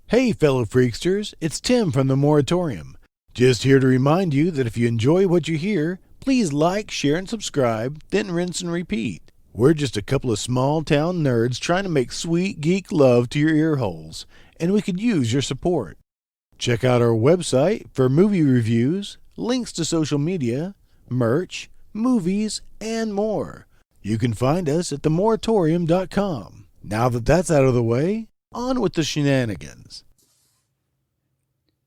Hey, fellow freaksters, it's Tim from the Moratorium. Just here to remind you that if you enjoy what you hear, please like, share, and subscribe, then rinse and repeat. We're just a couple of small-town nerds trying to make sweet geek love to your ear holes, and we could use your support. Check out our website for movie reviews, links to social media, merch, movies, and more. You can find us at themoratorium.com. Now that that's out of the way, on with the shenanigans.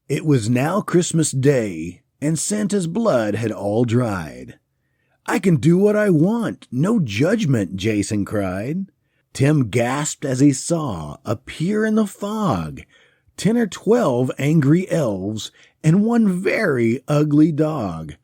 It was now Christmas Day, and Santa's blood had all dried. "I can do what I want, no judgment," Jason cried. Tim gasped as he saw appear in the fog 10 or 12 angry elves and one very ugly dog.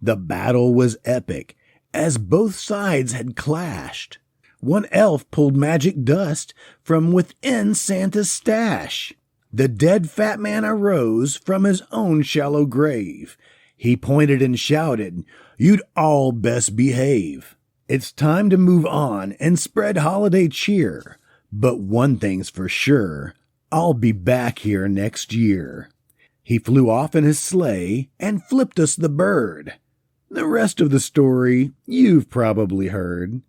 The battle was epic, as both sides had clashed. One elf pulled magic dust from within Santa's stash. The dead fat man arose from his own shallow grave. He pointed and shouted, "You'd all best behave. It's time to move on and spread holiday cheer. But one thing's for sure, I'll be back here next year." He flew off in his sleigh and flipped us the bird. The rest of the story you've probably heard.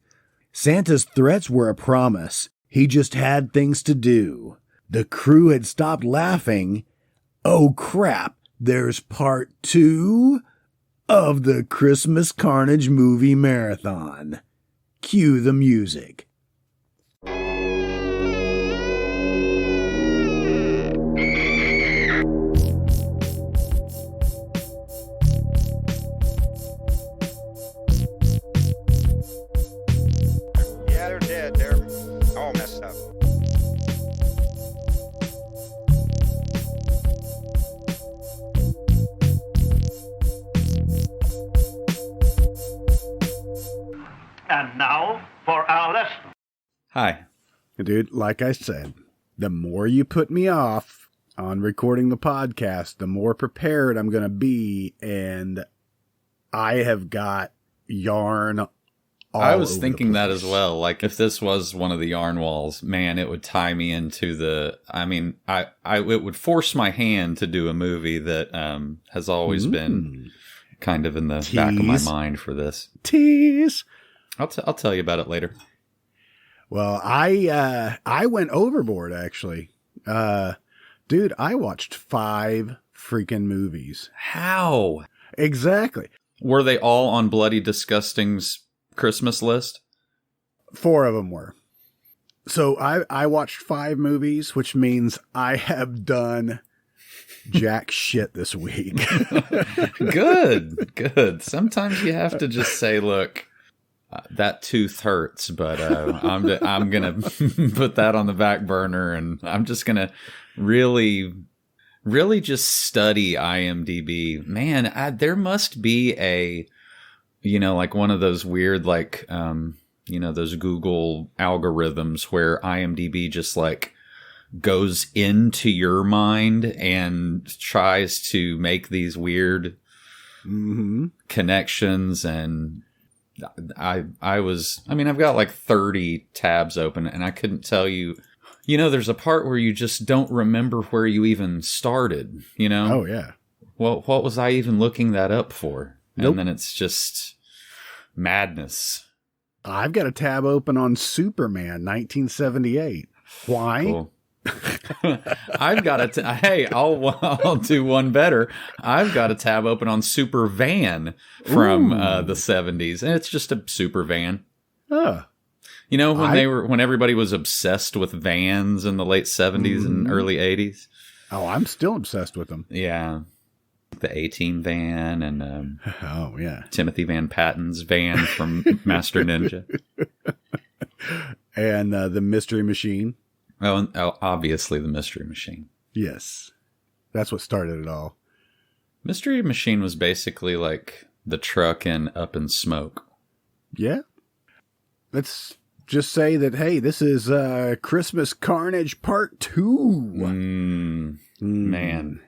Santa's threats were a promise. He just had things to do. The crew had stopped laughing. Oh crap, there's part 2 of the Christmas Carnage movie marathon. Cue the music. And now for our lesson. Hi. Dude, like I said, the more you put me off on recording the podcast, the more prepared I'm going to be, and I have got yarn all I was over thinking the that place. as well. Like, if this was one of the yarn walls, man, it would tie me into the... it would force my hand to do a movie that has always been kind of in the back of my mind for this. Tease. I'll tell you about it later. Well, I went overboard, actually. Dude, I watched 5 freaking movies. How? Exactly. Were they all on Bloody Disgusting's Christmas list? 4 of them were. So I watched 5 movies, which means I have done jack shit this week. Good. Sometimes you have to just say, look, that tooth hurts, but I'm going to put that on the back burner, and I'm just going to really just study IMDb. Man, there must be like one of those weird, like, those Google algorithms where IMDb just like goes into your mind and tries to make these weird connections. And I've got like 30 tabs open, and I couldn't tell you, there's a part where you just don't remember where you even started, Oh, yeah. Well, what was I even looking that up for? Nope. And then it's just madness. I've got a tab open on Superman 1978. Why? Cool. I've got I'll do one better. I've got a tab open on Super Van from the 70s, and it's just a super van. When everybody was obsessed with vans in the late 70s and early 80s. Oh, I'm still obsessed with them. Yeah. The A-Team van and oh yeah, Timothy Van Patten's van from Master Ninja. And the Mystery Machine. Oh, and obviously the Mystery Machine. Yes. That's what started it all. Mystery Machine was basically like the truck in Up in Smoke. Yeah. Let's just say that, hey, this is Christmas Carnage Part 2. Man.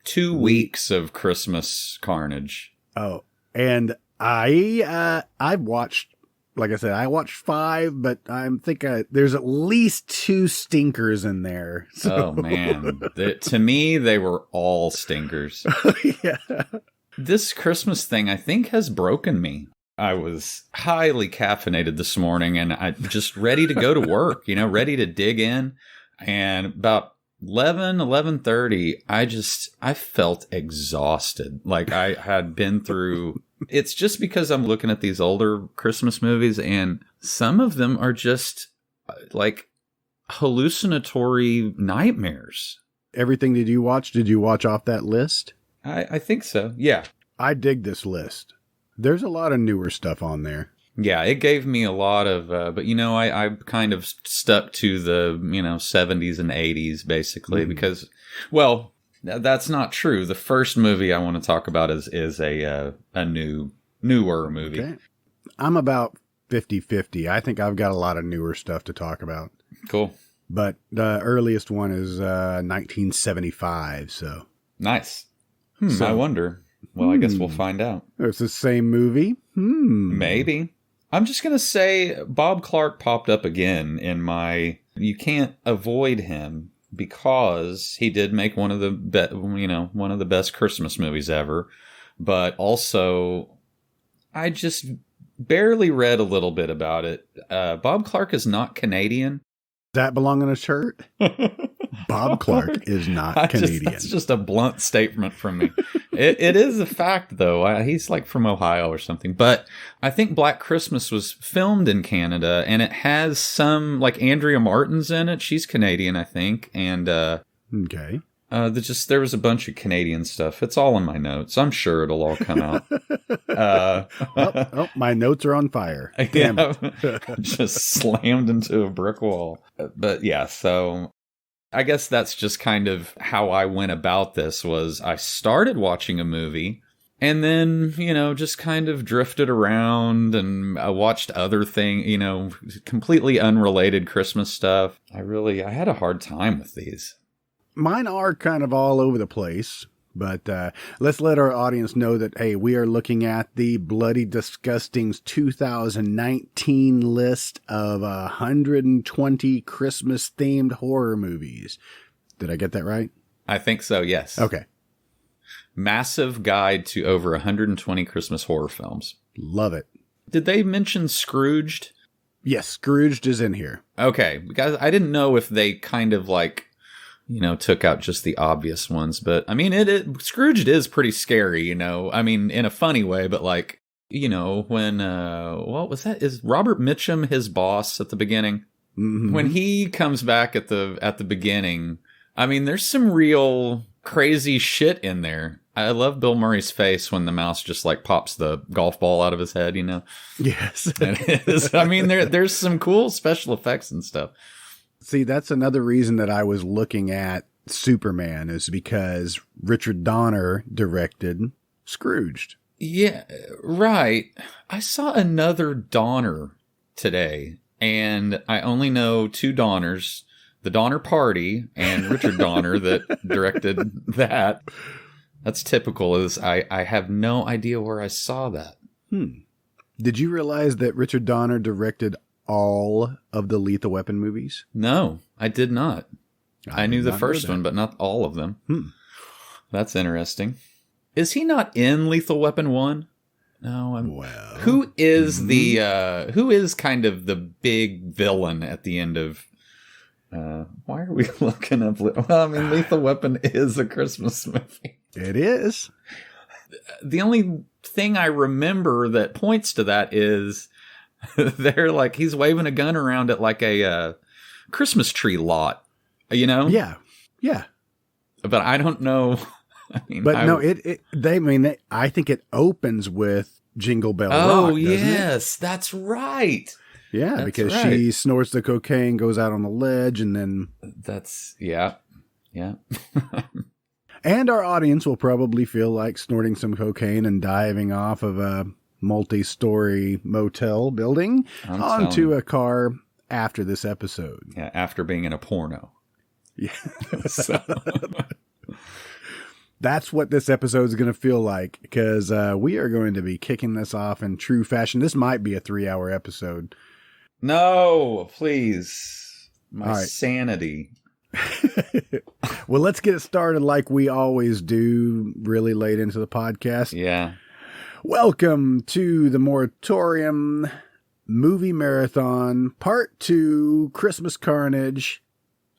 2 weeks of Christmas Carnage. Oh, and I've watched like I said, I watched 5, but there's at least 2 stinkers in there. So. Oh, man. To me, they were all stinkers. Yeah. This Christmas thing, I think, has broken me. I was highly caffeinated this morning and I just ready to go to work, ready to dig in. And about 11:30, I felt exhausted. Like I had been through. It's just because I'm looking at these older Christmas movies and some of them are just like hallucinatory nightmares. Everything did you watch off that list? I think so. Yeah. I dig this list. There's a lot of newer stuff on there. Yeah, it gave me a lot of, but I kind of stuck to the, 70s and 80s basically because, well, that's not true. The first movie I want to talk about is a newer movie. Okay. I'm about 50-50. I think I've got a lot of newer stuff to talk about. Cool. But the earliest one is 1975, so. Nice. I wonder. Well, I guess we'll find out. It's the same movie? Maybe. I'm just going to say Bob Clark popped up again in my... You can't avoid him because he did make one of the best Christmas movies ever. But also, I just barely read a little bit about it. Bob Clark is not Canadian. Does that belong on a shirt? Bob Clark is not Canadian. That's just a blunt statement from me. It is a fact, though. He's like from Ohio or something. But I think Black Christmas was filmed in Canada, and it has some, like Andrea Martin's in it. She's Canadian, I think. And okay. There was a bunch of Canadian stuff. It's all in my notes. I'm sure it'll all come out. My notes are on fire. Damn it. Just slammed into a brick wall. But yeah, so I guess that's just kind of how I went about this. Was I started watching a movie and then, just kind of drifted around and I watched other things, completely unrelated Christmas stuff. I had a hard time with these. Mine are kind of all over the place, but let's let our audience know that, hey, we are looking at the Bloody Disgusting's 2019 list of 120 Christmas-themed horror movies. Did I get that right? I think so, yes. Okay. Massive guide to over 120 Christmas horror films. Love it. Did they mention Scrooged? Yes, Scrooged is in here. Okay, because I didn't know if they kind of like... took out just the obvious ones. But, I mean, Scrooged is pretty scary, I mean, in a funny way, but like, when, what was that? Is Robert Mitchum his boss at the beginning? Mm-hmm. When he comes back at the beginning, I mean, there's some real crazy shit in there. I love Bill Murray's face when the mouse just like pops the golf ball out of his head, Yes. I mean, there's some cool special effects and stuff. See, that's another reason that I was looking at Superman is because Richard Donner directed Scrooged. Yeah, right. I saw another Donner today, and I only know 2 Donners, the Donner Party and Richard Donner that directed that. That's typical. I have no idea where I saw that. Did you realize that Richard Donner directed all of the Lethal Weapon movies? No, I did not. I knew the first one, but not all of them. That's interesting. Is he not in Lethal Weapon 1? No. Well, who is who is kind of the big villain at the end of... why are we looking up... Well, I mean, Lethal Weapon is a Christmas movie. It is. The only thing I remember that points to that is... they're like, he's waving a gun around at like a Christmas tree lot, Yeah. But I don't know. I mean, I think it opens with Jingle Bell Rock. Oh, yes, that's right. Yeah, that's because she snorts the cocaine, goes out on the ledge, and then... Yeah. And our audience will probably feel like snorting some cocaine and diving off of a multi-story motel building onto a car after this episode. Yeah, after being in a porno. Yeah. That's what this episode is going to feel like, because we are going to be kicking this off in true fashion. This might be a 3-hour episode. No, please. My right. sanity. Well, let's get it started like we always do really late into the podcast. Yeah. Welcome to the Moratorium Movie Marathon, Part 2, Christmas Carnage.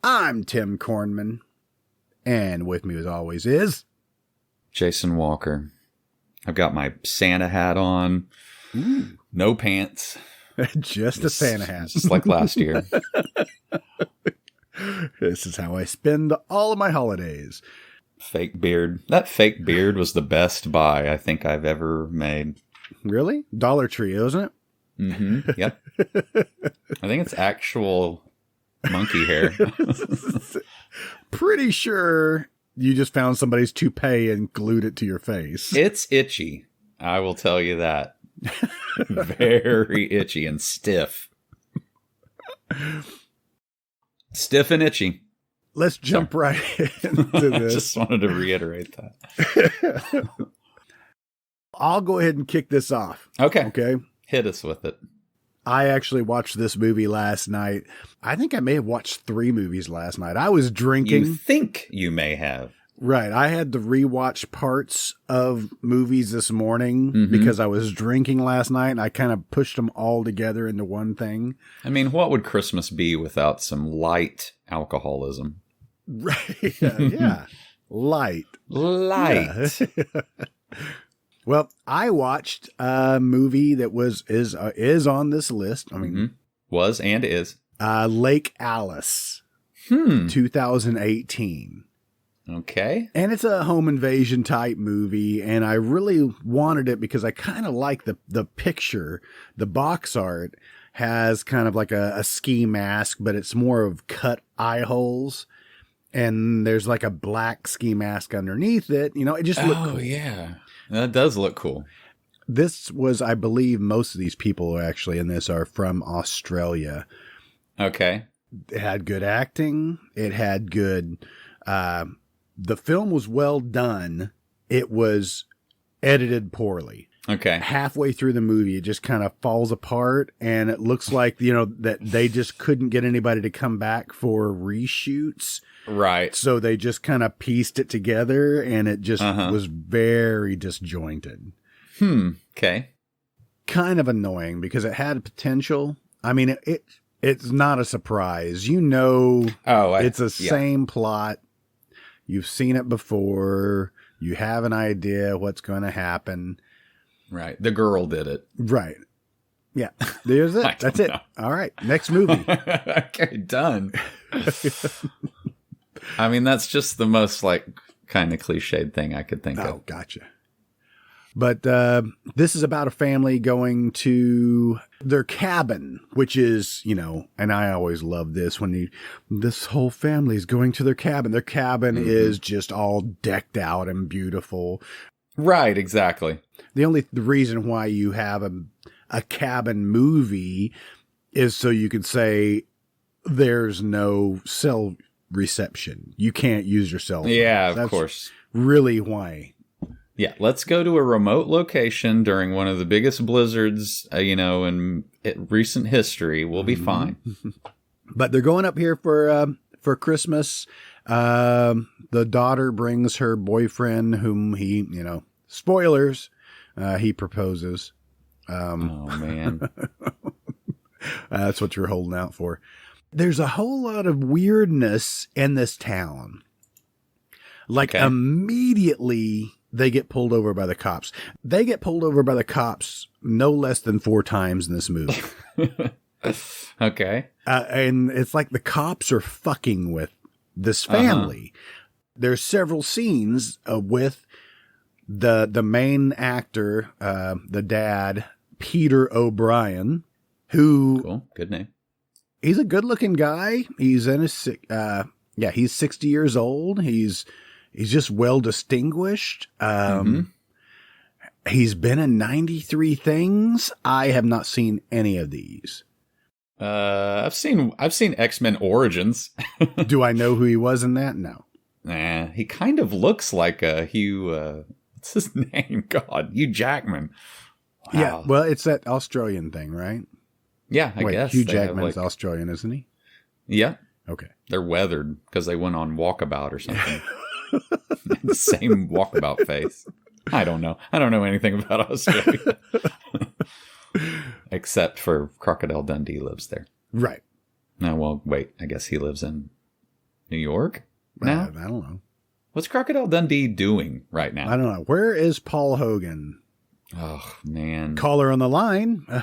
I'm Tim Kornman, and with me as always is... Jason Walker. I've got my Santa hat on. Ooh. No pants. Just a Santa hat. Just like last year. This is how I spend all of my holidays. Fake beard. That fake beard was the best buy I think I've ever made. Really? Dollar Tree, isn't it? Mm-hmm. Yep. I think it's actual monkey hair. Pretty sure you just found somebody's toupee and glued it to your face. It's itchy. I will tell you that. Very itchy and stiff. Stiff and itchy. Let's jump right into this. I just wanted to reiterate that. I'll go ahead and kick this off. Okay. Hit us with it. I actually watched this movie last night. I think I may have watched 3 movies last night. I was drinking. You think you may have. Right. I had to rewatch parts of movies this morning because I was drinking last night, and I kind of pushed them all together into one thing. I mean, what would Christmas be without some light alcoholism? Right. Yeah. Light. Yeah. Well, I watched a movie that is on this list. I mean, was and is Lake Alice, 2018. Okay. And it's a home invasion type movie, and I really wanted it because I kind of like the picture. The box art has kind of like a ski mask, but it's more of cut eye holes, and there's like a black ski mask underneath it. You know, it just looked cool. Oh, yeah. That does look cool. This was, I believe, most of these people actually in this are from Australia. Okay. It had good acting. It had good... the film was well done. It was edited poorly. Okay. Halfway through the movie, it just kind of falls apart, and it looks like, you know, that they just couldn't get anybody to come back for reshoots. Right. So they just kind of pieced it together, and it just was very disjointed. Okay. Kind of annoying because it had potential. I mean, it's not a surprise. You know, it's the same plot. You've seen it before. You have an idea what's going to happen. Right. The girl did it. Right. Yeah. There's it. That's it. All right. Next movie. Okay. Done. I mean, that's just the most like kind of cliched thing I could think of. Oh, gotcha. But this is about a family going to their cabin, which is, you know, and I always love this when this whole family is going to their cabin. Their cabin is just all decked out and beautiful. Right, exactly. The reason why you have a cabin movie is so you could say there's no cell reception. You can't use your cell phone. Yeah, of course. Really why. Yeah, let's go to a remote location during one of the biggest blizzards, in recent history. We'll be fine. But they're going up here for Christmas. The daughter brings her boyfriend, whom he, spoilers, he proposes. Oh, man. That's what you're holding out for. There's a whole lot of weirdness in this town. Like, immediately they get pulled over by the cops. They get pulled over by the cops no less than 4 times in this movie. Okay. And it's like the cops are fucking with this family. There's several scenes with the main actor, the dad, Peter O'Brien, who... Cool. Good name. He's a good-looking guy. He's in his... he's 60 years old. He's just well distinguished. He's been in 93 things. I have not seen any of these. I've seen X-Men Origins. Do I know who he was in that? No. Nah, he kind of looks like a Hugh. What's his name? God, Hugh Jackman. Wow. Yeah, well, it's that Australian thing, right? Yeah, I guess. Hugh Jackman's Australian, isn't he? Yeah. Okay. They're weathered because they went on Walkabout or something. The same Walkabout face. I don't know. I don't know anything about Australia. Except for Crocodile Dundee lives there. Right. No, well, wait. I guess he lives in New York now? I don't know. What's Crocodile Dundee doing right now? I don't know. Where is Paul Hogan? Oh, man. Caller on the line. Oh,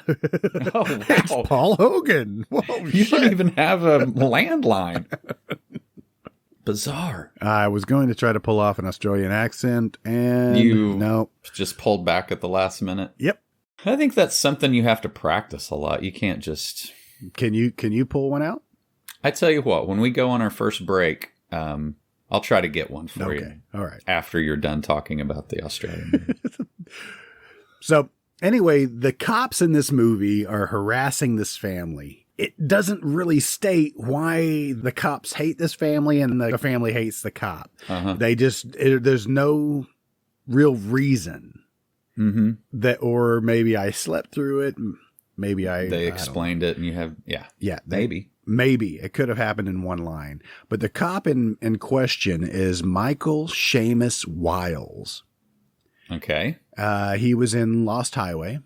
wow. It's Paul Hogan. Whoa, You don't even have a landline. Bizarre. I was going to try to pull off an Australian accent, and no. Just pulled back at the last minute. Yep. I think that's something you have to practice a lot. You can't just... Can you pull one out? I tell you what, when we go on our first break, I'll try to get one for you. All right. After you're done talking about the Australian. So anyway, the cops in this movie are harassing this family. It doesn't really state why the cops hate this family and the family hates the cop. Uh-huh. There's no real reason that, or maybe I slept through it. Maybe they explained it and you have, maybe. Maybe it could have happened in one line, but the cop in question is Michael Seamus Wiles. Okay. He was in Lost Highway.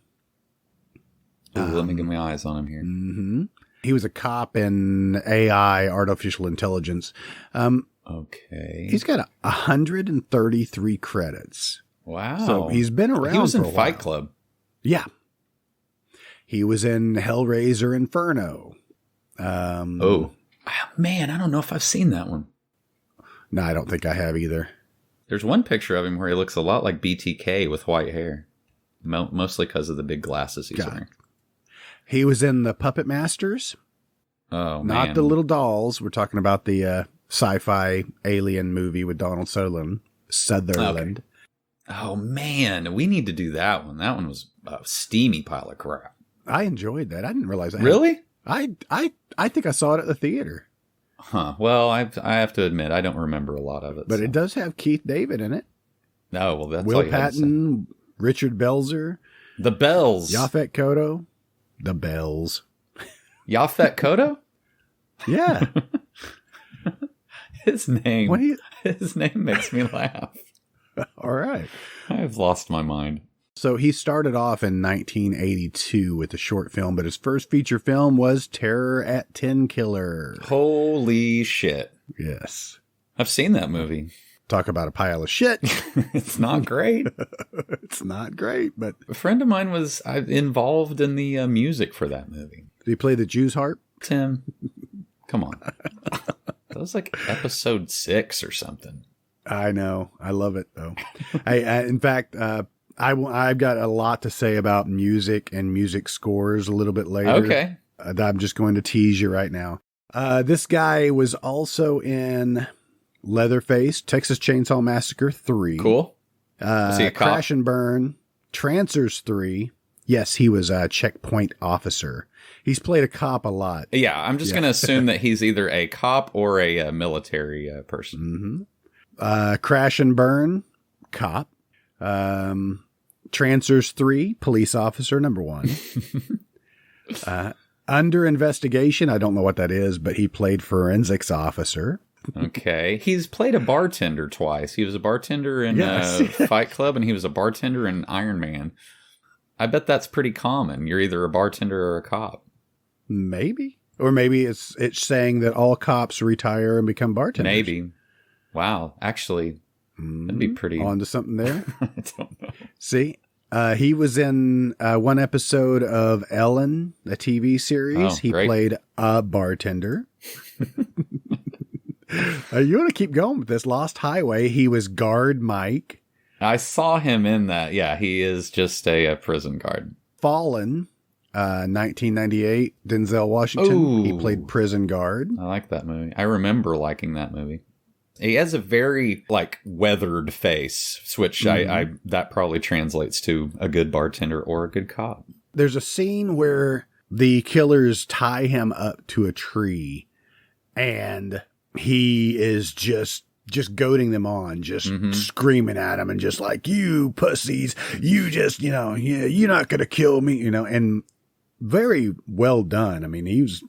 Ooh, let me get my eyes on him here. Mm-hmm. He was a cop in AI, artificial intelligence. Okay. He's got 133 credits. Wow. So he's been around. He was in for a Fight while. Club. Yeah. He was in Hellraiser Inferno. Man, I don't know if I've seen that one. No, I don't think I have either. There's one picture of him where he looks a lot like BTK with white hair. Mostly because of the big glasses he's wearing. He was in The Puppet Masters. Oh, Not man. the little dolls. We're talking about the sci-fi alien movie with Donald Sutherland. Okay. Oh, man. We need to do that one. That one was a steamy pile of crap. I enjoyed that. I didn't realize that. Really? I think I saw it at the theater. Huh. Well, I have to admit, I don't remember a lot of it. But it does have Keith David in it. No, well, that's Will all you had to say. Patton, Richard Belzer, The Bells. Yaphet Kotto, the Bells. Yaphet Kotto? Yeah. His name. What do you... His name makes me laugh. All right. I've lost my mind. So he started off in 1982 with a short film, but his first feature film was Terror at Ten Killer. Holy shit. Yes. I've seen that movie. Talk about a pile of shit. It's not great. It's not great, but... A friend of mine was involved in the music for that movie. Did he play the Jew's harp? Tim, come on. That was like episode 6 or something. I know. I love it, though. In fact, I've got a lot to say about music and music scores a little bit later. Okay. I'm just going to tease you right now. This guy was also in Leatherface, Texas Chainsaw Massacre 3. Cool. Was he a cop? Crash and Burn, Trancers 3. Yes, he was a checkpoint officer. He's played a cop a lot. Yeah, I'm just going to assume that he's either a cop or a military person. Mm-hmm. Crash and Burn, cop. Trancers 3, police officer number 1. Under Investigation, I don't know what that is, but he played forensics officer. Okay. He's played a bartender twice. He was a bartender in Fight Club, and he was a bartender in Iron Man. I bet that's pretty common. You're either a bartender or a cop. Maybe. Or maybe it's saying that all cops retire and become bartenders. Maybe. Wow. Actually, that'd be pretty... On to something there? I don't know. See? He was in one episode of Ellen, a TV series. Oh, he great. played a bartender. You want to keep going with this. Lost Highway, he was Guard Mike. I saw him in that. Yeah, he is just a prison guard. Fallen, 1998, Denzel Washington. Ooh. He played prison guard. I like that movie. I remember liking that movie. He has a very weathered face, which I that probably translates to a good bartender or a good cop. There's a scene where the killers tie him up to a tree and he is just just goading them on, just screaming at them and just like, you pussies, you just, you're not going to kill me, and very well done. I mean, he was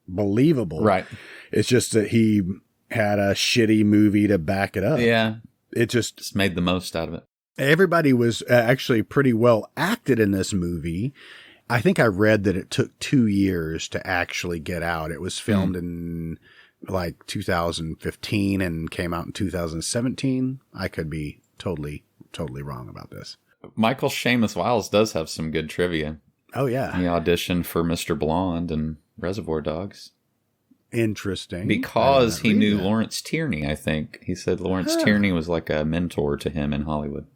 believable. Right. It's just that he had a shitty movie to back it up. Yeah. It just made the most out of it. Everybody was actually pretty well acted in this movie. I think I read that it took 2 years to actually get out. It was filmed in like 2015 and came out in 2017. I could be totally wrong about this. Michael Seamus Wiles does have some good trivia. Oh, yeah. He auditioned for Mr. Blonde and Reservoir Dogs. Interesting. Because he knew Lawrence Tierney, I think. He said Lawrence Tierney was like a mentor to him in Hollywood.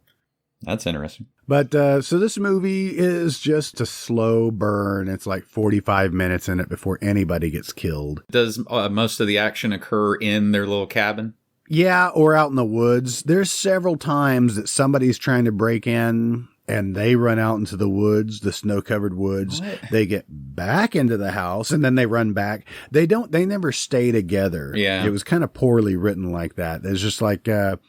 That's interesting. But so this movie is just a slow burn. It's like 45 minutes in it before anybody gets killed. Does most of the action occur in their little cabin? Yeah, or out in the woods. There's several times that somebody's trying to break in and they run out into the woods, the snow-covered woods. What? They get back into the house and then they run back. They never stay together. Yeah. It was kind of poorly written like that. It's just like, all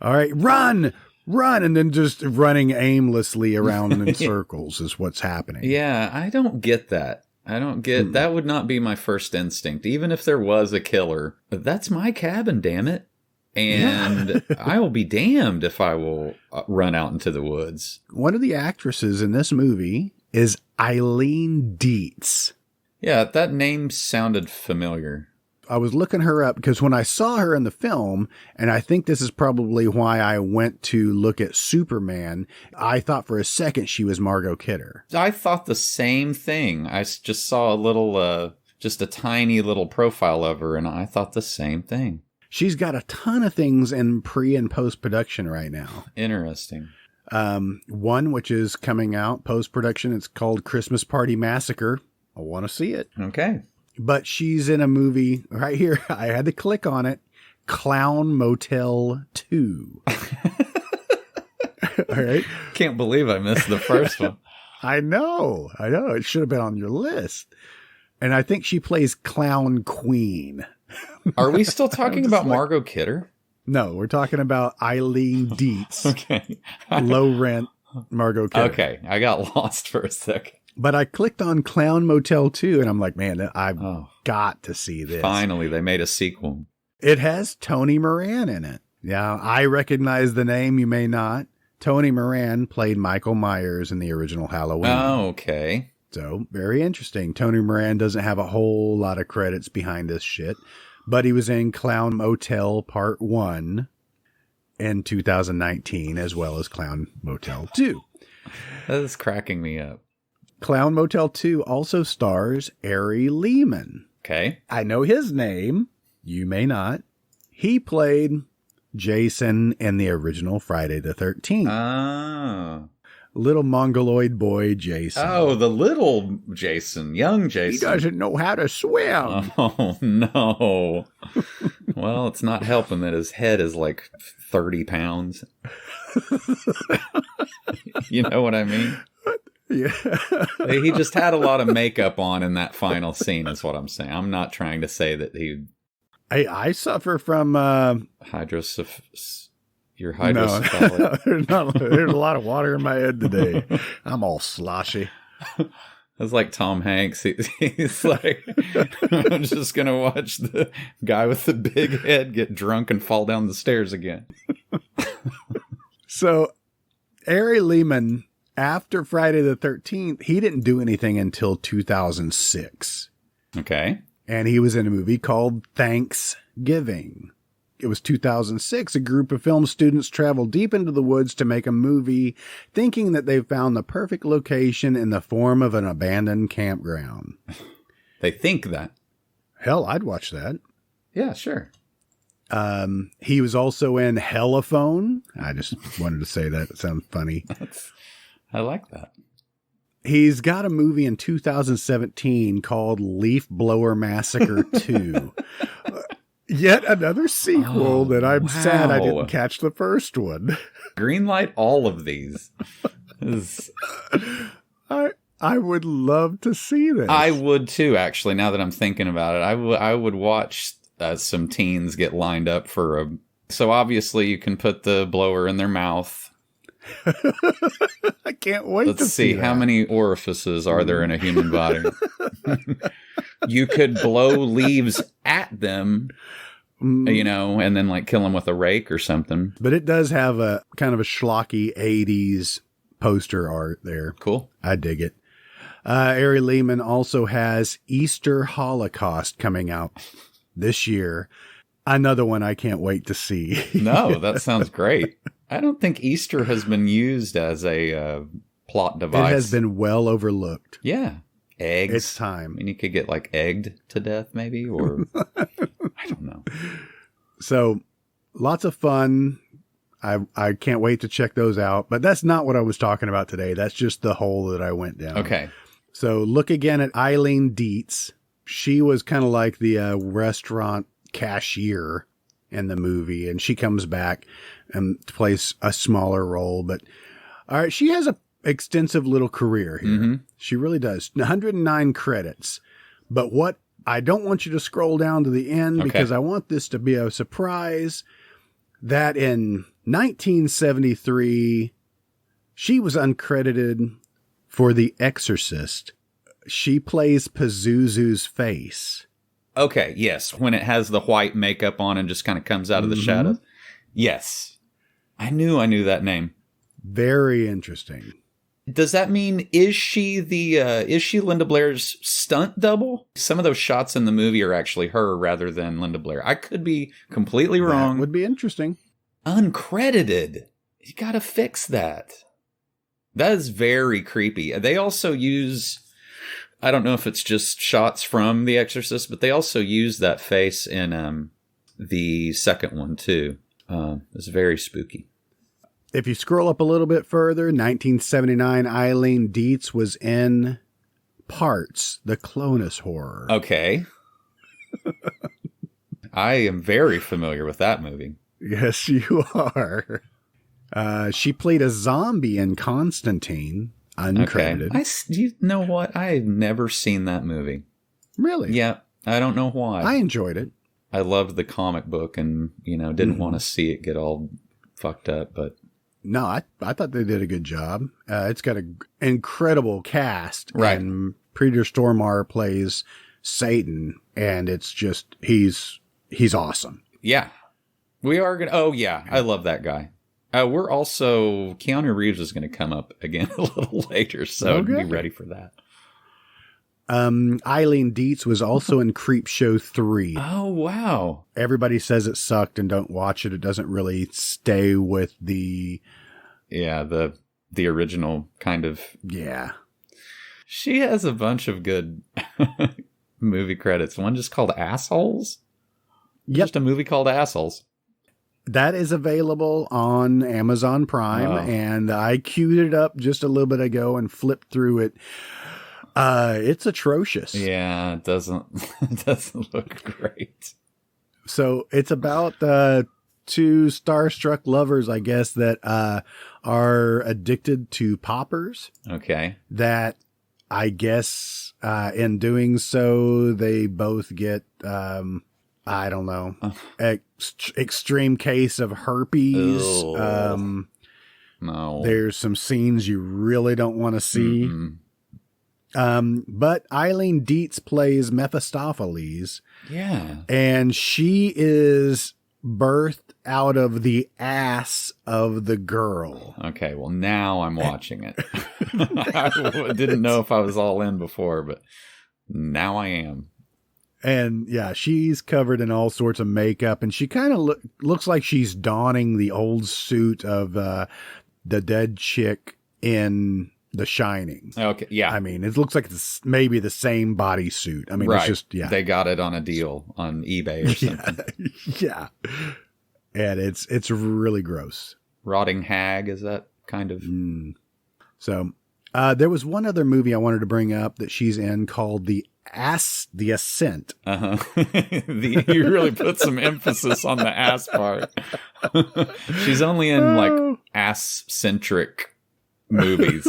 right, run, and then just running aimlessly around in circles is what's happening. Yeah, I don't get that. That would not be my first instinct. Even if there was a killer, that's my cabin, damn it. And I will be damned if I will run out into the woods. One of the actresses in this movie is Eileen Dietz. Yeah, that name sounded familiar. I was looking her up because when I saw her in the film, and I think this is probably why I went to look at Superman, I thought for a second she was Margot Kidder. I thought the same thing. I just saw a little, just a tiny little profile of her, and I thought the same thing. She's got a ton of things in pre- and post-production right now. Interesting. One, which is coming out post-production, it's called Christmas Party Massacre. I want to see it. Okay. But she's in a movie right here. I had to click on it. Clown Motel 2. All right. Can't believe I missed the first one. I know. It should have been on your list. And I think she plays Clown Queen. Are we still talking about Margot Kidder? No, we're talking about Eileen Dietz. Okay. Low rent Margot Kidder. Okay. I got lost for a second. But I clicked on Clown Motel 2, and I'm like, man, I've got to see this. Finally, they made a sequel. It has Tony Moran in it. Yeah, I recognize the name. You may not. Tony Moran played Michael Myers in the original Halloween. Oh, okay. So, very interesting. Tony Moran doesn't have a whole lot of credits behind this shit, but he was in Clown Motel Part 1 in 2019, as well as Clown Motel 2. That is cracking me up. Clown Motel 2 also stars Ari Lehman. Okay. I know his name. You may not. He played Jason in the original Friday the 13th. Ah. Little mongoloid boy Jason. Oh, the little Jason, young Jason. He doesn't know how to swim. Oh, no. Well, it's not helping that his head is like 30 pounds. You know what I mean? Yeah. He just had a lot of makeup on in that final scene, is what I'm saying. I'm not trying to say that he... I suffer from... Your hydrocephalic. No, there's a lot of water in my head today. I'm all sloshy. It's like Tom Hanks. He's like, I'm just going to watch the guy with the big head get drunk and fall down the stairs again. So, Ari Lehman, after Friday the 13th, he didn't do anything until 2006. Okay. And he was in a movie called Thanksgiving. It was 2006. A group of film students traveled deep into the woods to make a movie, thinking that they found the perfect location in the form of an abandoned campground. They think that. Hell, I'd watch that. Yeah, sure. He was also in Hellophone. I just wanted to say that. It sounds funny. I like that. He's got a movie in 2017 called Leaf Blower Massacre 2. Yet another sequel that I'm sad I didn't catch the first one. Greenlight all of these. I would love to see this. I would too, actually, now that I'm thinking about it. I would watch some teens get lined up for a So obviously you can put the blower in their mouth. I can't wait Let's to see how that. many orifices are there in a human body. You could blow leaves at them, you know, and then like kill them with a rake or something. But it does have a kind of a schlocky 80s poster art there. Cool. I dig it. Ari Lehman also has Easter Holocaust coming out this year. Another one I can't wait to see. No, that sounds great. I don't think Easter has been used as a plot device. It has been well overlooked. Yeah. Eggs. It's time. I mean, you could get like egged to death maybe, or I don't know. So lots of fun. I can't wait to check those out. But that's not what I was talking about today. That's just the hole that I went down. Okay. So look again at Eileen Dietz. She was kind of like the restaurant cashier in the movie, and she comes back and plays a smaller role. But all right, she has a extensive little career here. Mm-hmm. She really does. 109 credits. But what I don't want you to scroll down to the end because I want this to be a surprise that in 1973, she was uncredited for The Exorcist. She plays Pazuzu's face. Okay, yes. When it has the white makeup on and just kind of comes out of the shadows. Yes. I knew that name. Very interesting. Does that mean, is she Linda Blair's stunt double? Some of those shots in the movie are actually her rather than Linda Blair. I could be completely wrong. That would be interesting. Uncredited. You gotta fix that. That is very creepy. They also use, I don't know if it's just shots from The Exorcist, but they also use that face in the second one too. It's very spooky. If you scroll up a little bit further, 1979, Eileen Dietz was in Parts, the Clonus horror. Okay. I am very familiar with that movie. Yes, you are. She played a zombie in Constantine, uncredited. Okay. You know what? I've never seen that movie. Really? Yeah. I don't know why. I enjoyed it. I loved the comic book and, didn't want to see it get all fucked up, but... No, I thought they did a good job. It's got an incredible cast. Right. And Peter Stormare plays Satan, and it's just, he's awesome. Yeah. We are going to... Oh, yeah. I love that guy. We're also... Keanu Reeves is going to come up again a little later, so be ready for that. Eileen Dietz was also in Creepshow 3. Oh, wow. Everybody says it sucked and don't watch it. It doesn't really stay with the... Yeah, the original kind of... Yeah. She has a bunch of good movie credits. One just called Assholes? Yep. Just a movie called Assholes. That is available on Amazon Prime, and I queued it up just a little bit ago and flipped through it. It's atrocious. Yeah, it doesn't look great. So it's about two starstruck lovers, I guess, that are addicted to poppers. Okay. That I guess in doing so, they both get, I don't know, extreme case of herpes. No. There's some scenes you really don't want to see. But Eileen Dietz plays Mephistopheles. Yeah. And she is birthed out of the ass of the girl. Okay, well, now I'm watching it. I didn't know if I was all in before, but now I am. And yeah, she's covered in all sorts of makeup, and she kind of looks like she's donning the old suit of the dead chick in The Shining. Okay, yeah. I mean, it looks like it's maybe the same bodysuit. I mean, right. It's just, yeah. They got it on a deal on eBay or something. Yeah. And it's really gross. Rotting Hag, is that kind of... So, there was one other movie I wanted to bring up that she's in called The Ascent. Uh-huh. You really put some emphasis on the ass part. She's only in, like, ass-centric movies.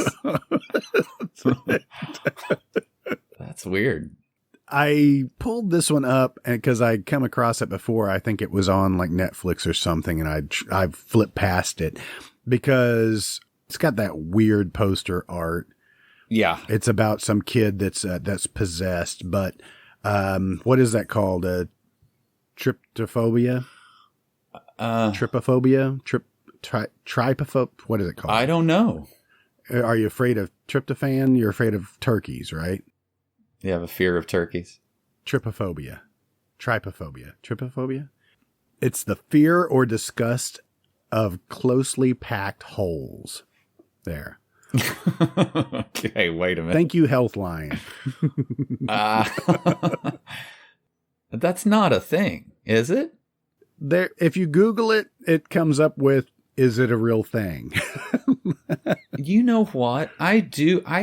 That's weird. I pulled this one up because I'd come across it before. I think it was on like Netflix or something, and I flipped past it because it's got that weird poster art. Yeah. It's about some kid that's possessed, but what is that called? Trypophobia? Trypophobia? Trypophobia? What is it called? I don't know. Are you afraid of tryptophan? You're afraid of turkeys, right? You have a fear of turkeys? Trypophobia. Trypophobia? It's the fear or disgust of closely packed holes. There. Okay, wait a minute. Thank you, Healthline. That's not a thing, is it? There, if you Google it, it comes up with, is it a real thing? You know what? I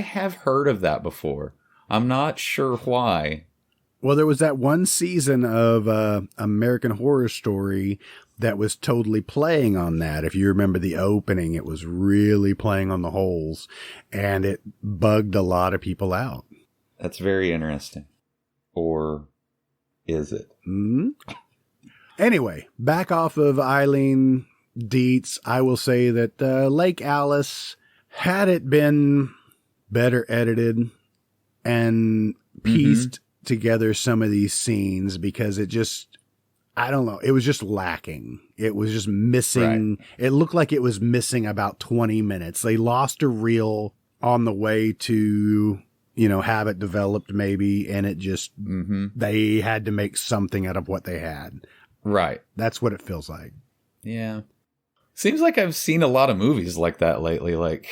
have heard of that before. I'm not sure why. Well, there was that one season of American Horror Story that was totally playing on that. If you remember the opening, it was really playing on the holes, and it bugged a lot of people out. That's very interesting. Or is it? Mm-hmm. Anyway, back off of Eileen Dietz, I will say that Lake Alice, had it been better edited and pieced together some of these scenes, because it just, I don't know, it was just lacking. It was just missing. Right. It looked like it was missing about 20 minutes. They lost a reel on the way to, have it developed maybe, and it just, they had to make something out of what they had. Right. That's what it feels like. Yeah. Seems like I've seen a lot of movies like that lately. Like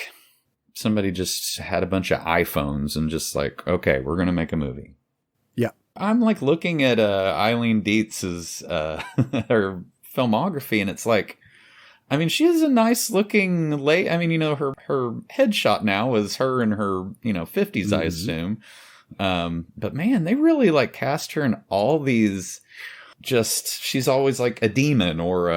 somebody just had a bunch of iPhones and just like, okay, we're going to make a movie. Yeah. I'm like looking at Eileen Dietz's her filmography, and it's like, I mean, she is a nice looking lady. I mean, her headshot now is her in her, 50s, I assume. But man, they really like cast her in all these, just, she's always like a demon or,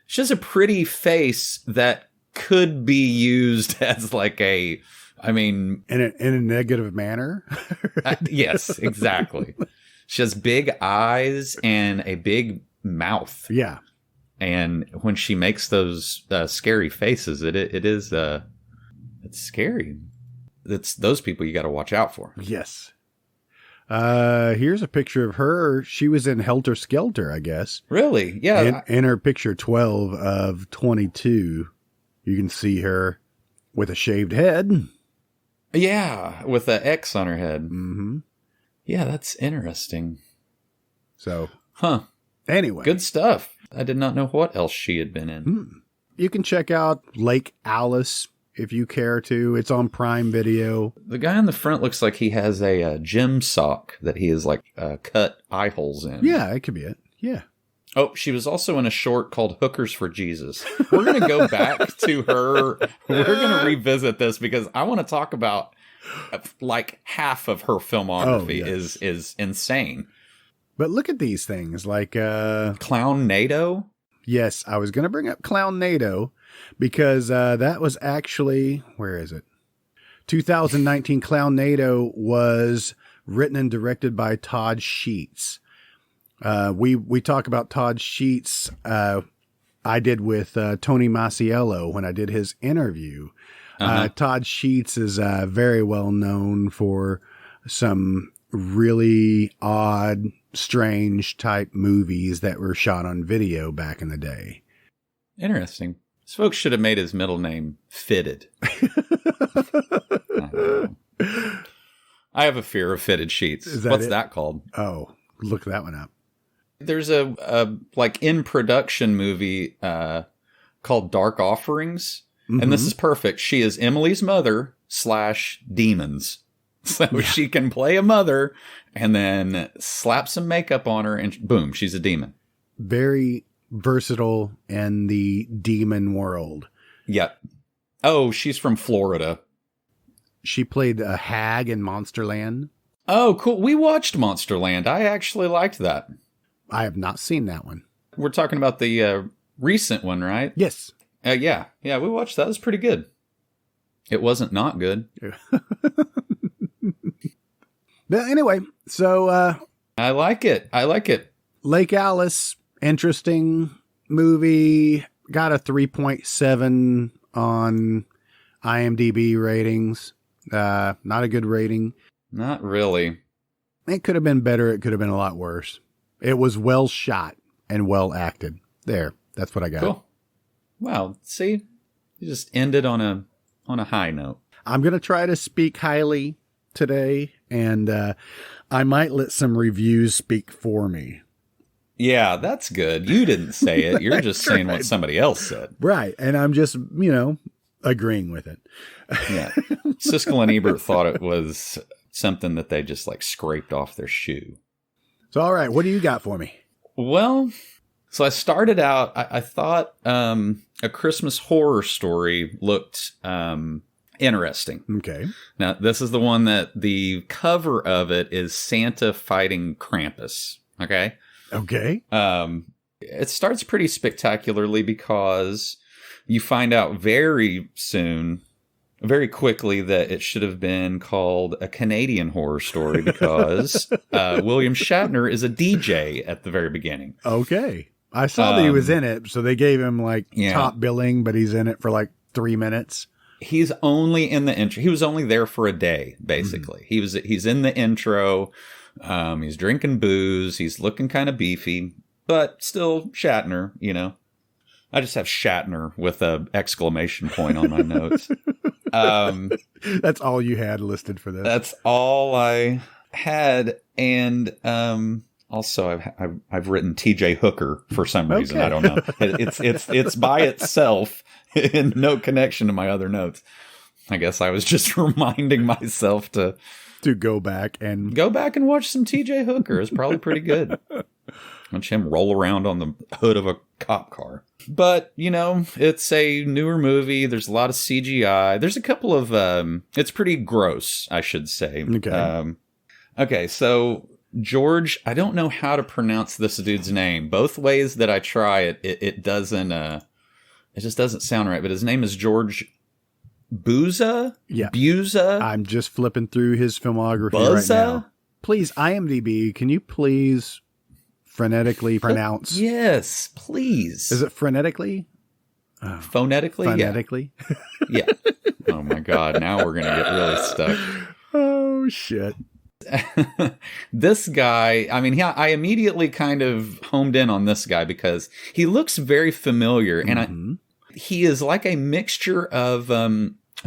she has a pretty face that could be used as like in a negative manner. Yes, exactly. She has big eyes and a big mouth. Yeah. And when she makes those scary faces, it's scary. It's those people you got to watch out for. Yes. Here's a picture of her. She was in Helter Skelter, I guess. Really? Yeah. In her picture 12 of 22, you can see her with a shaved head. Yeah, with an X on her head. Mm-hmm. Yeah, that's interesting. So, Anyway. Good stuff. I did not know what else she had been in. You can check out Lake Alice if you care to. It's on Prime Video. The guy on the front looks like he has a gym sock that he has like cut eye holes in. Yeah, it could be it. Yeah. Oh, she was also in a short called Hookers for Jesus. We're going to go back to her. We're going to revisit this because I want to talk about like half of her filmography is insane. But look at these things like Clown NATO. Yes, I was going to bring up Clown NATO because that was actually, where is it? 2019 Clown NATO was written and directed by Todd Sheets. We talk about Todd Sheets. I did with Tony Masiello when I did his interview. Todd Sheets is very well known for some really odd, strange type movies that were shot on video back in the day. Interesting. This folks should have made his middle name Fitted. I have a fear of fitted sheets. What's that called? Oh, look that one up. There's a like in production movie called Dark Offerings. And this is perfect. She is Emily's mother / demons. So she can play a mother and then slap some makeup on her and boom, she's a demon. Very versatile in the demon world. Yep. Oh, she's from Florida. She played a hag in Monsterland. Oh, cool. We watched Monsterland. I actually liked that. I have not seen that one. We're talking about the recent one, right? Yes. Yeah, we watched that. It was pretty good. It wasn't not good. But anyway, so I like it. Lake Alice, interesting movie. Got a 3.7 on IMDb ratings. Not a good rating. Not really. It could have been better. It could have been a lot worse. It was well shot and well acted. There. That's what I got. Cool. Wow. See, you just ended on a high note. I'm going to try to speak highly today, and I might let some reviews speak for me. Yeah, that's good. You didn't say it. You're just saying what somebody else said. Right. And I'm just, agreeing with it. Yeah. Siskel and Ebert thought it was something that they just like scraped off their shoe. So, all right. What do you got for me? Well, so I started out, I thought A Christmas Horror Story looked interesting. Okay. Now, this is the one that the cover of it is Santa fighting Krampus. Okay. Okay. It starts pretty spectacularly because you find out very quickly that it should have been called A Canadian Horror Story because William Shatner is a DJ at the very beginning. Okay. I saw that he was in it, so they gave him top billing, but he's in it for 3 minutes. He's only in the intro. He was only there for a day, basically. Mm. He's in the intro. He's drinking booze. He's looking kind of beefy, but still Shatner, I just have Shatner with a exclamation point on my notes. That's all you had listed for this. That's all I had. And also I've written TJ Hooker for some reason. Okay. I don't know. It's by itself in no connection to my other notes. I guess I was just reminding myself to go back and watch some TJ Hooker. It's probably pretty good. Watch him roll around on the hood of a cop car. But, it's a newer movie. There's a lot of CGI. There's a couple of, it's pretty gross, I should say. Okay. Okay, so George, I don't know how to pronounce this dude's name. Both ways that I try it, it doesn't, it just doesn't sound right. But his name is George Buza? Yeah. Buza? I'm just flipping through his filmography right now. Please, IMDb, can you please phonetically pronounce? Yes, please. Is it phonetically? Phonetically? Phonetically? Yeah. Oh my God. Now we're going to get really stuck. Oh, shit. This guy, I immediately kind of homed in on this guy because he looks very familiar. And he is like a mixture of,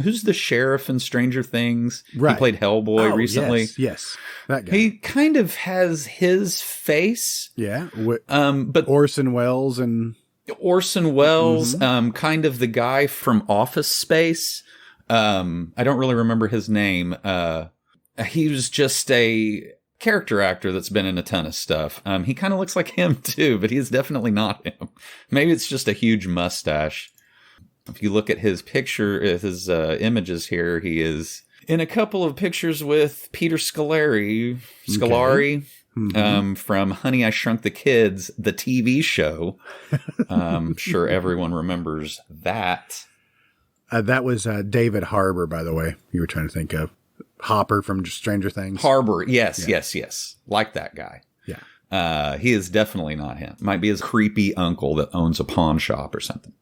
who's the sheriff in Stranger Things? Right. He played Hellboy recently. Yes. That guy. He kind of has his face. Yeah. But Orson Welles and... kind of the guy from Office Space. I don't really remember his name. He was just a character actor that's been in a ton of stuff. He kind of looks like him too, but he's definitely not him. Maybe it's just a huge mustache. If you look at his picture, his images here, he is in a couple of pictures with Peter Scolari, from Honey, I Shrunk the Kids, the TV show. I'm sure everyone remembers that. That was David Harbour, by the way, you were trying to think of. Hopper from Stranger Things. Harbour, yes. Like that guy. Yeah. He is definitely not him. Might be his creepy uncle that owns a pawn shop or something.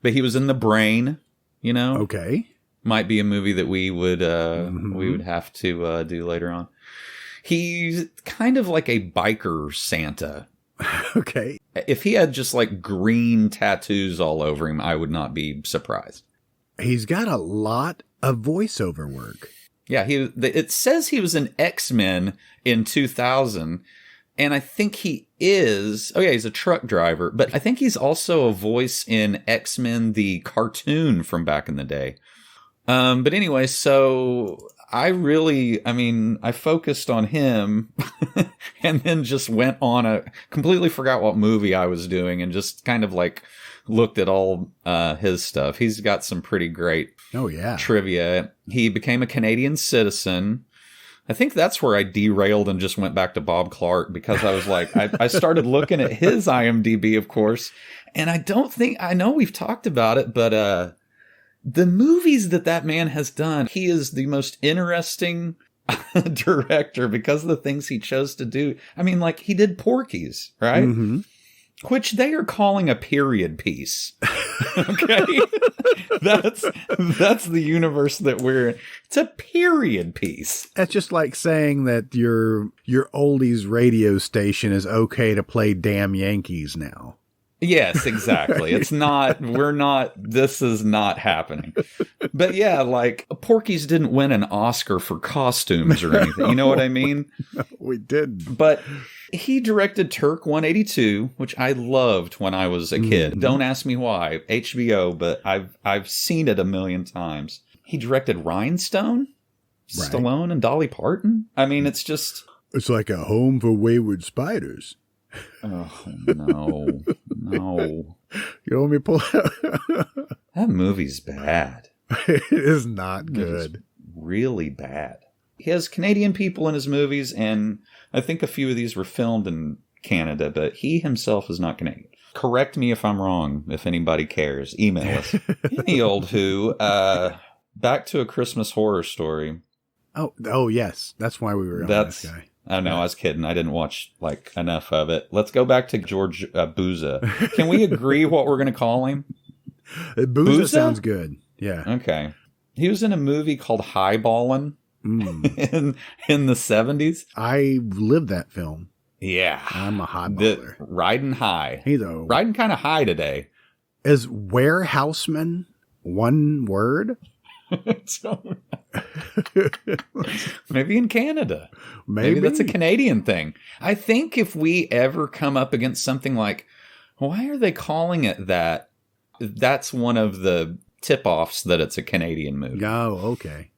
But he was in The Brain, Okay. Might be a movie that we would have to do later on. He's kind of like a biker Santa. Okay. If he had just green tattoos all over him, I would not be surprised. He's got a lot of voiceover work. Yeah, it says he was an X-Men in 2000, and I think he is. Oh yeah, he's a truck driver, but I think he's also a voice in X-Men the cartoon from back in the day. But anyway, so I focused on him and then just went on completely forgot what movie I was doing and just kind of looked at all his stuff. He's got some pretty great trivia. He became a Canadian citizen. I think that's where I derailed and just went back to Bob Clark because I was I started looking at his IMDb, of course, and I know we've talked about it, but the movies that man has done, he is the most interesting director because of the things he chose to do. I mean, like, he did Porky's, right? Mm-hmm. Which they are calling a period piece. Okay? That's the universe that we're in. It's a period piece. That's just like saying that your oldies radio station is okay to play Damn Yankees now. Yes, exactly. This is not happening. But yeah, like, Porky's didn't win an Oscar for costumes or anything. You know what I mean? No, we didn't. But he directed Turk 182, which I loved when I was a kid. Mm-hmm. Don't ask me why. HBO, but I've seen it a million times. He directed Rhinestone, Right. Stallone and Dolly Parton. I mean, it's just... It's like a home for wayward spiders. Oh, no. No. You want me to pull That movie's bad. It is not good. It's really bad. He has Canadian people in his movies, and I think a few of these were filmed in Canada, but he himself is not Canadian. Correct me if I'm wrong, if anybody cares. Email us. Any old who. Back to A Christmas Horror Story. Oh, yes. That's why we were on this guy. I know, I was kidding. I didn't watch, like, enough of it. Let's go back to George Booza. Can we agree what we're going to call him? Booza sounds good. Yeah. Okay. He was in a movie called Highballin' in the 70s. I lived that film. Yeah. I'm a highballer. Riding high. He's Riding kind of high today. Is warehouseman one word? Maybe in Canada. Maybe that's a Canadian thing. I think if we ever come up against something like, why are they calling it that? That's one of the tip-offs that it's a Canadian movie. Oh, okay.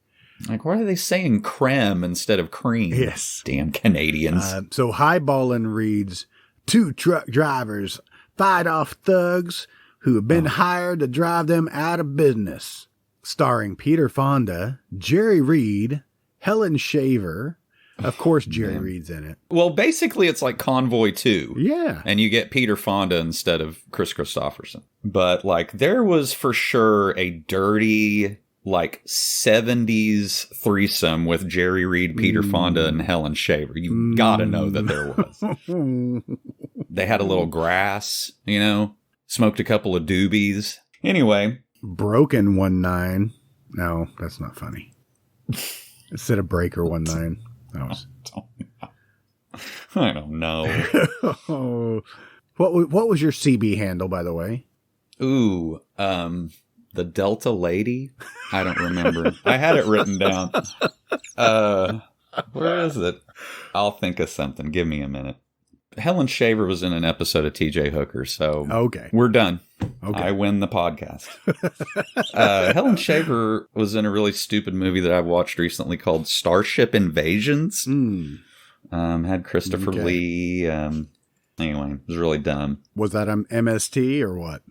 Like, why are they saying creme instead of cream? Yes. Damn Canadians. So highballing reads, 2 truck drivers fight off thugs who have been hired to drive them out of business. Starring Peter Fonda, Jerry Reed, Helen Shaver. Of course, Jerry Reed's in it. Well, basically, it's like Convoy 2. Yeah. And you get Peter Fonda instead of Chris Christopherson. But, like, there was for sure a dirty, like, 70s threesome with Jerry Reed, Peter Fonda, and Helen Shaver. You gotta know that there was. They had a little grass, you know, smoked a couple of doobies. Anyway. Broken 19. No, that's not funny. Instead of Breaker 19. That was... I don't know. What was your CB handle, by the way? Ooh, the Delta Lady? I don't remember. I had it written down. Where is it? I'll think of something. Give me a minute. Helen Shaver was in an episode of TJ Hooker, so okay, we're done. Okay. I win the podcast. Helen Shaver was in a really stupid movie that I watched recently called Starship Invasions. Had Christopher Lee. Anyway, it was really dumb. Was that an MST or what?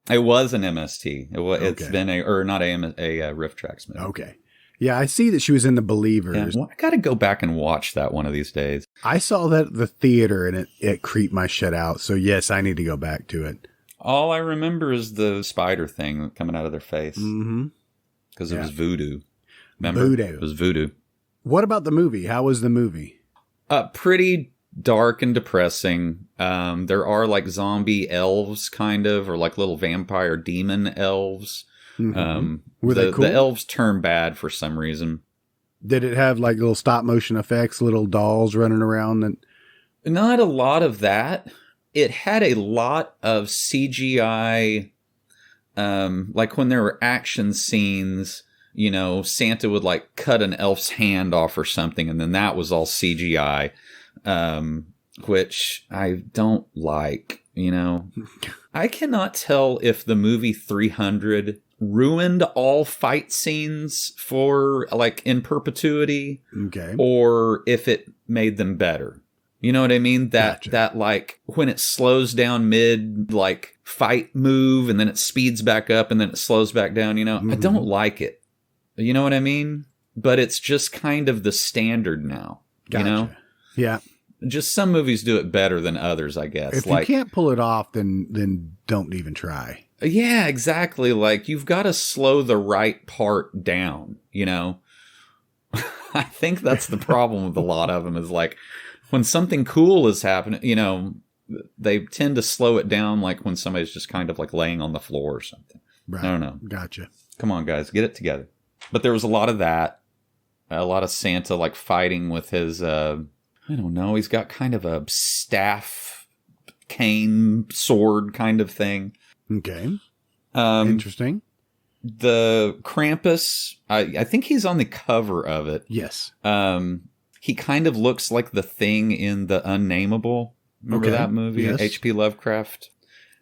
It was an MST. It's Okay. been a Riff Tracks movie. Okay. Yeah, I see that she was in The Believers. Yeah, well, I got to go back and watch that one of these days. I saw that at the theater and it creeped my shit out. So yes, I need to go back to it. All I remember is the spider thing coming out of their face. Mm-hmm. Because it was voodoo. Remember? Voodoo. It was voodoo. What about the movie? How was the movie? Pretty dark and depressing. There are like zombie elves, kind of, or like little vampire demon elves. Mm-hmm. Were they cool? The elves turn bad for some reason. Did it have like little stop motion effects, little dolls running around? And not a lot of that. It had a lot of CGI, like when there were action scenes, you know, Santa would like cut an elf's hand off or something, and then that was all CGI, which I don't like, you know. I cannot tell if the movie 300 ruined all fight scenes for like in perpetuity, okay, or if it made them better. You know what I mean? That like when it slows down mid like fight move and then it speeds back up and then it slows back down, you know, I don't like it. You know what I mean? But it's just kind of the standard now, you know? Yeah. Just some movies do it better than others, I guess. If like, you can't pull it off, then don't even try. Yeah, exactly. Like you've got to slow the right part down, you know? I think that's the problem with a lot of them is like when something cool is happening, you know, they tend to slow it down like when somebody's just kind of like laying on the floor or something. Right. I don't know. Gotcha. Come on, guys, get it together. But there was a lot of that. A lot of Santa like fighting with his, I don't know, he's got kind of a staff, cane, sword kind of thing. Okay. Interesting. The Krampus, I think he's on the cover of it. Yes. He kind of looks like the thing in The Unnameable. Remember that movie? Yes. H.P. Lovecraft.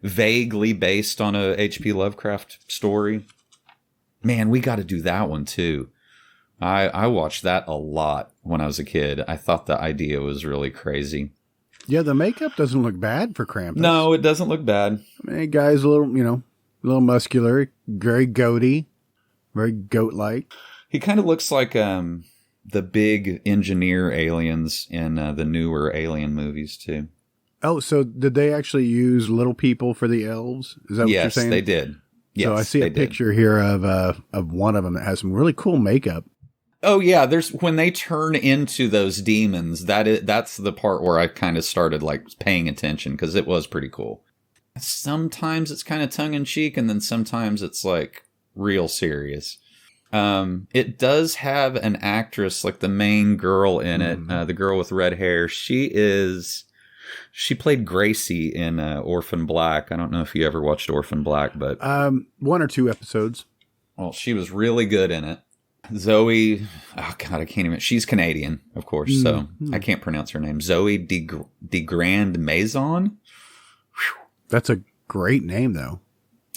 Vaguely based on a H.P. Lovecraft story. Man, we got to do that one too. I watched that a lot when I was a kid. I thought the idea was really crazy. Yeah, the makeup doesn't look bad for Krampus. No, it doesn't look bad. I mean, the guy's a little, a little muscular, very goaty, very goat-like. He kind of looks like the big engineer aliens in the newer Alien movies too. Oh, so did they actually use little people for the elves? Is that what you're saying? Yes, they did. Yes, so I see a picture here of one of them that has some really cool makeup. Oh yeah, there's when they turn into those demons. That's the part where I kind of started like paying attention because it was pretty cool. Sometimes it's kind of tongue in cheek, and then sometimes it's like real serious. It does have an actress, like the main girl in it, the girl with red hair. She played Gracie in Orphan Black. I don't know if you ever watched Orphan Black, but 1 or 2 episodes. Well, she was really good in it. Zoe, oh God, I can't even. She's Canadian, of course, so I can't pronounce her name. Zoe de Grand Maison. That's a great name, though.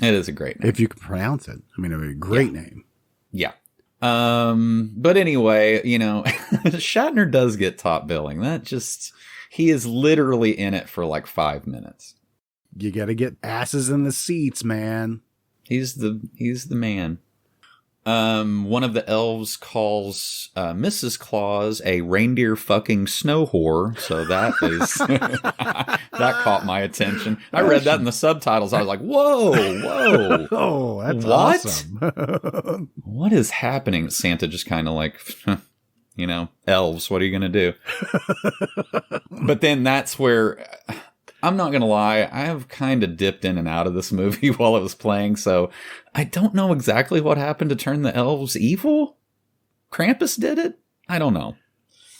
It is a great name. If you can pronounce it. I mean, a great name. Yeah. But anyway, Shatner does get top billing. He is literally in it for like 5 minutes. You got to get asses in the seats, man. He's the man. One of the elves calls Mrs. Claus a reindeer fucking snow whore. So that is that caught my attention. I read that in the subtitles. I was like, whoa. Oh, that's what? Awesome. What is happening? Santa just kind of like, elves, what are you going to do? But then that's where, I'm not going to lie, I have kind of dipped in and out of this movie while it was playing, so I don't know exactly what happened to turn the elves evil. Krampus did it? I don't know.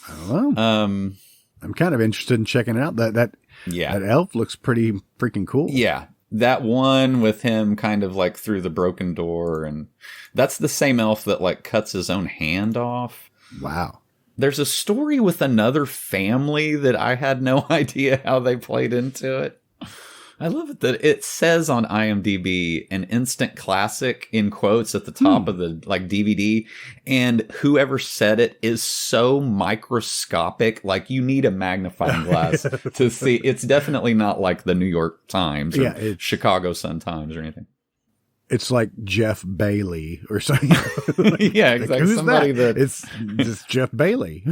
I don't know. I'm kind of interested in checking it out. That elf looks pretty freaking cool. Yeah. That one with him kind of like through the broken door, and that's the same elf that like cuts his own hand off. Wow. There's a story with another family that I had no idea how they played into it. I love it that it says on IMDb an instant classic in quotes at the top of the like DVD, and whoever said it is so microscopic, like you need a magnifying glass to see. It's definitely not like the New York Times or Chicago Sun-Times or anything. It's like Jeff Bailey or something. Yeah, exactly. Like, who's somebody that it's just Jeff Bailey.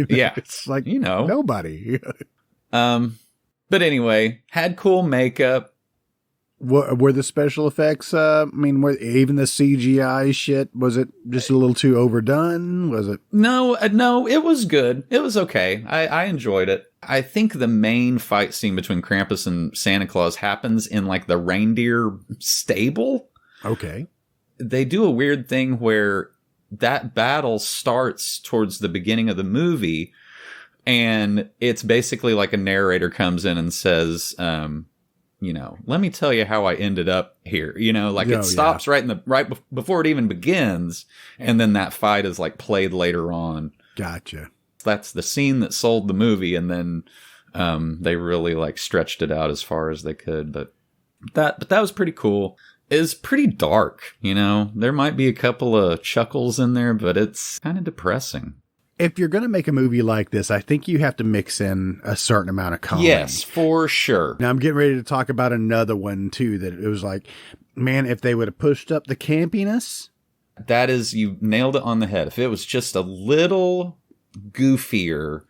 Yeah, it's like nobody. But anyway, had cool makeup. Were the special effects? Were even the CGI shit? Was it just a little too overdone? Was it? No, it was good. It was okay. I enjoyed it. I think the main fight scene between Krampus and Santa Claus happens in like the reindeer stable. Okay. They do a weird thing where that battle starts towards the beginning of the movie, and it's basically like a narrator comes in and says, let me tell you how I ended up here. It stops right before it even begins, and then that fight is like played later on. Gotcha. That's the scene that sold the movie, and then they really like stretched it out as far as they could. But that was pretty cool. It's pretty dark, There might be a couple of chuckles in there, but it's kind of depressing. If you're going to make a movie like this, I think you have to mix in a certain amount of comedy. Yes, for sure. Now, I'm getting ready to talk about another one, too, that it was like, man, if they would have pushed up the campiness. That is, you nailed it on the head. If it was just a little goofier,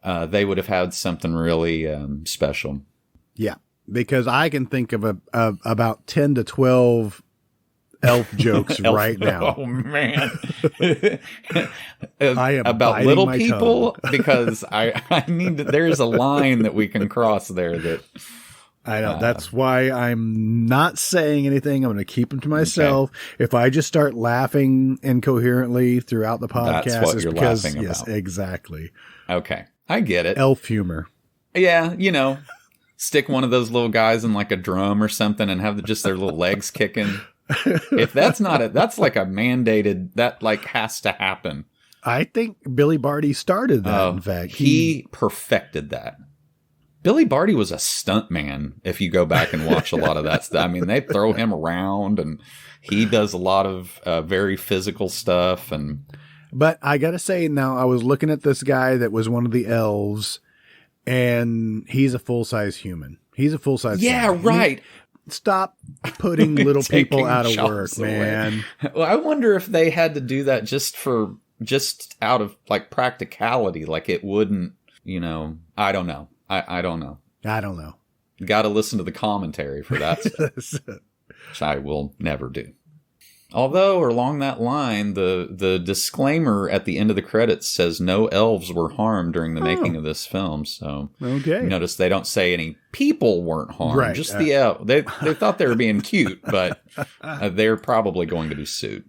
they would have had something really special. Yeah, because I can think of about 10 to 12 elf jokes Elf- right now. Oh man. I am about biting little my people tongue. because I need to, there's a line that we can cross there that I know. That's why I'm not saying anything. I'm going to keep them to myself. If I just start laughing incoherently throughout the podcast, That's what it's you're because, laughing yes, about. exactly. okay. I get it. Elf humor. Yeah, stick one of those little guys in like a drum or something and have just their little legs kicking. If that's not it, that's like a mandated, that like has to happen. I think Billy Barty started that, in fact. He perfected that. Billy Barty was a stunt man. If you go back and watch a lot of that stuff, I mean, they throw him around and he does a lot of very physical stuff. But I got to say now, I was looking at this guy that was one of the elves, and he's a full-size human. He's a full-size human. Right. Stop putting little people Taking out of jobs work, away. man. Well, I wonder if they had to do that just out of like practicality, like it wouldn't, I don't know. I don't know. I don't know. Got to listen to the commentary for that stuff, which I will never do. Although, along that line, the disclaimer at the end of the credits says no elves were harmed during the making of this film. So, Okay. notice they don't say any people weren't harmed. Right. Just the elves. They thought they were being cute, but they're probably going to be sued.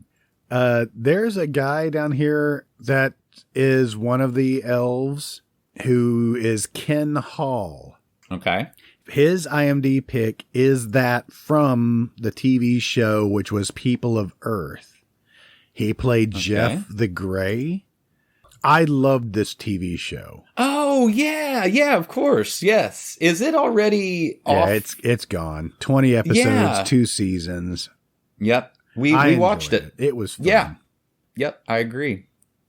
There's a guy down here that is one of the elves who is Ken Hall. Okay. His IMDb pick is that from the TV show, which was People of Earth. He played Jeff the Gray. I loved this TV show. Oh, yeah. Yeah, of course. Yes. Is it already off? Yeah, it's gone. 20 episodes, 2 seasons. Yep. We watched it. It was fun. Yeah. Yep. I agree.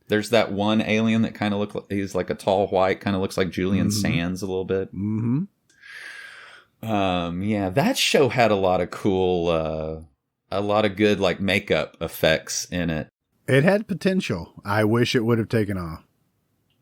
There's that one alien that kind of looks like he's like a tall white, kind of looks like Julian Sands a little bit. Mm-hmm. Yeah, that show had a lot of cool, a lot of good like makeup effects in it. It had potential. I wish it would have taken off.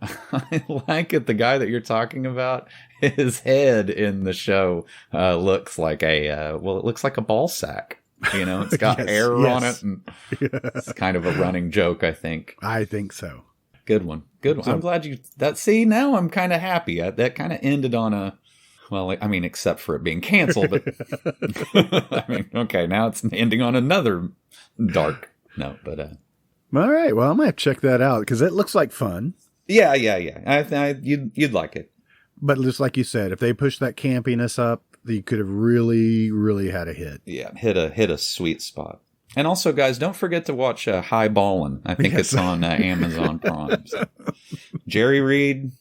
I like it. The guy that you're talking about, his head in the show looks like it looks like a ball sack. It's got hair on it, and it's kind of a running joke, I think. I think so. Good one. Good one. I'm glad see, now I'm kind of happy. That kind of ended on a, well, I mean, except for it being canceled, but I mean, okay, now it's ending on another dark note, but all right. Well, I might check that out because it looks like fun. yeah. You'd like it. But just like you said, if they push that campiness up, you could have really, really had a hit. Yeah, hit a sweet spot. And also, guys, don't forget to watch Highballin'. I think it's on Amazon Prime. So. Jerry Reed.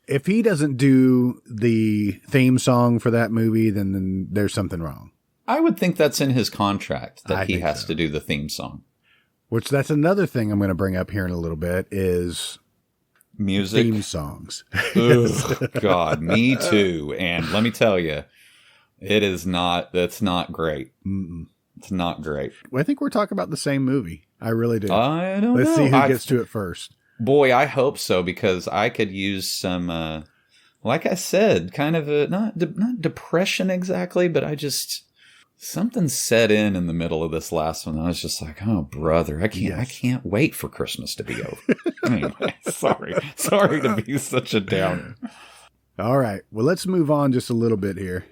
If he doesn't do the theme song for that movie, then there's something wrong. I would think that's in his contract that he has so. to do the theme song. Which that's another thing I'm going to bring up here in a little bit is music. Theme songs. Ugh, God, me too. And let me tell you, that's not great. Mm-mm. It's not great. Well, I think we're talking about the same movie. I really do. I don't know. Let's see who gets to it first. Boy, I hope so, because I could use some, like I said, kind of a, not depression exactly, but something set in the middle of this last one. I was just like, oh, brother, I can't wait for Christmas to be over. Anyway, sorry to be such a downer. All right. Well, let's move on just a little bit here.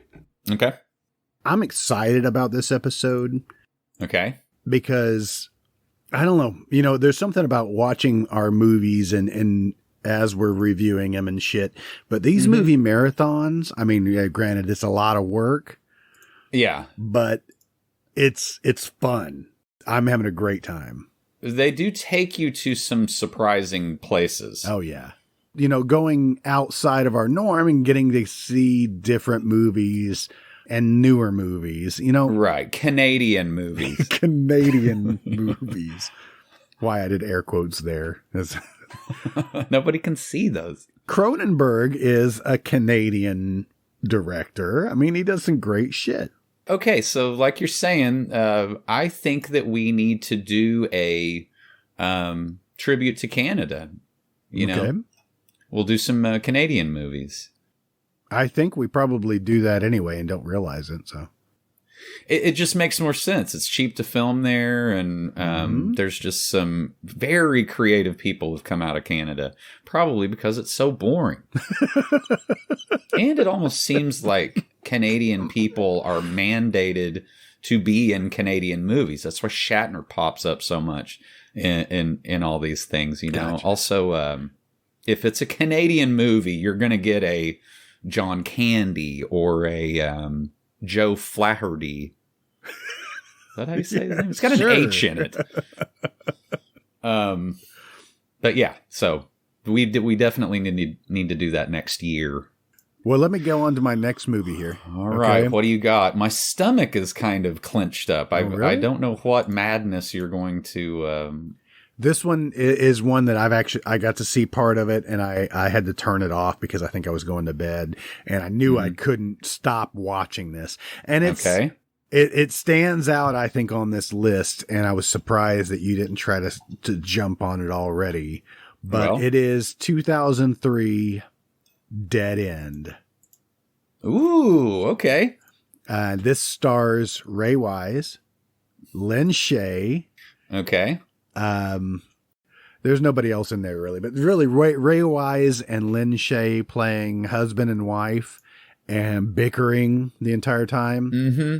Okay. I'm excited about this episode. Okay. Because I don't know, there's something about watching our movies and as we're reviewing them and shit, but these movie marathons, I mean, granted, it's a lot of work. Yeah. But it's fun. I'm having a great time. They do take you to some surprising places. Oh, yeah. Going outside of our norm and getting to see different movies and newer movies, Right. Canadian movies. Canadian movies. Why I did air quotes there. Nobody can see those. Cronenberg is a Canadian director. I mean, he does some great shit. Okay, so like you're saying, I think that we need to do a tribute to Canada. We'll do some Canadian movies. I think we probably do that anyway and don't realize it. So, it just makes more sense. It's cheap to film there, and there's just some very creative people who've come out of Canada, probably because it's so boring. And it almost seems like Canadian people are mandated to be in Canadian movies. That's why Shatner pops up so much in all these things, you know. Gotcha. Also, if it's a Canadian movie, you're going to get a John Candy or a Joe Flaherty. Is that how you say his name? It's got an H in it. But yeah, so we definitely need to do that next year. Well, let me go on to my next movie here. All right, what do you got? My stomach is kind of clenched up. Really? I don't know what madness you're going to. This one is one that I got to see part of it, and I had to turn it off because I think I was going to bed, and I knew I couldn't stop watching this. And it stands out, I think, on this list, and I was surprised that you didn't try to jump on it already. But it is 2003 Dead End. Ooh, okay. This stars Ray Wise, Lynn Shay. Okay. There's nobody else in there really, but really Ray Wise and Lynn Shay playing husband and wife and bickering the entire time. Mm-hmm.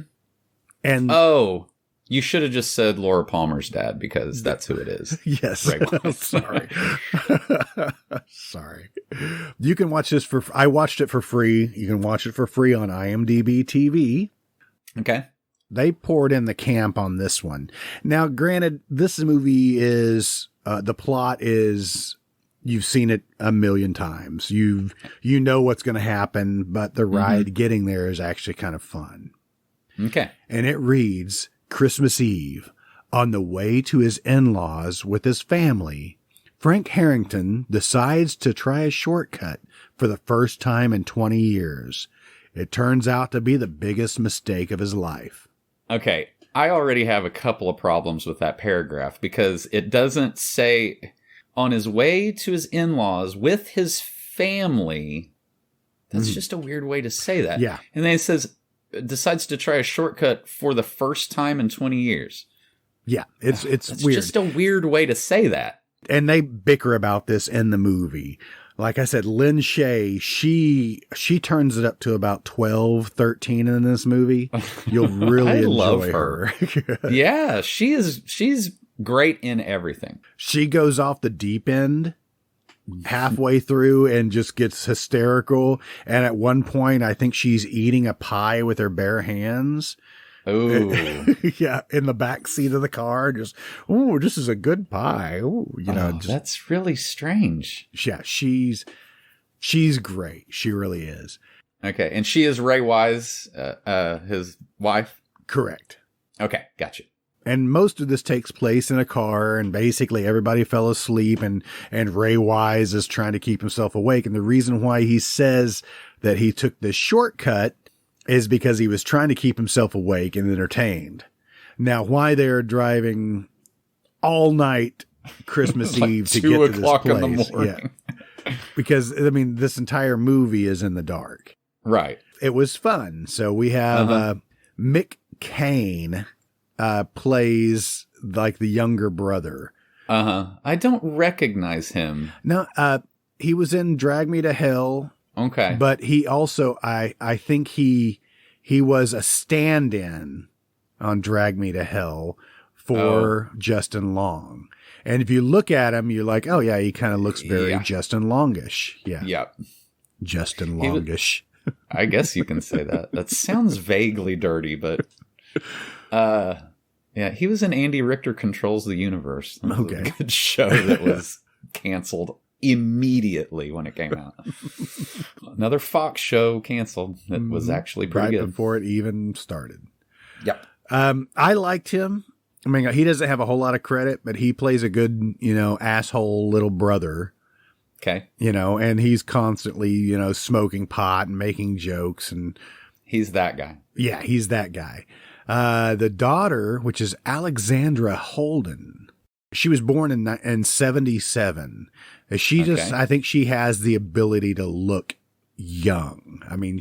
And you should have just said Laura Palmer's dad, because that's who it is. Yes. Ray Wise. Sorry. Sorry. You can watch this I watched it for free. You can watch it for free on IMDb TV. Okay. They poured in the camp on this one. Now, granted, this movie is, the plot is, you've seen it a million times. You know what's going to happen, but the ride getting there is actually kind of fun. Okay. And it reads, Christmas Eve, on the way to his in-laws with his family, Frank Harrington decides to try a shortcut for the first time in 20 years. It turns out to be the biggest mistake of his life. Okay, I already have a couple of problems with that paragraph, because it doesn't say on his way to his in-laws with his family. That's just a weird way to say that. Yeah. And then it says decides to try a shortcut for the first time in 20 years. Yeah, it's weird. Just a weird way to say that. And they bicker about this in the movie. Like I said, Lynn Shay, she turns it up to about 12, 13 in this movie. You'll really enjoy her. Yeah, she's great in everything. She goes off the deep end halfway through and just gets hysterical. And at one point, I think she's eating a pie with her bare hands. Ooh. Yeah, in the back seat of the car, just, oh, this is a good pie. Oh, that's really strange. Yeah, she's great. She really is. Okay, and she is Ray Wise, his wife? Correct. Okay, gotcha. And most of this takes place in a car, and basically everybody fell asleep, and Ray Wise is trying to keep himself awake. And the reason why he says that he took this shortcut is because he was trying to keep himself awake and entertained. Now, why they're driving all night Christmas like Eve to get to this place. In the morning. Yeah. Because, I mean, this entire movie is in the dark. Right. It was fun. So we have Mick Caine plays like the younger brother. I don't recognize him. No, he was in Drag Me to Hell. Okay. But he also, I think he was a stand-in on Drag Me to Hell for Justin Long. And if you look at him, you're like, oh yeah, he kind of looks very Justin Longish. Yeah. Yep. Justin Longish. I guess you can say that. That sounds vaguely dirty, but yeah, he was in Andy Richter Controls the Universe. That was a good show that was canceled immediately when it came out. Another Fox show canceled that was actually pretty good before it even started. Yep. I liked him. I mean, he doesn't have a whole lot of credit, but he plays a good, asshole little brother. Okay. And he's constantly, smoking pot and making jokes, and he's that guy. Yeah, he's that guy. The daughter, which is Alexandra Holden, she was born in 77. She I think she has the ability to look young. I mean,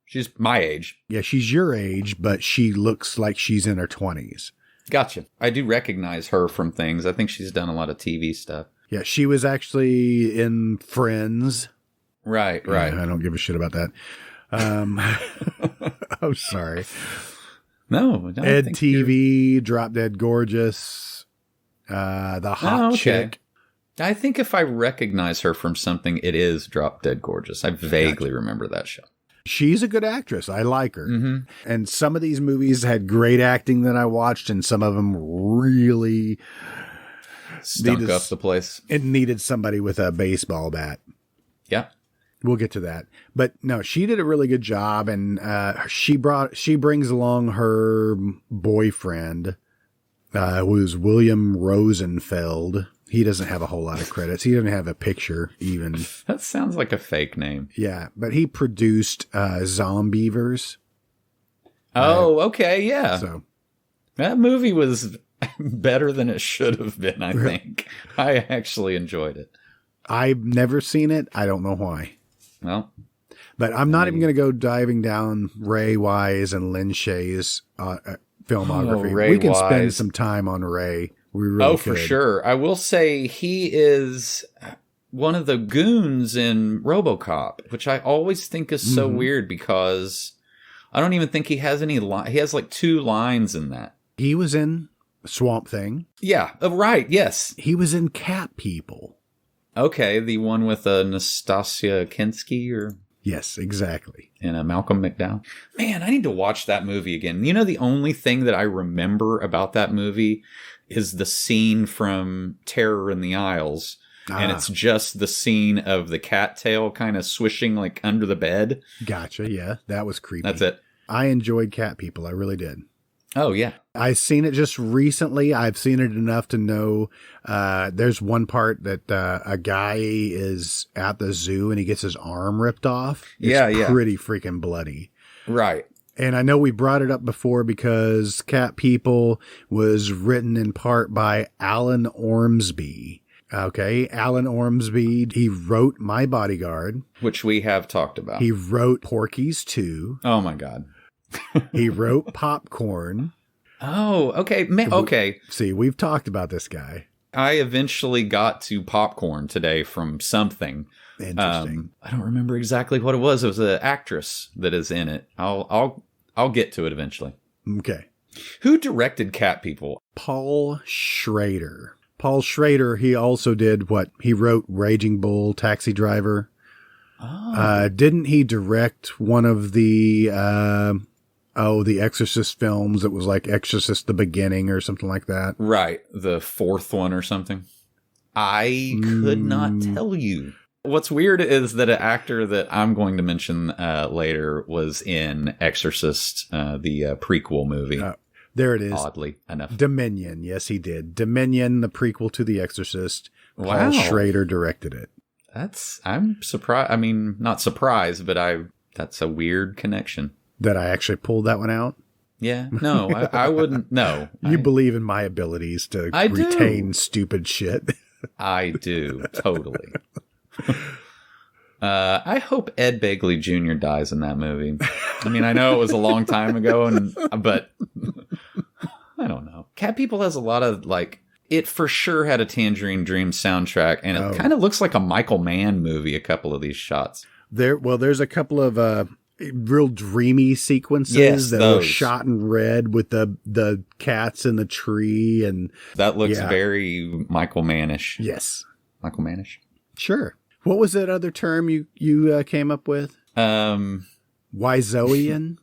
She's my age. Yeah, she's your age, but she looks like she's in her 20s. Gotcha. I do recognize her from things. I think she's done a lot of TV stuff. Yeah, she was actually in Friends. Right. Yeah, I don't give a shit about that. I'm sorry. No. Ed TV, Drop Dead Gorgeous, the hot chick. I think if I recognize her from something, it is Drop Dead Gorgeous. I vaguely remember that show. She's a good actress. I like her. Mm-hmm. And some of these movies had great acting that I watched, and some of them really stunk up the place. It needed somebody with a baseball bat. Yeah. We'll get to that. But no, she did a really good job, and she brings along her boyfriend, who's William Rosenfeld. He doesn't have a whole lot of credits. He doesn't have a picture even. That sounds like a fake name. Yeah, but he produced Zombievers. Oh, okay, yeah. So that movie was better than it should have been, I think. I actually enjoyed it. I've never seen it. I don't know why. Well, but I'm not even going to go diving down Ray Wise and Lin Shaye's filmography. Ray we can Wise. spend some time on Ray. We really for could. sure. I will say he is one of the goons in RoboCop, which I always think is so weird because I don't even think he has any he has like 2 lines in that. He was in Swamp Thing. Yeah, right, yes. He was in Cat People. Okay, the one with Nastasia Kinski or... Yes, exactly. And Malcolm McDowell. Man, I need to watch that movie again. You know, the only thing that I remember about that movie is the scene from Terror in the Isles. And it's just the scene of the cattail kind of swishing like under the bed. Gotcha, yeah. That was creepy. That's it. I enjoyed Cat People. I really did. Oh, yeah. I've seen it just recently. I've seen it enough to know there's one part that a guy is at the zoo and he gets his arm ripped off. It's pretty freaking bloody. Right. And I know we brought it up before because Cat People was written in part by Alan Ormsby. Okay, Alan Ormsby, he wrote My Bodyguard. Which we have talked about. He wrote Porky's 2. Oh, my God. He wrote Popcorn. Oh, okay. Okay. See, we've talked about this guy. I eventually got to Popcorn today from something. Interesting. I don't remember exactly what it was. It was an actress that is in it. I'll get to it eventually. Okay. Who directed Cat People? Paul Schrader. Paul Schrader, he also did what? He wrote Raging Bull, Taxi Driver. Oh. Didn't he direct one of the the Exorcist films? It was like Exorcist the Beginning or something like that. Right. The 4th one or something. I could not tell you. What's weird is that an actor that I'm going to mention later was in Exorcist, the prequel movie. There it is. Oddly enough. Dominion. Yes, he did. Dominion, the prequel to The Exorcist. Wow. Paul Schrader directed it. I'm surprised. I mean, not surprised, but that's a weird connection. That I actually pulled that one out? Yeah. No, I wouldn't. No. You believe in my abilities to retain stupid shit. I do. Totally. I hope Ed Begley Jr. dies in that movie. I mean, I know it was a long time ago, but I don't know. Cat People has a lot of it for sure had a Tangerine Dream soundtrack, and it kind of looks like a Michael Mann movie. A couple of these shots. There's a couple of real dreamy sequences that were shot in red with the cats in the tree, and that looks very Michael Mannish. Yes, Michael Mannish. Sure. What was that other term you came up with? Wizoian?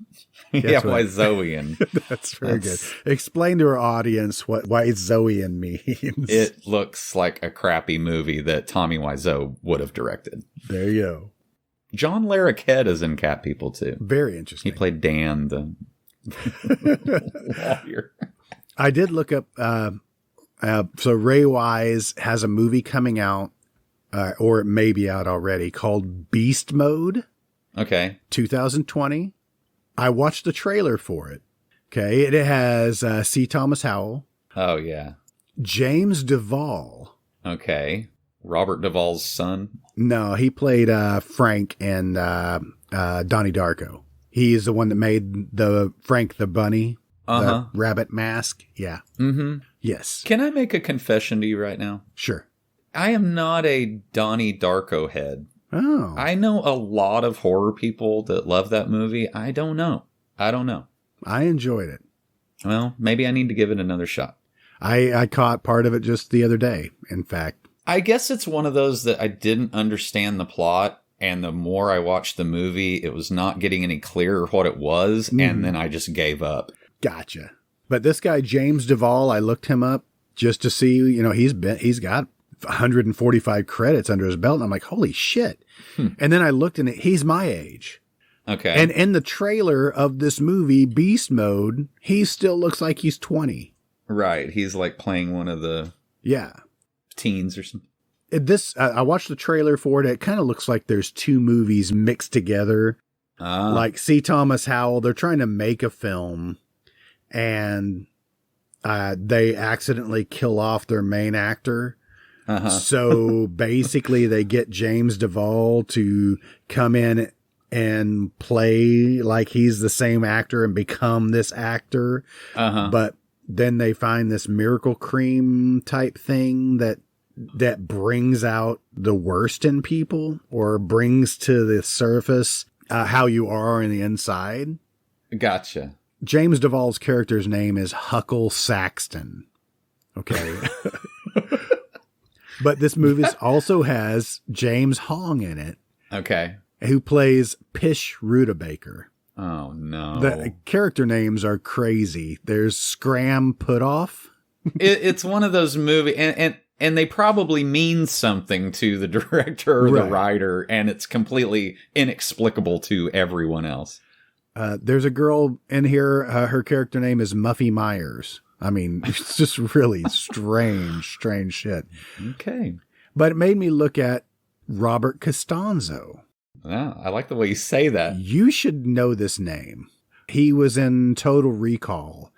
Yeah, Wizoian. That's very good. Explain to our audience what Wizoian means. It looks like a crappy movie that Tommy Wiseau would have directed. There you go. John Larroquette is in Cat People too. Very interesting. He played Dan, the lawyer. I did look up. So Ray Wise has a movie coming out, or it may be out already, called Beast Mode. Okay. 2020. I watched the trailer for it. Okay. It has C. Thomas Howell. Oh, yeah. James Duvall. Okay. Robert Duvall's son? No, he played Frank and Donnie Darko. He's the one that made the Frank the Bunny, Uh-huh. the rabbit mask. Yeah. Mm-hmm. Yes. Can I make a confession to you right now? Sure. I am not a Donnie Darko head. Oh. I know a lot of horror people that love that movie. I don't know. I enjoyed it. Well, maybe I need to give it another shot. I caught part of it just the other day, in fact. I guess it's one of those that I didn't understand the plot, and the more I watched the movie, it was not getting any clearer what it was, and then I just gave up. Gotcha. But this guy, James Duvall, I looked him up just to see, he's got 145 credits under his belt. And I'm like, holy shit. And then I looked and he's my age. Okay. And in the trailer of this movie, Beast Mode, he still looks like he's 20. Right. He's like playing one of the teens or something. I watched the trailer for it. It kind of looks like there's two movies mixed together. Like C. Thomas Howell, they're trying to make a film and they accidentally kill off their main actor. So basically they get James Duvall to come in and play like he's the same actor and become this actor. But then they find this miracle cream type thing that brings out the worst in people or brings to the surface how you are in the inside. Gotcha. James Duvall's character's name is Huckle Saxton. Okay. But this movie also has James Hong in it. Okay. Who plays Pish Rutabaker. Oh, no. The character names are crazy. There's Scram Putoff. It's one of those movies, and they probably mean something to the director or the writer, and it's completely inexplicable to everyone else. There's a girl in here. Her character name is Muffy Myers. I mean, it's just really strange shit. Okay. But it made me look at Robert Costanzo. Yeah, I like the way you say that. You should know this name. He was in Total Recall.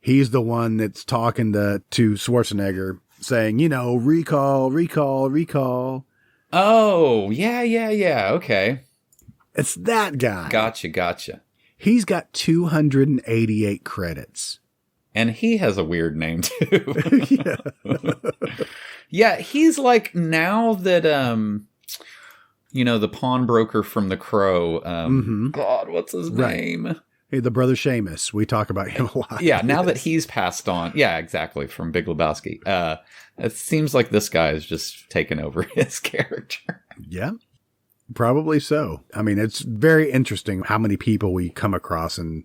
He's the one that's talking to Schwarzenegger saying, recall, recall, recall. Oh, yeah. Okay. It's that guy. Gotcha. He's got 288 credits. And he has a weird name too. Yeah, he's like, now that the pawnbroker from The Crow. God, what's his name? Hey, the brother Seamus. We talk about him a lot. Yeah, now that he's passed on. Yeah, exactly. From Big Lebowski. It seems like this guy is just taken over his character. Yeah, probably so. I mean, it's very interesting how many people we come across, and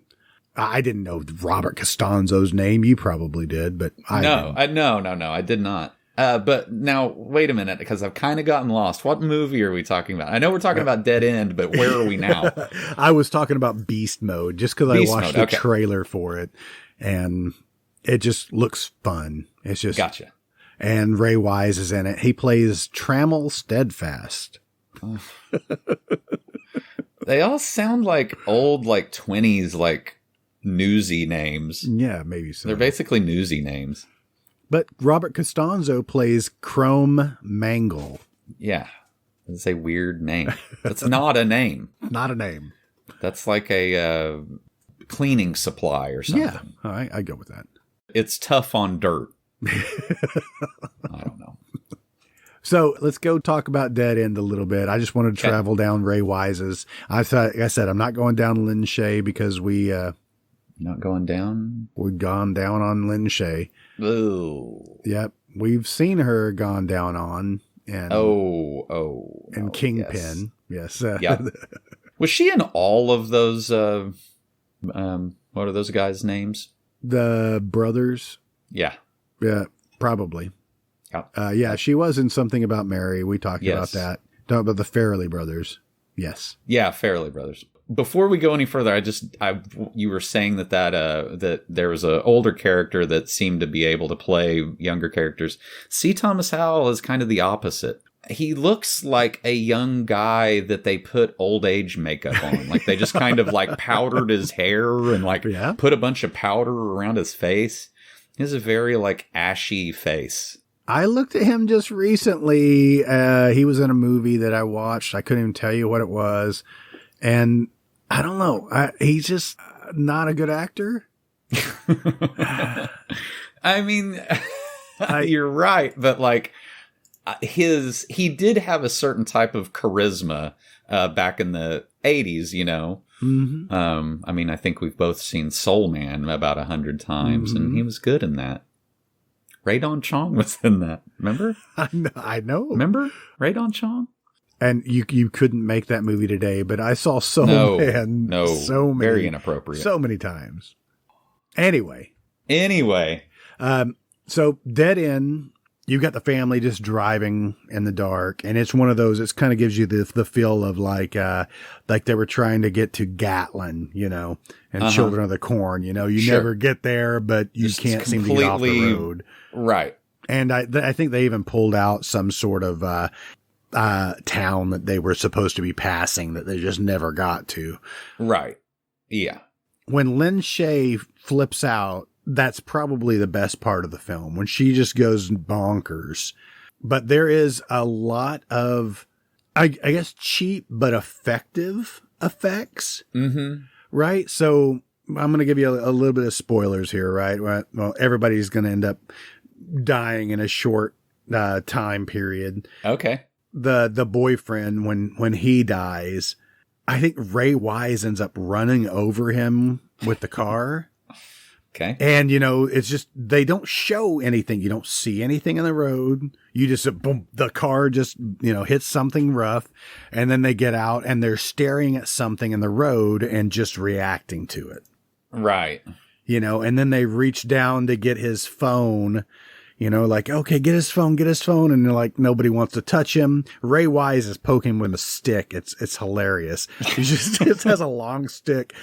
I didn't know Robert Costanzo's name. You probably did, but I didn't. No, I did not. But now, wait a minute, because I've kind of gotten lost. What movie are we talking about? I know we're talking about Dead End, but where are we now? I was talking about Beast Mode, just because I watched the trailer for it, and it just looks fun. It's just gotcha. And Ray Wise is in it. He plays Trammell Steadfast. They all sound like old, 20s, newsy names. Yeah, maybe so. They're basically newsy names. But Robert Costanzo plays Chrome Mangle. Yeah. It's a weird name. That's not a name. Not a name. That's like a cleaning supply or something. Yeah, all right, I go with that. It's tough on dirt. I don't know. So let's go talk about Dead End a little bit. I just wanted to travel down Ray Wise's. I said, I'm not going down Lin Shaye because we... Not going down? We've gone down on Lin Shaye. Oh. Yep. We've seen her gone down on. And, and Kingpin. Yes. Yep. Was she in all of those, what are those guys' names? The brothers. Yeah. Yeah, probably. Yeah. She was in Something About Mary. We talked about that. Talked about the Farrelly brothers. Yes. Yeah, Farrelly brothers. Before we go any further, you were saying that there was an older character that seemed to be able to play younger characters. C. Thomas Howell is kind of the opposite. He looks like a young guy that they put old age makeup on. Like they just kind of powdered his hair and put a bunch of powder around his face. He has a very ashy face. I looked at him just recently. He was in a movie that I watched. I couldn't even tell you what it was. And I don't know. He's just not a good actor. I mean, you're right, but like he did have a certain type of charisma back in the 80s, you know. Mm-hmm. I mean, I think we've both seen Soul Man about 100 times, and he was good in that. Radon Chong was in that. Remember? I know. Remember Radon Chong? And you couldn't make that movie today, but I saw Soul Man so many, very inappropriate. So many times. Anyway. So Dead End, you got the family just driving in the dark, and it's one of those, it kind of gives you the feel of like they were trying to get to Gatlin, you know, and Children of the Corn, you know, you never get there, but you just can't seem to get off the road. Right. And I think they even pulled out some sort of town that they were supposed to be passing that they just never got to. Right. Yeah. When Lin Shaye flips out, that's probably the best part of the film, when she just goes bonkers. But there is a lot of, I guess, cheap but effective effects. Mm-hmm. Right? So I'm going to give you a little bit of spoilers here, right? Well, everybody's going to end up dying in a short time period. Okay. The boyfriend, when he dies, I think Ray Wise ends up running over him with the car. Okay. And, you know, it's just, they don't show anything. You don't see anything in the road. You just, boom, the car just, you know, hits something rough. And then they get out and they're staring at something in the road and just reacting to it. Right. You know, and then they reach down to get his phone, you know, like, okay, get his phone. And they're like, nobody wants to touch him. Ray Wise is poking him with a stick. It's hilarious. He just has a long stick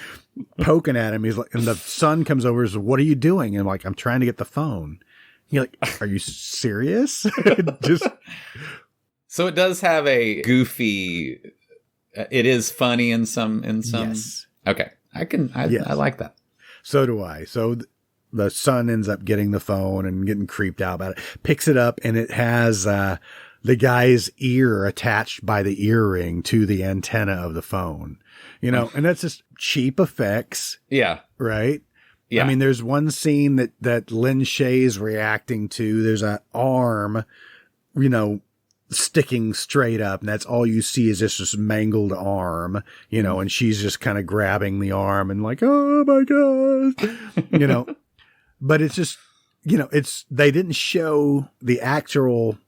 poking at him. He's like, and the son comes over and says, what are you doing? And I'm like, I'm trying to get the phone. You're like, are you serious? So it does have a goofy, it is funny in some. Yes. Okay. I like that. So do I. So the son ends up getting the phone and getting creeped out about it, picks it up, and it has, the guy's ear attached by the earring to the antenna of the phone, you know, and that's just cheap effects. Yeah. Right. Yeah. I mean, there's one scene that Lin Shaye's reacting to. There's an arm, you know, sticking straight up, and that's all you see is this mangled arm, you know, and she's just kind of grabbing the arm and like, oh my God, you know, but it's just, you know, they didn't show the actual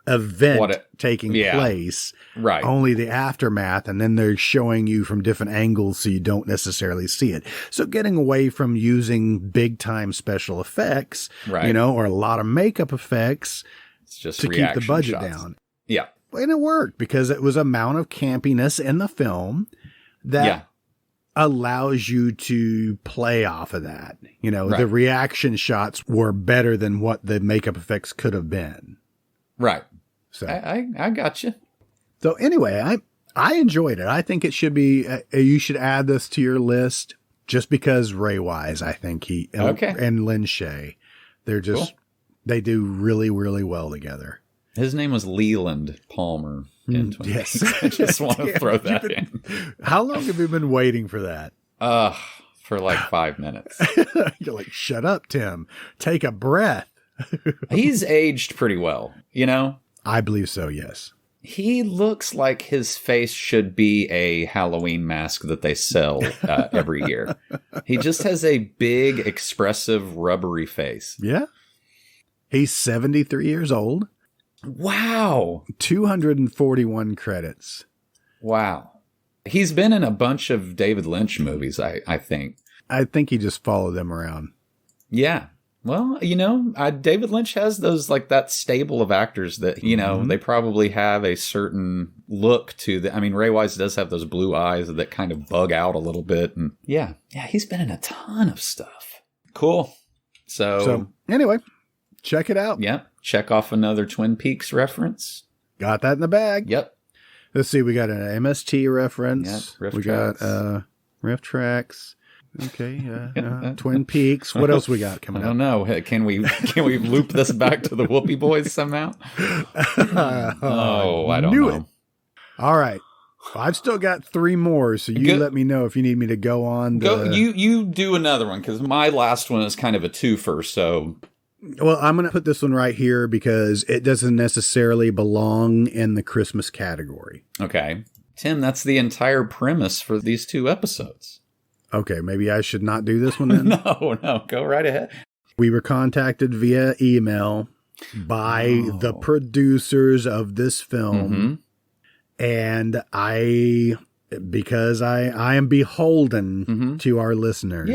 event taking place, right? Only the aftermath, and then they're showing you from different angles so you don't necessarily see it. So getting away from using big time special effects, right, you know, or a lot of makeup effects, it's just to keep the budget down. Yeah. And it worked because it was amount of campiness in the film that allows you to play off of that. You know, the reaction shots were better than what the makeup effects could have been. Right. So I got you. So anyway, I enjoyed it. I think it should be, you should add this to your list just because Ray Wise, I think and Lin Shaye, they're just, they do really, really well together. His name was Leland Palmer. Yes. I just want to throw that in. How long have you been waiting for that? For like 5 minutes. You're like, shut up, Tim. Take a breath. He's aged pretty well, you know? I believe so, yes. He looks like his face should be a Halloween mask that they sell every year. He just has a big, expressive, rubbery face. Yeah. He's 73 years old. Wow. 241 credits. Wow. He's been in a bunch of David Lynch movies, I think. I think he just followed them around. Yeah. Well, you know, David Lynch has those, like, that stable of actors that, you know, they probably have a certain look to the, I mean, Ray Wise does have those blue eyes that kind of bug out a little bit. And yeah, he's been in a ton of stuff. Cool. So anyway, check it out. Yeah. Check off another Twin Peaks reference. Got that in the bag. Yep. Let's see. We got an MST reference. Yep, we got riff tracks. Okay. Twin Peaks. What else we got coming up? I don't know. Can we loop this back to the Whoopie Boys somehow? I don't know. All right. I've still got 3 more, so you let me know if you need me to go on. You do another one, because my last one is kind of a twofer, so... Well, I'm going to put this one right here because it doesn't necessarily belong in the Christmas category. Okay. Tim, that's the entire premise for these 2 episodes. Okay, maybe I should not do this one then? No, go right ahead. We were contacted via email by the producers of this film, and because I am beholden to our listeners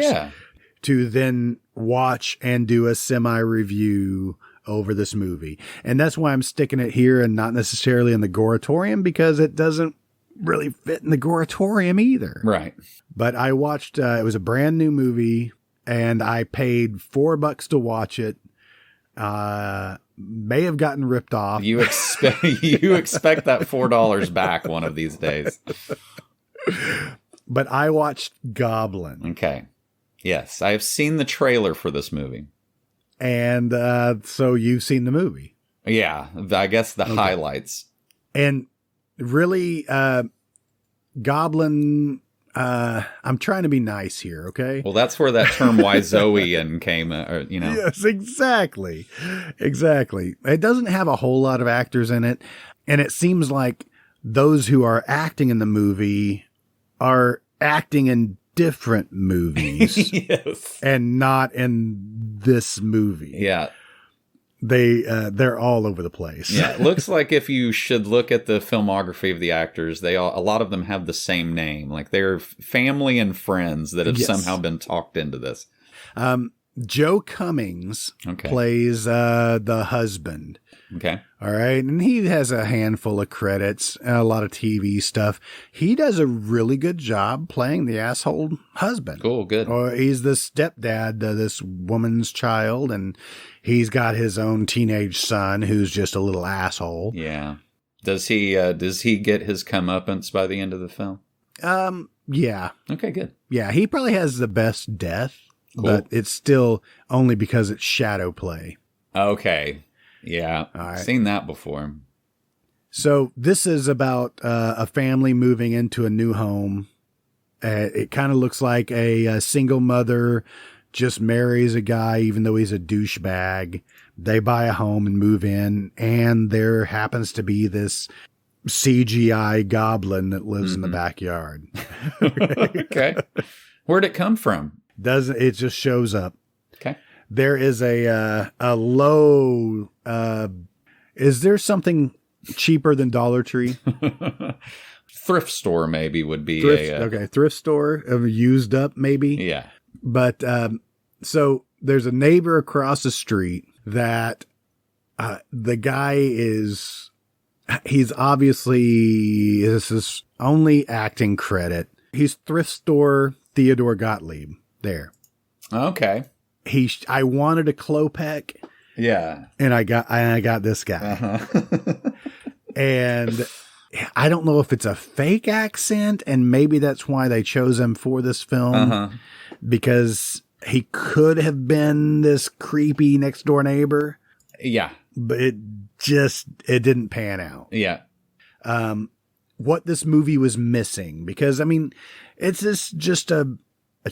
to then watch and do a semi-review over this movie. And that's why I'm sticking it here and not necessarily in the Goratorium, because it doesn't really fit in the Goratorium either. Right. But I watched, it was a brand new movie, and I paid $4 to watch it. May have gotten ripped off. You expect that $4 back one of these days. But I watched Goblin. Okay. Yes, I have seen the trailer for this movie. And so you've seen the movie. Yeah, I guess the highlights. And really, Goblin, I'm trying to be nice here, okay? Well, that's where that term Wizoian came, you know. Yes, exactly. Exactly. It doesn't have a whole lot of actors in it. And it seems like those who are acting in the movie are acting in different movies. Yes. And not in this movie. Yeah. They're all over the place. Yeah, it looks like if you should look at the filmography of the actors, a lot of them have the same name. Like they're family and friends that have somehow been talked into this. Joe Cummings plays the husband. Okay. All right. And he has a handful of credits and a lot of TV stuff. He does a really good job playing the asshole husband. Cool. Good. Or he's the stepdad to this woman's child, and he's got his own teenage son who's just a little asshole. Yeah. Does he get his comeuppance by the end of the film? Yeah. Okay, good. Yeah. He probably has the best death, but it's still only because it's shadow play. Okay. Yeah, I've seen that before. So this is about a family moving into a new home. It kind of looks like a single mother just marries a guy, even though he's a douchebag. They buy a home and move in, and there happens to be this CGI goblin that lives in the backyard. Okay. Where'd it come from? It just shows up. Okay. There is a low, is there something cheaper than Dollar Tree? Thrift store maybe would be thrift store used up maybe. Yeah. But, so there's a neighbor across the street that, the guy he's obviously, this is only acting credit. He's thrift store Theodore Gottlieb there. Okay. I wanted a Klopek. Yeah. And I got this guy. Uh-huh. And I don't know if it's a fake accent, and maybe that's why they chose him for this film, because he could have been this creepy next door neighbor. Yeah. But it didn't pan out. Yeah. What this movie was missing, because I mean, it's just a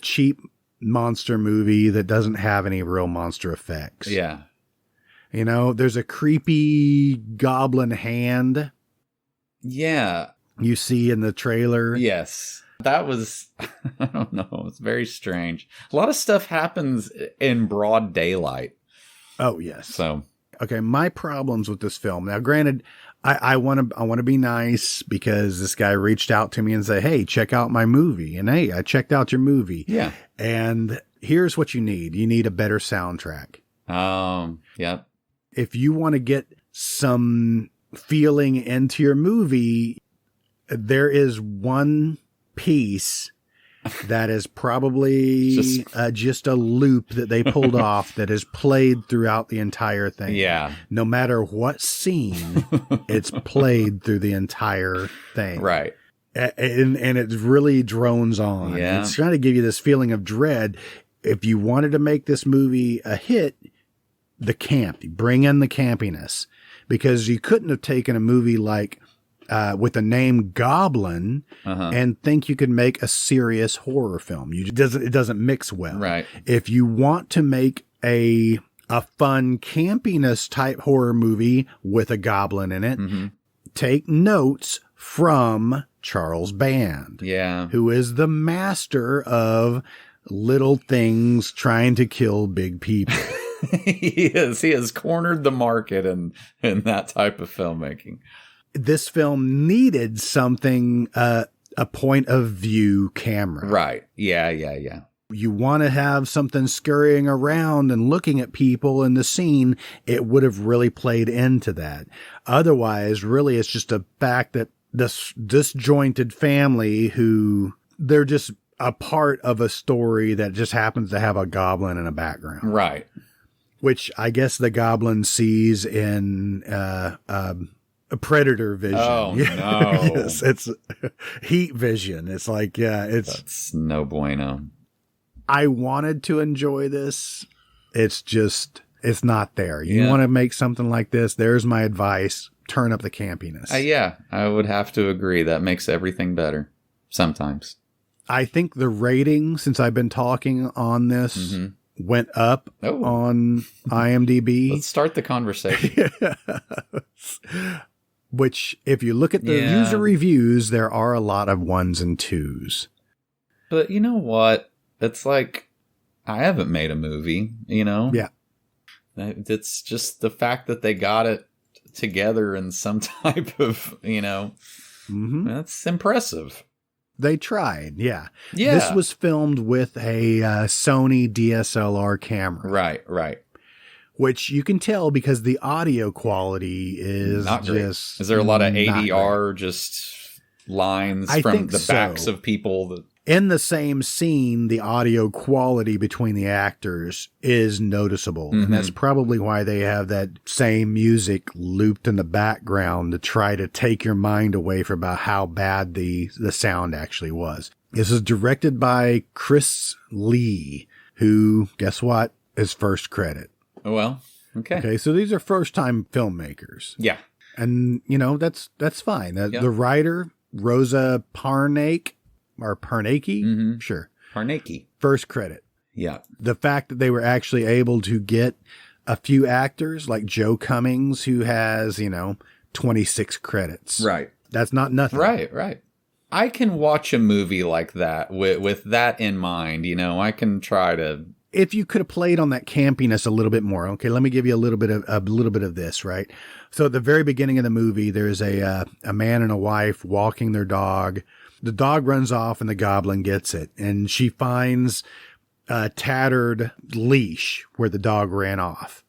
cheap monster movie that doesn't have any real monster effects. Yeah. You know, there's a creepy goblin hand. Yeah. You see in the trailer. Yes. That was, I don't know. It's very strange. A lot of stuff happens in broad daylight. Oh, yes. So, okay. My problems with this film. Now, granted, I want to be nice because this guy reached out to me and said, "Hey, check out my movie." And hey, I checked out your movie. Yeah. And here's what you need. You need a better soundtrack. Yeah. If you want to get some feeling into your movie, there is one piece that is probably just a loop that they pulled off that is played throughout the entire thing. Yeah. No matter what scene, it's played through the entire thing. Right. And it really drones on. Yeah. It's trying to give you this feeling of dread. If you wanted to make this movie a hit, bring in the campiness, because you couldn't have taken a movie like with the name Goblin and think you could make a serious horror film. It doesn't mix well. Right. If you want to make a fun campiness type horror movie with a goblin in it, take notes from Charles Band. Yeah. Who is the master of little things trying to kill big people. He has cornered the market in that type of filmmaking. This film needed something, a point of view camera. Right. Yeah. You want to have something scurrying around and looking at people in the scene. It would have really played into that. Otherwise, really, it's just a fact that this disjointed family who they're just a part of a story that just happens to have a goblin in a background. Right. Which I guess the goblin sees in a predator vision. Oh, no. Yes, it's heat vision. It's like, that's no bueno. I wanted to enjoy this. It's not there. You want to make something like this. There's my advice. Turn up the campiness. Yeah, I would have to agree. That makes everything better sometimes. I think the rating, since I've been talking on this, went up on IMDb. Let's start the conversation. Which, if you look at the user reviews, there are a lot of 1s and 2s. But you know what? It's like, I haven't made a movie, you know? Yeah. It's just the fact that they got it together in some type of, that's impressive. They tried, yeah. Yeah. This was filmed with a Sony DSLR camera. Right. Which you can tell because the audio quality is not great. Just Is there a lot of ADR just lines from the backs of people? In the same scene, the audio quality between the actors is noticeable. And that's probably why they have that same music looped in the background to try to take your mind away from about how bad the sound actually was. This is directed by Chris Lee, who, guess what, is first credit. Oh, well, okay. Okay, so these are first-time filmmakers. Yeah. And, that's fine. The writer, Rosa Parnake, or Parnakey? Sure. Parnakey. First credit. Yeah. The fact that they were actually able to get a few actors like Joe Cummings, who has, 26 credits. Right. That's not nothing. Right. I can watch a movie like that with that in mind. I can try to. If you could have played on that campiness a little bit more, okay, let me give you a little bit of this, right? So at the very beginning of the movie, there's a man and a wife walking their dog. The dog runs off and the goblin gets it. And she finds a tattered leash where the dog ran off.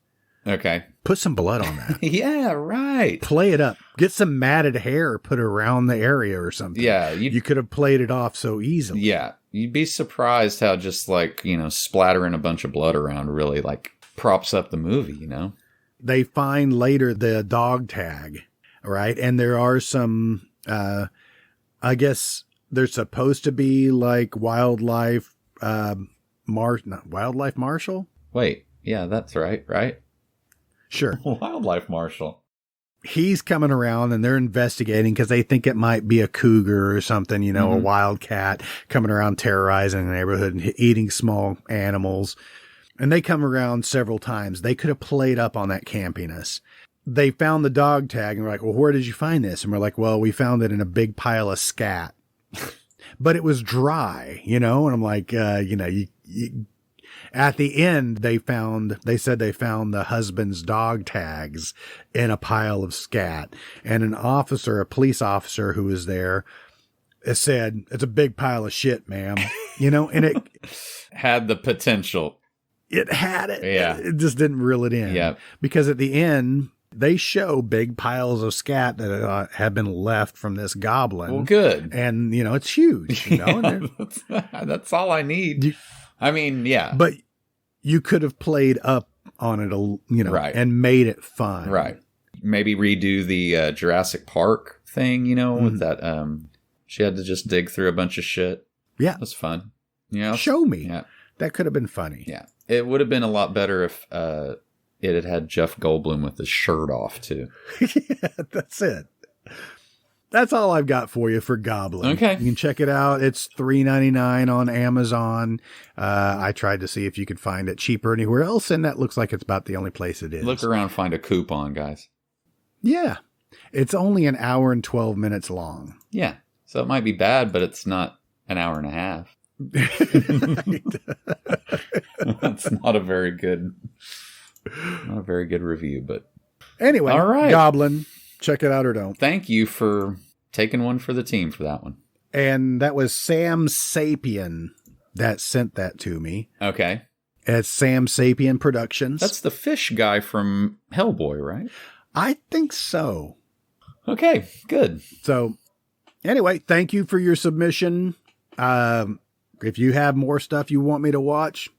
Okay. Put some blood on that. Yeah, right. Play it up. Get some matted hair put around the area or something. Yeah. You could have played it off so easily. Yeah. You'd be surprised how just splattering a bunch of blood around really props up the movie, They find later the dog tag, right? And there are some, I guess there's supposed to be wildlife, wildlife marshal. Wait, yeah, that's right? Sure. Wildlife marshal. He's coming around and they're investigating because they think it might be a cougar or something, a wildcat coming around terrorizing the neighborhood and eating small animals. And they come around several times. They could have played up on that campiness. They found the dog tag and we're like, well, where did you find this? And we're like, well, we found it in a big pile of scat, but it was dry, and I'm like, at the end, they said they found the husband's dog tags in a pile of scat, and a police officer who was there said, it's a big pile of shit, ma'am, and it had the potential. It had it. Yeah. It just didn't reel it in. Yeah. Because at the end, they show big piles of scat that have been left from this goblin. Well, good. And, it's huge. That's all I need. Yeah. But you could have played up on it, right. and made it fun. Right. Maybe redo the Jurassic Park thing, with that. She had to just dig through a bunch of shit. Yeah. That's fun. Show me. Yeah. That could have been funny. Yeah. It would have been a lot better if it had Jeff Goldblum with his shirt off, too. Yeah, that's it. that's all I've got for you for Goblin. Okay. You can check it out. It's $3.99 on Amazon. I tried to see if you could find it cheaper anywhere else, and that looks like it's about the only place it is. Look around, find a coupon, guys. Yeah. It's only an hour and 12 minutes long. Yeah. So it might be bad, but it's not an hour and a half. That's not a very good review, but anyway, all right. Goblin, check it out or don't. Thank you for taking one for the team for that one. And that was Sam Sapien that sent that to me. Okay. It's Sam Sapien Productions. That's the fish guy from Hellboy, right? I think so. Okay, good. So anyway, thank you for your submission. If you have more stuff you want me to watch,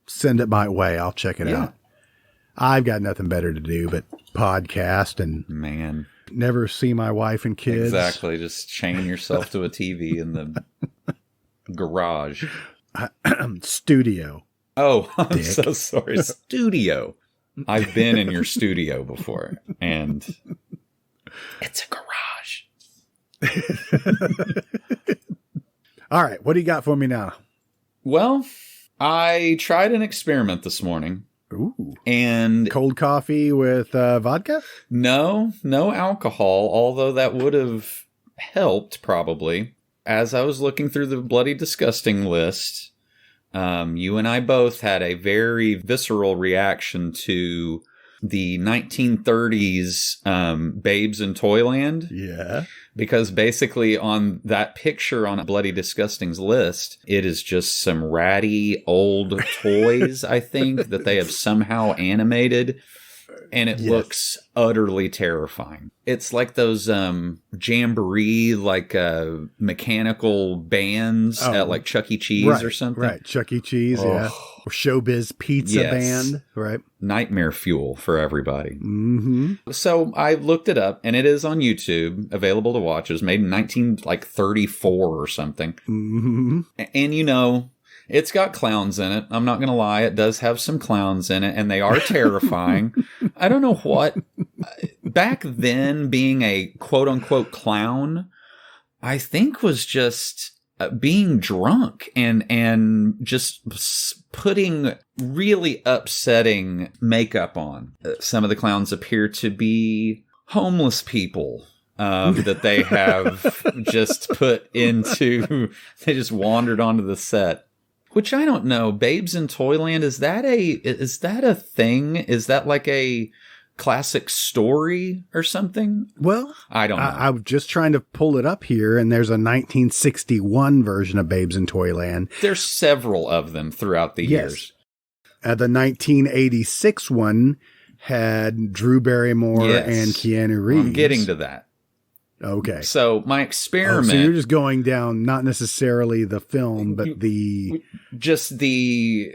send it my way. I'll check it out. I've got nothing better to do but podcast and never see my wife and kids. Exactly. Just chain yourself to a TV in the garage. Studio. Oh, I'm so sorry. Studio. I've been in your studio before, and it's a garage. All right. What do you got for me now? Well, I tried an experiment this morning. Ooh. And cold coffee with vodka? No alcohol, although that would have helped probably. As I was looking through the Bloody Disgusting list, you and I both had a very visceral reaction to the 1930s Babes in Toyland. Yeah. Because basically on that picture on Bloody Disgusting's list, it is just some ratty old toys, I think, that they have somehow animated. And it looks utterly terrifying. It's like those jamboree, like mechanical bands at like Chuck E. Cheese or something. Right, Chuck E. Cheese, yeah. Or Showbiz Pizza Band, right? Nightmare fuel for everybody. Mm-hmm. So I looked it up, and it is on YouTube, available to watch. It was made in 1934 or something. Mm-hmm. And you know, it's got clowns in it. I'm not going to lie. It does have some clowns in it, and they are terrifying. I don't know what. Back then, being a quote-unquote clown, I think was just being drunk and just putting really upsetting makeup on. Some of the clowns appear to be homeless people. That they have just put into, they just wandered onto the set. Which I don't know. Babes in Toyland, is that a thing? Is that like a classic story or something? Well, I don't know. I'm just trying to pull it up here, and there's a 1961 version of Babes in Toyland. There's several of them throughout the years. The 1986 one had Drew Barrymore and Keanu Reeves. I'm getting to that. Okay. So my experiment... so you're just going down, not necessarily the film, but just the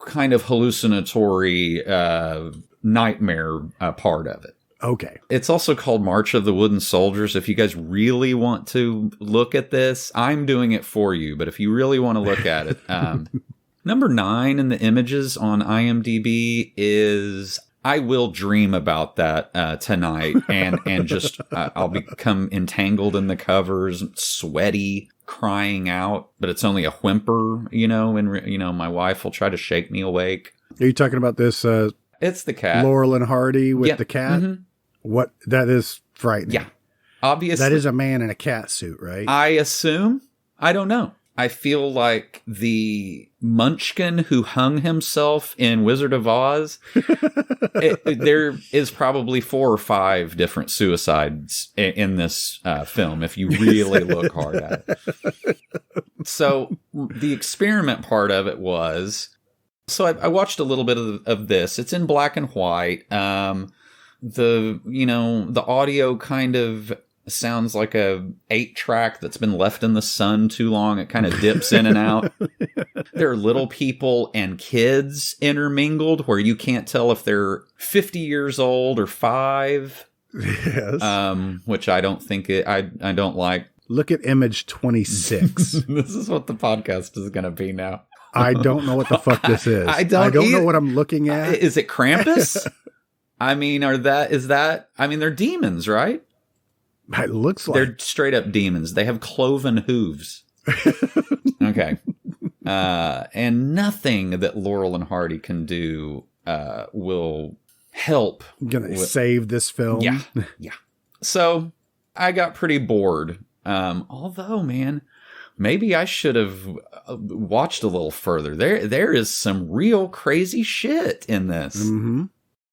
kind of hallucinatory nightmare part of it. Okay. It's also called March of the Wooden Soldiers. If you guys really want to look at this, I'm doing it for you. But if you really want to look at it, number 9 in the images on IMDb is... I will dream about that tonight, and just I'll become entangled in the covers, sweaty, crying out. But it's only a whimper, you know. And my wife will try to shake me awake. Are you talking about this? It's the cat, Laurel and Hardy with the cat. Mm-hmm. What that is frightening. Yeah, obviously that is a man in a cat suit, right? I assume. I don't know. I feel like the Munchkin who hung himself in Wizard of Oz, there is probably 4 or 5 different suicides in this film, if you really look hard at it. So the experiment part of it was, so I watched a little bit of this. It's in black and white. The audio kind of sounds like a 8-track that's been left in the sun too long. It kind of dips in and out. There are little people and kids intermingled where you can't tell if they're 50 years old or 5. Yes. Which I don't think I don't like. Look at image 26. This is what the podcast is going to be now. I don't know what the fuck this is. I don't know what I'm looking at. Is it Krampus? I mean, they're demons, right? It looks like they're straight up demons. They have cloven hooves. Okay. And nothing that Laurel and Hardy can do will help. Gonna save this film. Yeah. Yeah. So I got pretty bored. Although, man, maybe I should have watched a little further. There is some real crazy shit in this. Mm-hmm.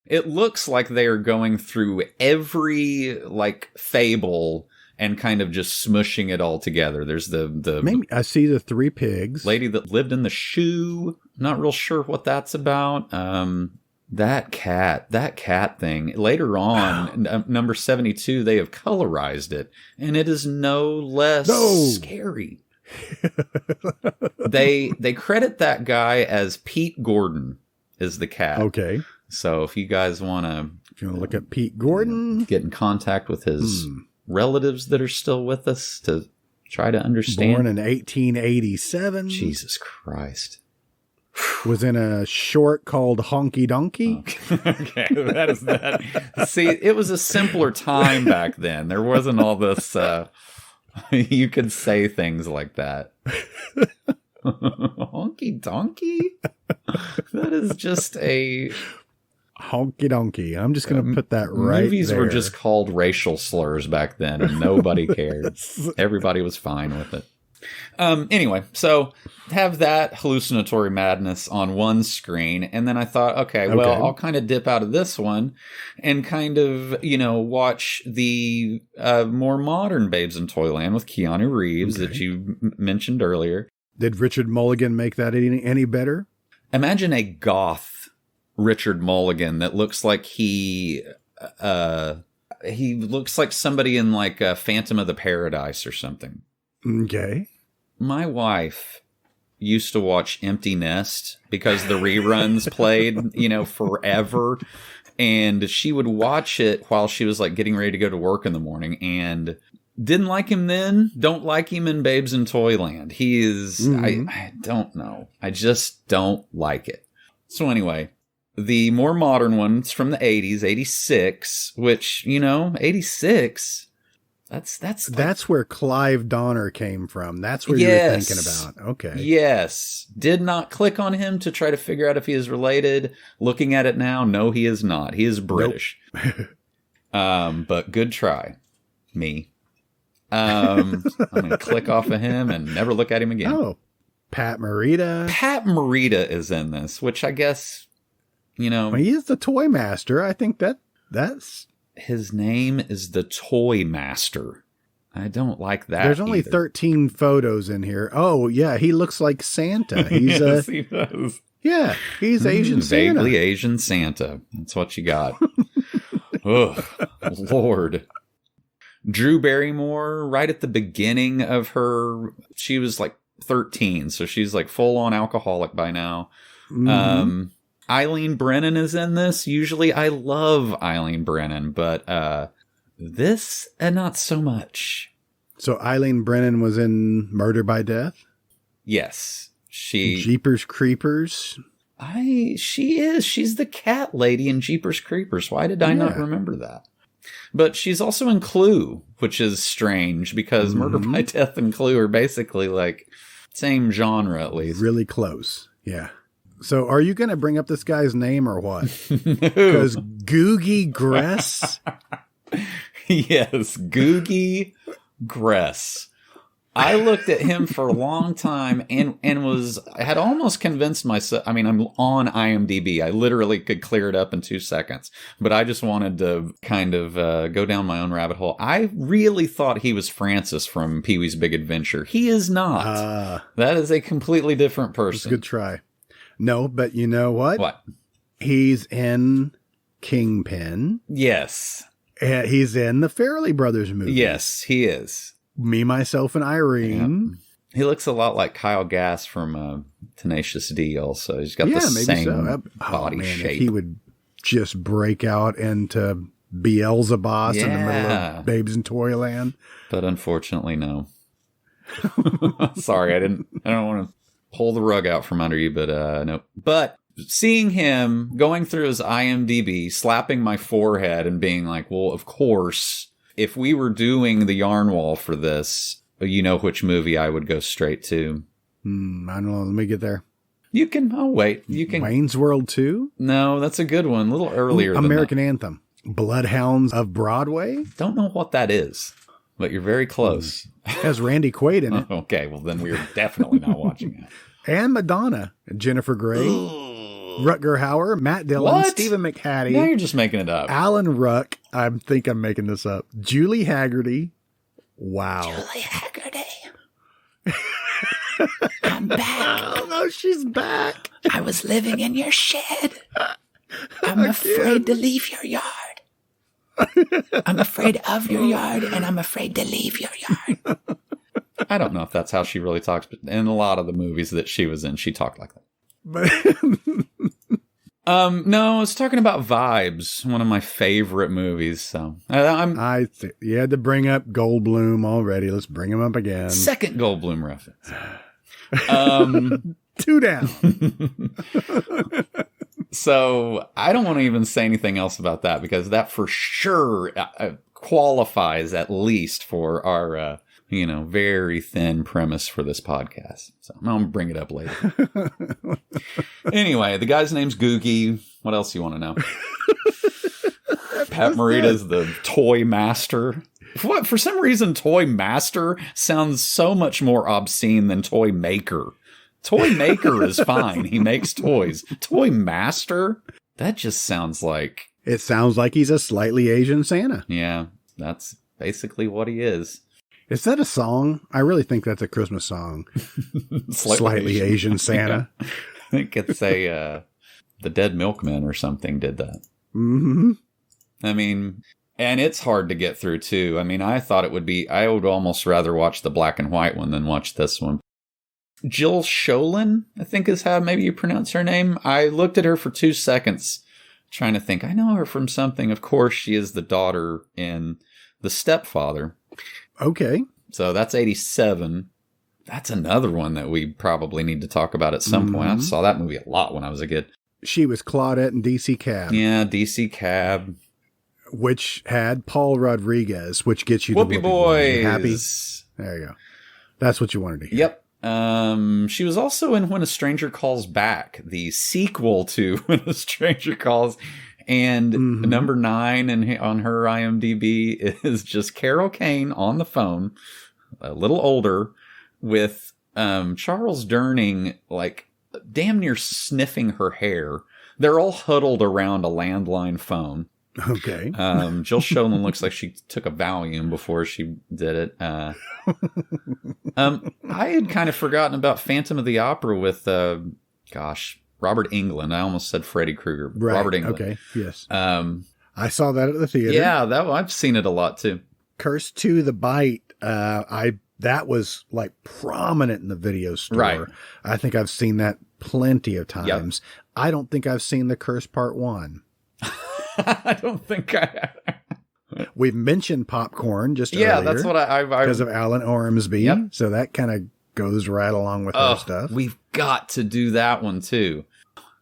It looks like they are going through every like fable and kind of just smushing it all together. There's the Maybe I see the 3 pigs. lady that lived in the shoe. Not real sure what that's about. That cat thing. Later on, number 72, they have colorized it, and it is no less scary. They credit that guy as Pete Gordon is the cat. Okay. So if you guys want to look at Pete Gordon, get in contact with his relatives that are still with us to try to understand. Born in 1887. Jesus Christ. Was in a short called Honky Donkey. Okay, that is that. See, it was a simpler time back then. There wasn't all this. You could say things like that. Honky Donkey? That is just a... Honky Donkey. I'm just going to put that right Movies there. were just called racial slurs back then, and nobody cared. Everybody was fine with it. Anyway, so have that hallucinatory madness on one screen, and then I thought, okay, well, I'll kind of dip out of this one and kind of, watch the more modern Babes in Toyland with Keanu Reeves that you mentioned earlier. Did Richard Mulligan make that any better? Imagine a goth Richard Mulligan that looks like he looks like somebody in like Phantom of the Paradise or something. Okay. My wife used to watch Empty Nest because the reruns played, forever. And she would watch it while she was like getting ready to go to work in the morning, and didn't like him then. Don't like him in Babes in Toyland. He is, I don't know. I just don't like it. So anyway, the more modern ones from the 80s, 86, which, 86... That's where Clive Donner came from. That's where you're thinking about. Okay. Yes. Did not click on him to try to figure out if he is related. Looking at it now, no, he is not. He is British. Nope. But good try. Me. I'm going to click off of him and never look at him again. Oh, Pat Morita. Pat Morita is in this, which I guess, Well, he is the toy master. I think that's... His name is the Toy Master. I don't like that. There's only 13 photos in here. Oh, yeah, he looks like Santa. He's yes, he does. Yeah, he's Asian Santa. Vaguely Asian Santa. That's what you got. Ugh, Lord. Drew Barrymore, right at the beginning of her, she was like 13, so she's like full-on alcoholic by now. Mm-hmm. Eileen Brennan is in this. Usually I love Eileen Brennan, but this, not so much. So Eileen Brennan was in Murder by Death? Yes. Jeepers Creepers? She is. She's the cat lady in Jeepers Creepers. Why did I not remember that? But she's also in Clue, which is strange because Murder by Death and Clue are basically like same genre at least. Really close. Yeah. So are you going to bring up this guy's name or what? Because Googie Gress? Yes, Googie Gress. I looked at him for a long time and had almost convinced myself. I mean, I'm on IMDb. I literally could clear it up in 2 seconds, but I just wanted to kind of go down my own rabbit hole. I really thought he was Francis from Pee-wee's Big Adventure. He is not. That is a completely different person. Good try. No, but you know what? What? He's in Kingpin. Yes. He's in the Farrelly Brothers movie. Yes, he is. Me, Myself, and Irene. Yep. He looks a lot like Kyle Gass from Tenacious D also. He's got the same body shape. If he would just break out into Beelzebub in the middle of Babes in Toyland. But unfortunately, no. Sorry, I don't want to pull the rug out from under you, but no. But seeing him going through his IMDb, slapping my forehead and being like, well, of course, if we were doing the yarn wall for this, you know which movie I would go straight to. I don't know. Let me get there. You can, oh wait, you can. Wayne's World 2? No, that's a good one. A little earlier than American that. Anthem. Bloodhounds of Broadway? Don't know what that is, but you're very close. Has Randy Quaid in it. Okay, well then we're definitely not watching it. And Madonna. Jennifer Grey. Rutger Hauer. Matt Dillon. What? Stephen McHattie. Now you're just making it up. Alan Ruck. I think I'm making this up. Julie Haggerty. Wow. Julie Haggerty. I'm back. Oh no, she's back. I was living in your shed. I'm afraid to leave your yard. I'm afraid of your yard, and I'm afraid to leave your yard. I don't know if that's how she really talks, but in a lot of the movies that she was in, she talked like that. No, I was talking about Vibes, one of my favorite movies. So You had to bring up Goldblum already. Let's bring him up again. Second Goldblum reference. 2 down. So I don't want to even say anything else about that because that for sure qualifies at least for our, very thin premise for this podcast. So I'm going to bring it up later. Anyway, the guy's name's Googie. What else do you want to know? Pat Morita's the toy master. What? For some reason, toy master sounds so much more obscene than toy maker. Toy maker is fine. He makes toys. Toy master? That just sounds like... It sounds like he's a slightly Asian Santa. Yeah, that's basically what he is. Is that a song? I really think that's a Christmas song. Slightly Asian Santa. I think it's the Dead Milkmen or something did that. Mm-hmm. I mean, and it's hard to get through too. I mean, I would almost rather watch the black and white one than watch this one. Jill Sholin, I think is how maybe you pronounce her name. I looked at her for 2 seconds trying to think. I know her from something. Of course, she is the daughter in The Stepfather. Okay. So that's 87. That's another one that we probably need to talk about at some point. I saw that movie a lot when I was a kid. She was Claudette in DC Cab. Yeah, DC Cab. Which had Paul Rodriguez, which gets you the Whoopee Boys. Happy? There you go. That's what you wanted to hear. Yep. She was also in When a Stranger Calls Back, the sequel to When a Stranger Calls. And number 9 on her IMDb is just Carol Kane on the phone, a little older, with Charles Durning, like, damn near sniffing her hair. They're all huddled around a landline phone. Okay. Jill Sholin looks like she took a Valium before she did it. I had kind of forgotten about Phantom of the Opera with, Robert Englund. I almost said Freddy Krueger. Right. Robert Englund. Okay. Yes. I saw that at the theater. Yeah, I've seen it a lot too. Curse to the Bite. That was like prominent in the video store. Right. I think I've seen that plenty of times. Yep. I don't think I've seen The Curse Part 1. I don't think I have. We've mentioned Popcorn just earlier. Yeah, that's what I because of Alan Ormsby. Yep. So that kind of goes right along with her stuff. We've got to do that one too.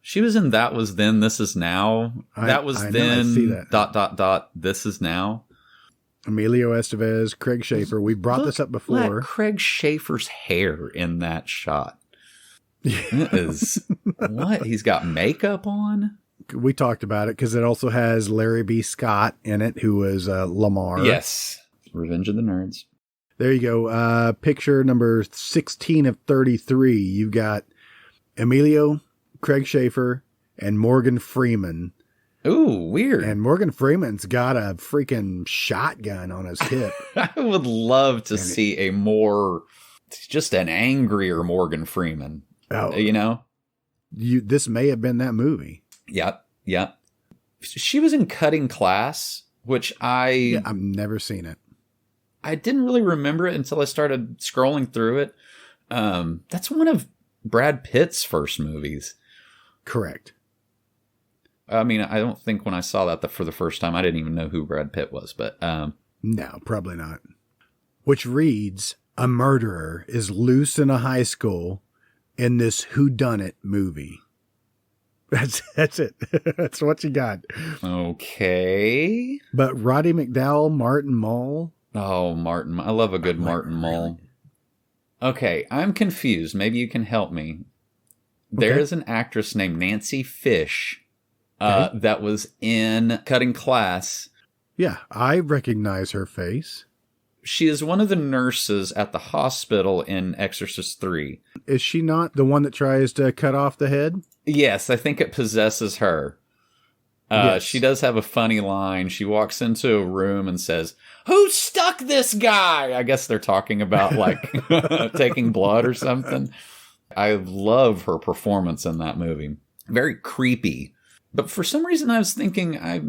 She was in That Was Then, This Is Now. That was then, I see that. This Is Now. Emilio Estevez, Craig Schaefer. We brought this up before. Look, Craig Schaefer's hair in that shot. It is what? He's got makeup on? We talked about it because it also has Larry B. Scott in it, who was Lamar. Yes. Revenge of the Nerds. There you go. Picture number 16 of 33. You've got Emilio, Craig Schaefer, and Morgan Freeman. Ooh, weird. And Morgan Freeman's got a freaking shotgun on his hip. I would love to see just an angrier Morgan Freeman. Oh, you know? This may have been that movie. Yep. She was in Cutting Class, which I've never seen it. I didn't really remember it until I started scrolling through it. That's one of Brad Pitt's first movies. Correct. I mean, I don't think when I saw that for the first time, I didn't even know who Brad Pitt was, but... No, probably not. Which reads, a murderer is loose in a high school in this whodunit movie. That's it. That's what you got. Okay. But Roddy McDowell, Martin Mull. Oh, Martin. I love a good Martin Mull. Okay, I'm confused. Maybe you can help me. There is an actress named Nancy Fish that was in Cutting Class. Yeah, I recognize her face. She is one of the nurses at the hospital in Exorcist 3. Is she not the one that tries to cut off the head? Yes, I think it possesses her. Yes. She does have a funny line. She walks into a room and says, "Who stuck this guy?" I guess they're talking about like taking blood or something. I love her performance in that movie. Very creepy. But for some reason I was thinking, I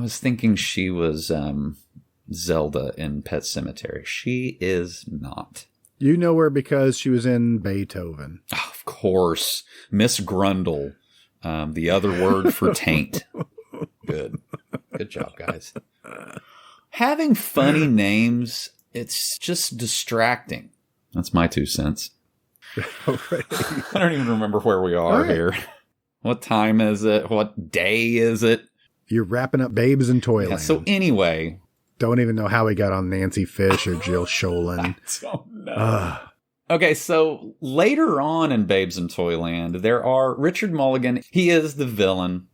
was thinking she was Zelda in Pet Sematary. She is not. You know her because she was in Beethoven. Oh, of course. Miss Grundle. The other word for taint. Good job, guys. Having funny names, it's just distracting. That's my 2 cents. Right. I don't even remember where we are here. What time is it? What day is it? You're wrapping up Babes in Toyland. Yeah, so anyway. Don't even know how we got on Nancy Fish or Jill Sholin. I don't know. Okay, so later on in Babes in Toyland, there are Richard Mulligan. He is the villain.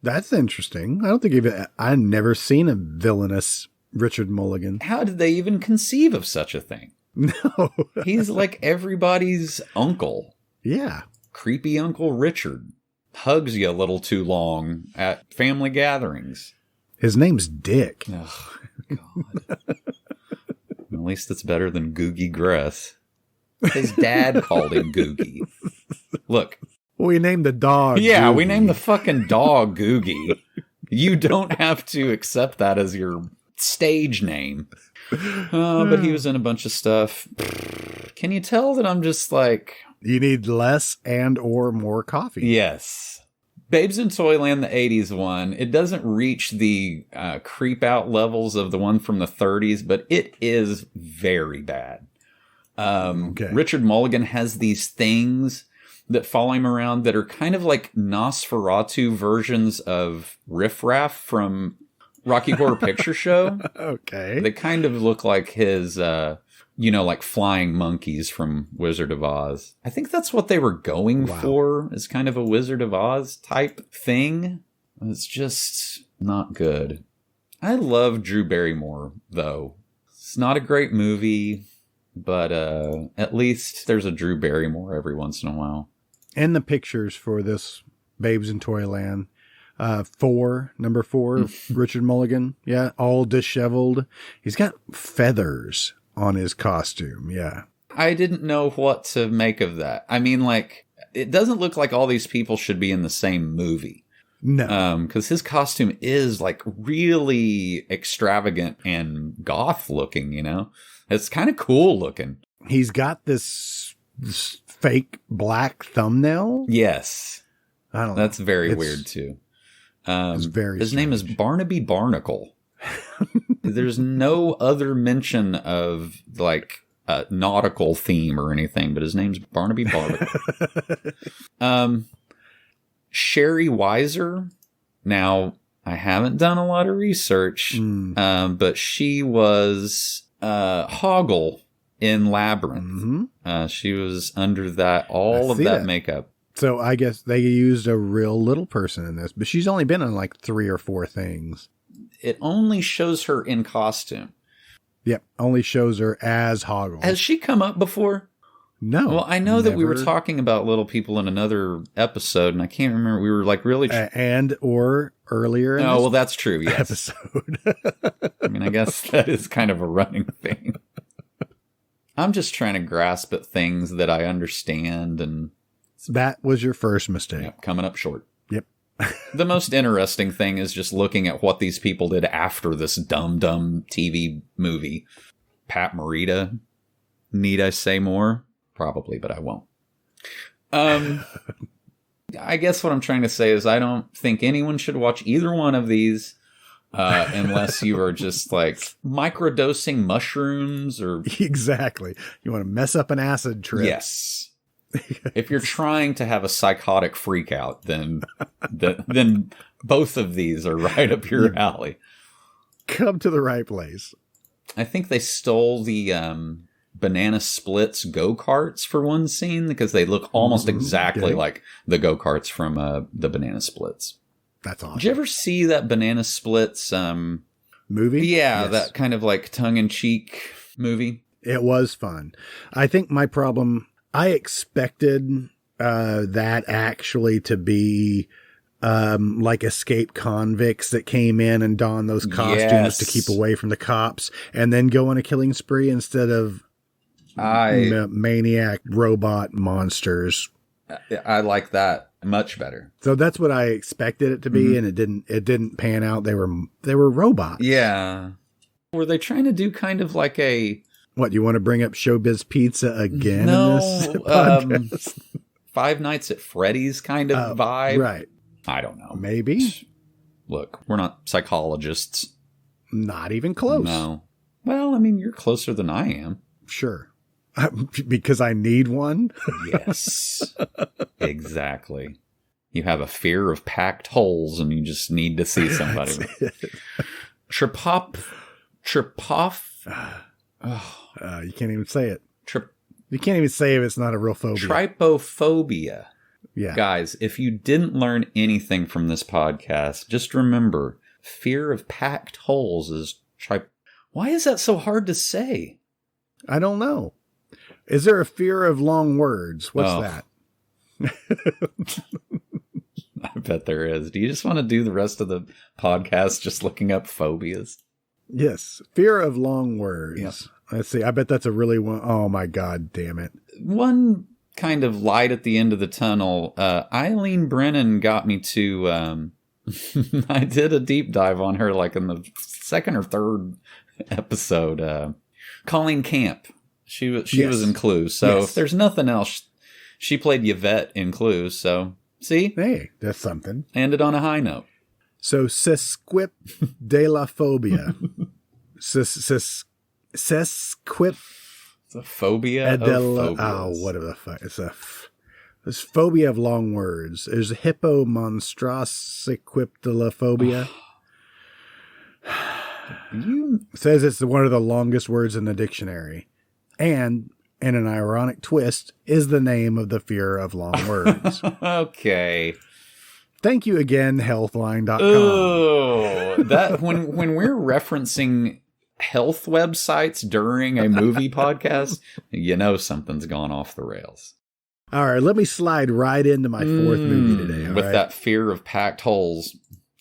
That's interesting. I don't think I've never seen a villainous Richard Mulligan. How did they even conceive of such a thing? No. He's like everybody's uncle. Yeah. Creepy Uncle Richard. Hugs you a little too long at family gatherings. His name's Dick. Oh, God. At least it's better than Googie Gress. His dad called him Googie. Look. We named the dog Yeah, Googie. we named the fucking dog Googie. You don't have to accept that as your stage name. But he was in a bunch of stuff. Can you tell that I'm just like... You need less and or more coffee. Yes. Babes in Toyland, the 80s one, it doesn't reach the creep out levels of the one from the 30s, but it is very bad. Richard Mulligan has these things that follow him around that are kind of like Nosferatu versions of Riff Raff from Rocky Horror Picture Show. Okay. They kind of look like his, like flying monkeys from Wizard of Oz. I think that's what they were going for, is kind of a Wizard of Oz type thing. It's just not good. I love Drew Barrymore, though. It's not a great movie, but at least there's a Drew Barrymore every once in a while. And the pictures for this Babes in Toyland. Number 4, Richard Mulligan. Yeah, all disheveled. He's got feathers on his costume. Yeah. I didn't know what to make of that. I mean, like, it doesn't look like all these people should be in the same movie. No. Because his costume is, like, really extravagant and goth looking, you know? It's kind of cool looking. He's got this fake black thumbnail. Yes. I don't know. That's very weird, too. It's very His name is Barnaby Barnacle. There's no other mention of, like, a nautical theme or anything, but his name's Barnaby Barnacle. Sherry Weiser. Now, I haven't done a lot of research, but she was Hoggle in Labyrinth. She was under all of that makeup. So I guess they used a real little person in this, but she's only been in like 3 or 4 things. It only shows her in costume. Yep, only shows her as Hoggle. Has she come up before? No. Well, I know that we were talking about little people in another episode, and I can't remember. We were like really... or earlier in this well, that's true, yes. episode. I mean, I guess that is kind of a running thing. I'm just trying to grasp at things that I understand, and... That was your first mistake. Yep, coming up short. Yep. The most interesting thing is just looking at what these people did after this dumb TV movie. Pat Morita. Need I say more? Probably, but I won't. I guess what I'm trying to say is I don't think anyone should watch either one of these unless you are just like microdosing mushrooms or... Exactly. You want to mess up an acid trip. Yes. If you're trying to have a psychotic freak out, then both of these are right up your alley. Come to the right place. I think they stole the banana splits go-karts for one scene because they look almost exactly like the go-karts from the banana splits. That's awesome. Did you ever see that banana splits movie? Yeah, Yes. that kind of like tongue-in-cheek movie. It was fun. I think my problem, I expected that actually to be like escaped convicts that came in and donned those costumes to keep away from the cops and then go on a killing spree instead of maniac robot monsters. I like that much better. So that's what I expected it to be, and it didn't pan out. They were robots. Yeah. Were they trying to do kind of like a... What, you want to bring up Showbiz Pizza again No, in this podcast? Five Nights at Freddy's kind of vibe? Right. I don't know. Maybe. Look, we're not psychologists. Not even close. No. Well, I mean, you're closer than I am. Sure. Because I need one? Yes. Exactly. You have a fear of packed holes and you just need to see somebody. Tripoff. You can't even say it. You can't even say if it's not a real phobia. Trypophobia. Yeah. Guys, if you didn't learn anything from this podcast, just remember, fear of packed holes is Why is that so hard to say? I don't know. Is there a fear of long words? What's that? I bet there is. Do you just want to do the rest of the podcast just looking up phobias? Yes. Fear of long words. Yep. Let's see. I bet that's a really one. Oh my God, damn it. One kind of light at the end of the tunnel. Eileen Brennan got me to, I did a deep dive on her like in the second or third episode. Colleen Camp. She was in Clues. So if there's nothing else, she played Yvette in Clues. So see? Hey, that's something. Ended on a high note. So sesquip de la phobia. Sesquip. It's a phobia of phobias. Oh, whatever the fuck. It's phobia of long words. There's hippomonstrosiquiptalophobia. It says it's one of the longest words in the dictionary. And, in an ironic twist, is the name of the fear of long words. Okay. Thank you again, healthline.com. Oh, that when we're referencing health websites during a movie podcast, you know something's gone off the rails. All right, let me slide right into my fourth movie today. With that fear of packed holes.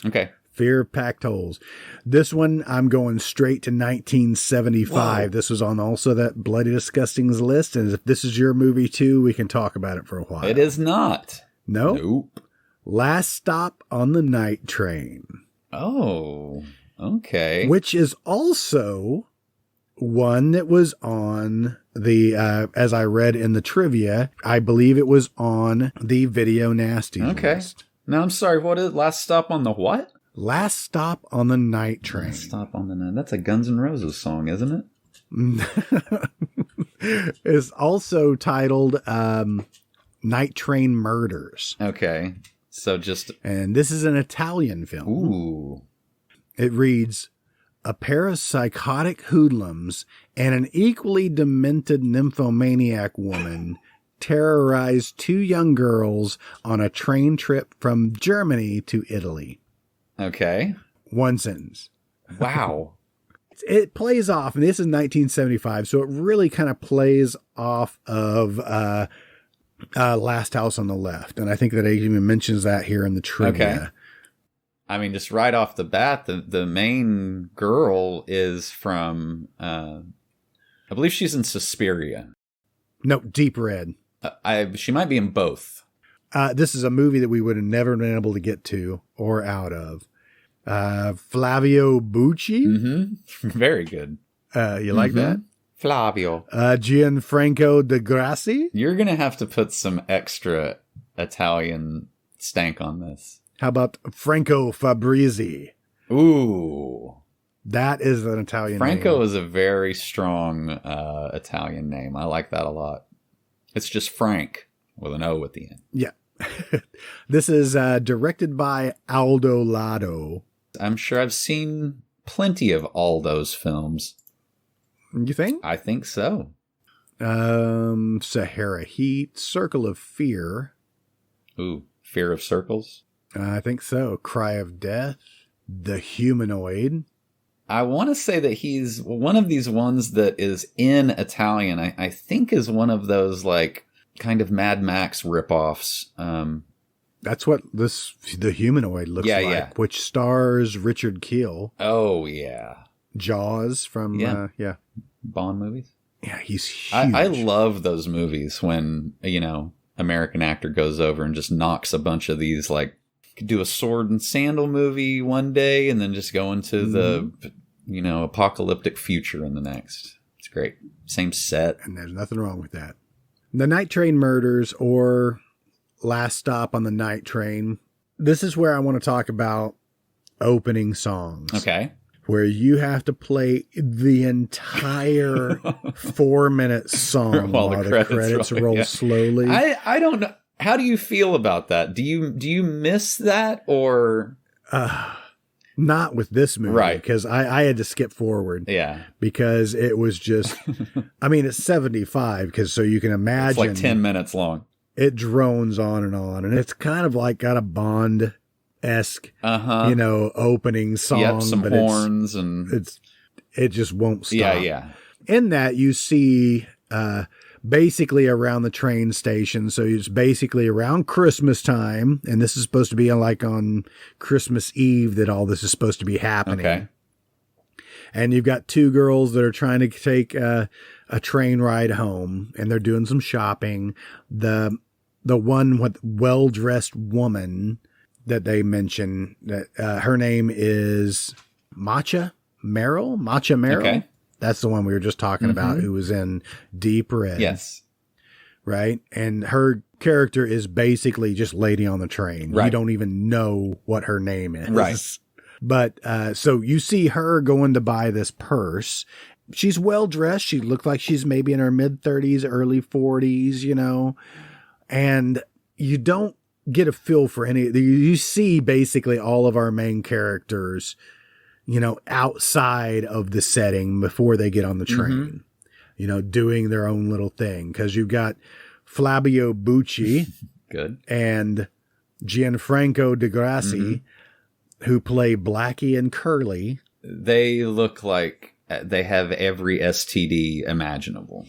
Okay. Fear of packed holes. This one, I'm going straight to 1975. Whoa. This was on also that Bloody Disgusting's list. And if this is your movie too, we can talk about it for a while. It is not. No? Nope. Last Stop on the Night Train. Oh, okay. Which is also one that was on the, as I read in the trivia, I believe it was on the Video Nasties list. Now, I'm sorry, what is Last Stop on the what? Last Stop on the Night Train. Last Stop on the Night. That's a Guns N' Roses song, isn't it? It's also titled Night Train Murders. Okay. So and this is an Italian film. Ooh. It reads, a pair of psychotic hoodlums and an equally demented nymphomaniac woman terrorize two young girls on a train trip from Germany to Italy. Okay. One sentence. Wow. It plays off, and this is 1975, so it really kind of plays off of Last House on the Left. And I think that it even mentions that here in the trivia. Okay. I mean, just right off the bat, the main girl is from, I believe she's in Suspiria. No, Deep Red. She might be in both. This is a movie that we would have never been able to get to or out of. Flavio Bucci. Mm-hmm. Very good. You like that? Flavio. Gianfranco De Grassi. You're going to have to put some extra Italian stank on this. How about Franco Fabrizi? Ooh. That is an Italian Franco name. is a very strong Italian name. I like that a lot. It's just Frank. with an O at the end. Yeah. This is directed by Aldo Lado. I'm sure I've seen plenty of Aldo's films. You think? I think so. Sahara Heat, Circle of Fear. Ooh, Fear of Circles? I think so. Cry of Death, The Humanoid. I want to say that he's one of these ones that is in Italian. I think is one of those like kind of Mad Max ripoffs. That's what The Humanoid looks like, yeah. which stars Richard Kiel. Oh, yeah. Jaws from, Bond movies. Yeah, he's huge. I love those movies when, American actor goes over and just knocks a bunch of these, like, could do a sword and sandal movie one day and then just go into the, apocalyptic future in the next. It's great. Same set. And there's nothing wrong with that. The Night Train Murders, or Last Stop on the Night Train. This is where I want to talk about opening songs. Okay. Where you have to play the entire 4-minute song while the credits roll slowly. I don't know. How do you feel about that? Do you miss that or? Not with this movie, right? Because I had to skip forward. Yeah. Because it was just, it's 75. Because so you can imagine, it's like 10 minutes long. It drones on, and it's kind of like got a Bond-esque, opening song. Yep, some but horns it just won't stop. Yeah. In that you see basically around the train station, so it's basically around Christmas time, and this is supposed to be like on Christmas Eve that all this is supposed to be happening. Okay. And you've got two girls that are trying to take a train ride home, and they're doing some shopping. The one with well-dressed woman that they mention, that her name is Matcha Merrill. Okay. That's the one we were just talking about, who was in Deep Red. Yes. Right? And her character is basically just lady on the train. Right. You don't even know what her name is. Right. But so you see her going to buy this purse. She's well dressed. She looked like she's maybe in her mid-30s, early 40s, and you don't get a feel for any. You see basically all of our main characters, outside of the setting before they get on the train, doing their own little thing. Because you've got Flavio Bucci good and Gianfranco De Grassi, who play Blackie and Curly. They look like they have every STD imaginable.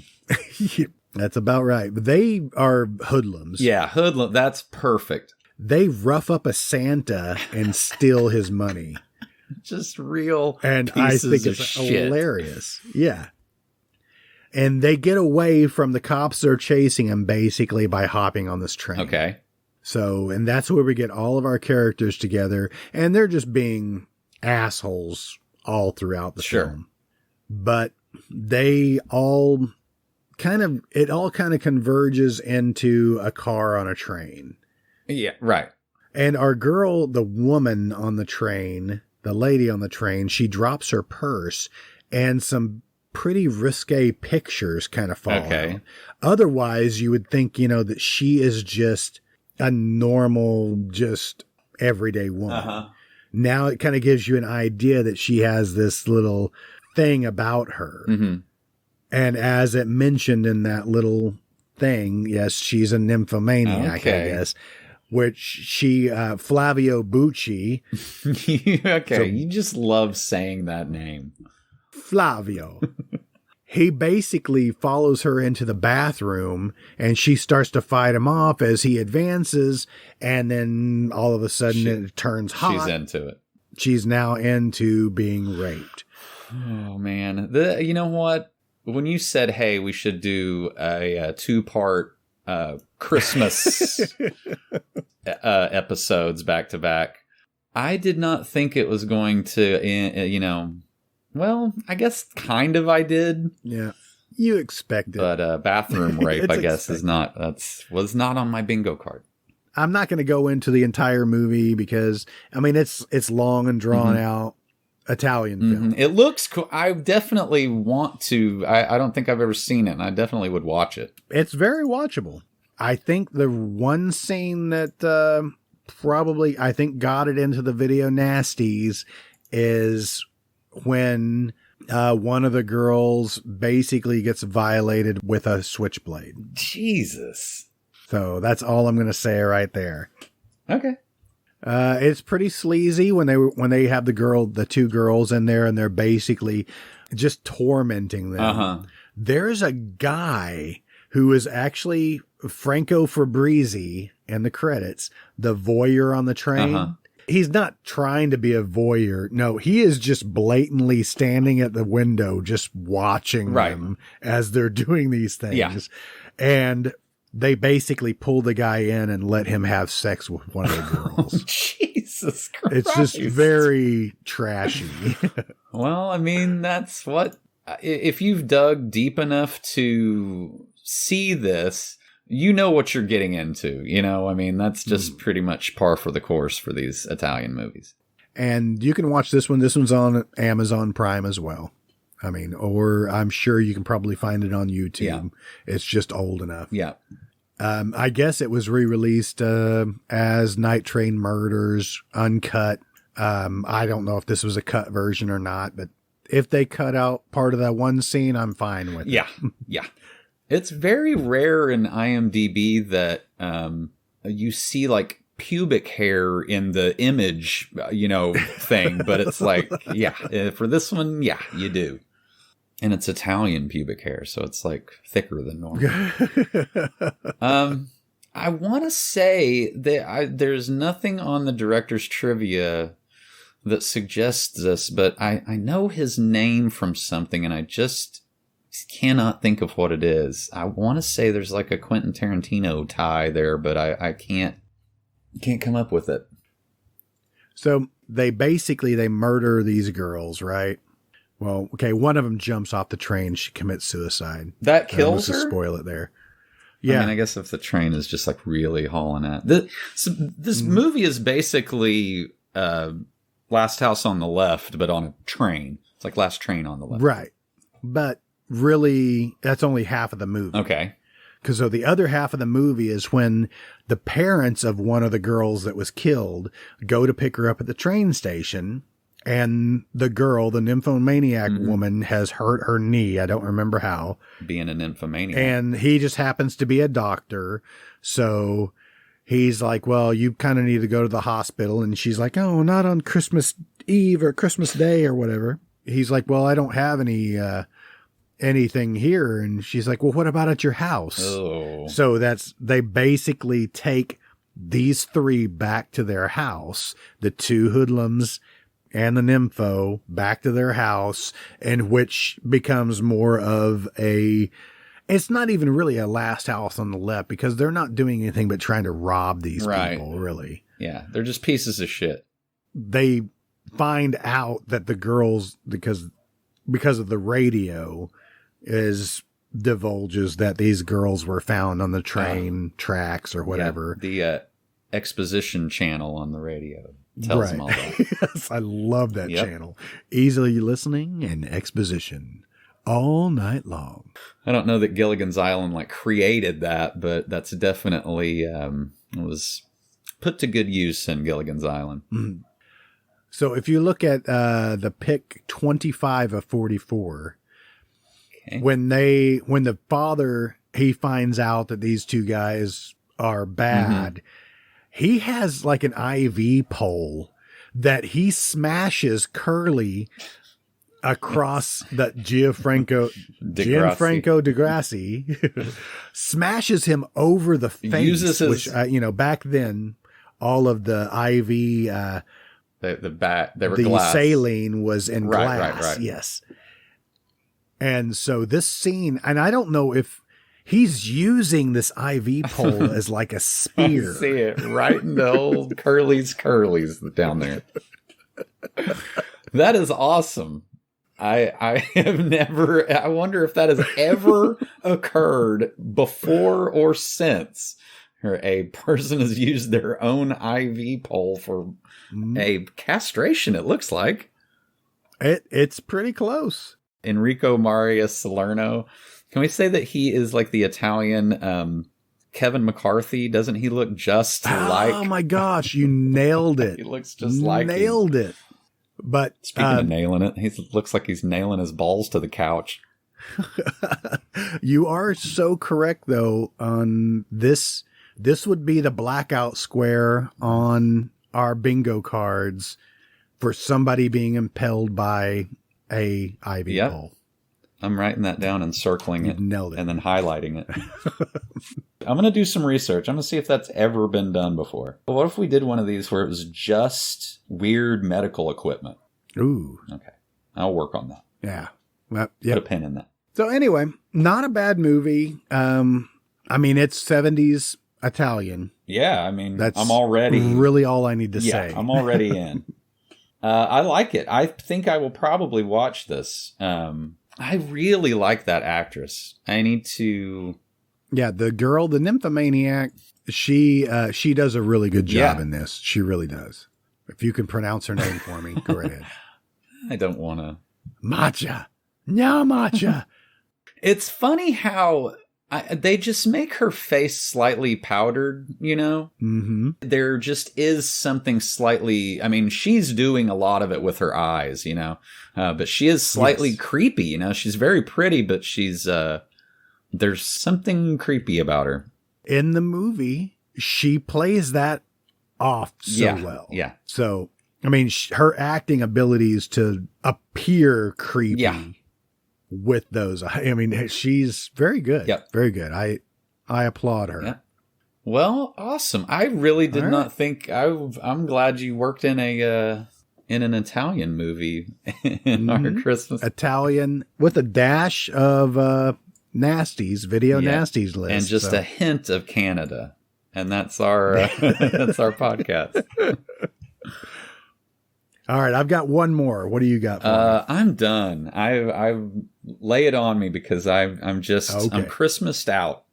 That's about right. But they are hoodlums. Yeah, hoodlum. That's perfect. They rough up a Santa and steal his money. Just real and pieces I think of it's shit. Hilarious. Yeah. And they get away from the cops that are chasing them basically by hopping on this train. Okay. So, and that's where we get all of our characters together, and they're just being assholes all throughout the film. But they all it all kind of converges into a car on a train. Yeah, right. And our girl, the woman on the train, the lady on the train, she drops her purse and some pretty risque pictures kind of fall out. Otherwise, you would think, that she is just a normal, just everyday woman. Now it kind of gives you an idea that she has this little thing about her. And as it mentioned in that little thing, yes, she's a nymphomaniac, I guess. Which she, Flavio Bucci. So, you just love saying that name. Flavio. He basically follows her into the bathroom, and she starts to fight him off as he advances, and then all of a sudden it turns hot. She's into it. She's now into being raped. Oh, man. You know what? When you said, hey, we should do a 2-part Christmas episodes back to back, I did not think it was going to, well, I guess kind of I did. Yeah. You expect it. But bathroom rape, I guess, was not on my bingo card. I'm not going to go into the entire movie because, it's long and drawn out Italian film. It looks cool. I definitely want to. I don't think I've ever seen it, and I definitely would watch it. It's very watchable. I think the one scene that probably I think got it into the video nasties is when one of the girls basically gets violated with a switchblade. Jesus. So that's all I'm going to say right there. Okay. It's pretty sleazy when they have the two girls in there and they're basically just tormenting them. Uh-huh. There's a guy who is actually Franco Fabrizi in the credits, the voyeur on the train. Uh-huh. He's not trying to be a voyeur. No, he is just blatantly standing at the window, just watching them as they're doing these things. Yeah. And they basically pull the guy in and let him have sex with one of the girls. Jesus Christ. It's just very trashy. Well, I mean, that's what, if you've dug deep enough to see this, you know what you're getting into. You know, I mean, that's just pretty much par for the course for these Italian movies. And you can watch this one. This one's on Amazon Prime as well. I mean, or I'm sure you can probably find it on YouTube. Yeah. It's just old enough. Yeah. I guess it was re-released as Night Train Murders, uncut. I don't know if this was a cut version or not, but if they cut out part of that one scene, I'm fine with it. Yeah. Yeah. It's very rare in IMDb that you see like pubic hair in the image, thing, but it's like, yeah, for this one, yeah, you do. And it's Italian pubic hair, so it's like thicker than normal. I want to say that there's nothing on the director's trivia that suggests this, but I know his name from something, and I just cannot think of what it is. I want to say there's like a Quentin Tarantino tie there, but I can't come up with it. So they murder these girls, right? Well, okay, one of them jumps off the train. She commits suicide. That kills her? Let's just spoil it there. Yeah. I mean, I guess if the train is just like really hauling at. This movie is basically Last House on the Left, but on a train. It's like Last Train on the Left. Right. But really, that's only half of the movie. Okay. Because the other half of the movie is when the parents of one of the girls that was killed go to pick her up at the train station. And the girl, the nymphomaniac woman, has hurt her knee. I don't remember how. Being a nymphomaniac. And he just happens to be a doctor. So he's like, well, you kind of need to go to the hospital. And she's like, oh, not on Christmas Eve or Christmas Day or whatever. He's like, well, I don't have anything here. And she's like, well, what about at your house? Oh. So they basically take these three back to their house, the two hoodlums and the nympho back to their house, and which becomes more of it's not even really a Last House on the Left, because they're not doing anything but trying to rob these people, really. Yeah, they're just pieces of shit. They find out that the girls, because of the radio, divulges that these girls were found on the train tracks or whatever. Yeah, the exposition channel on the radio tells them all that. Yes, I love that channel. Easily listening and exposition all night long. I don't know that Gilligan's Island created that, but that's definitely was put to good use in Gilligan's Island. Mm. So if you look at the pick 25 of 44, okay. When the father, he finds out that these two guys are bad, he has like an IV pole that he smashes Curly across that Gianfranco Degrassi smashes him over the face, which back then all of the IV the saline was in glass. Right. Yes. And so this scene, and I don't know if he's using this IV pole as like a spear. I see it right in the old Curly's down there. That is awesome. I have never, I wonder if that has ever occurred before or since a person has used their own IV pole for a castration, it looks like. It's pretty close. Enrico Maria Salerno. Can we say that he is like the Italian Kevin McCarthy? Doesn't he look just like? Oh my gosh, you nailed it. He looks just like him. Nailed it. But speaking of nailing it, he looks like he's nailing his balls to the couch. You are so correct, though, on this. This would be the blackout square on our bingo cards for somebody being impelled by a ivy pole. I'm writing that down and circling it, nailed it, and then highlighting it. I'm going to do some research. I'm going to see if that's ever been done before. But what if we did one of these where it was just weird medical equipment? Ooh. Okay. I'll work on that. Yeah. Well, Put a pin in that. So anyway, not a bad movie. I mean, it's 70s Italian. Yeah, I mean, that's I'm already really all I need to say. I'm already in. I like it. I think I will probably watch this. I really like that actress. I need to. Yeah, the girl, the nymphomaniac, she does a really good job in this. She really does. If you can pronounce her name for me, go right ahead. I don't want to. Matcha. No, Matcha. It's funny how they just make her face slightly powdered, you know? Mm-hmm. There just is something slightly, I mean, she's doing a lot of it with her eyes, you know? But she is slightly creepy, you know? She's very pretty, but she's, there's something creepy about her. In the movie, she plays that off so well. Yeah. So, I mean, her acting abilities to appear creepy. Yeah. With those, I mean, she's very good. Yep. Very good. I applaud her. Yep. Well, awesome. I really did not think. I'm glad you worked in an Italian movie in our Christmas Italian with a dash of nasties, video nasties list, and just a hint of Canada, and that's our that's our podcast. All right, I've got one more. What do you got for me? I'm done. I lay it on me because I'm just I'm Christmased out.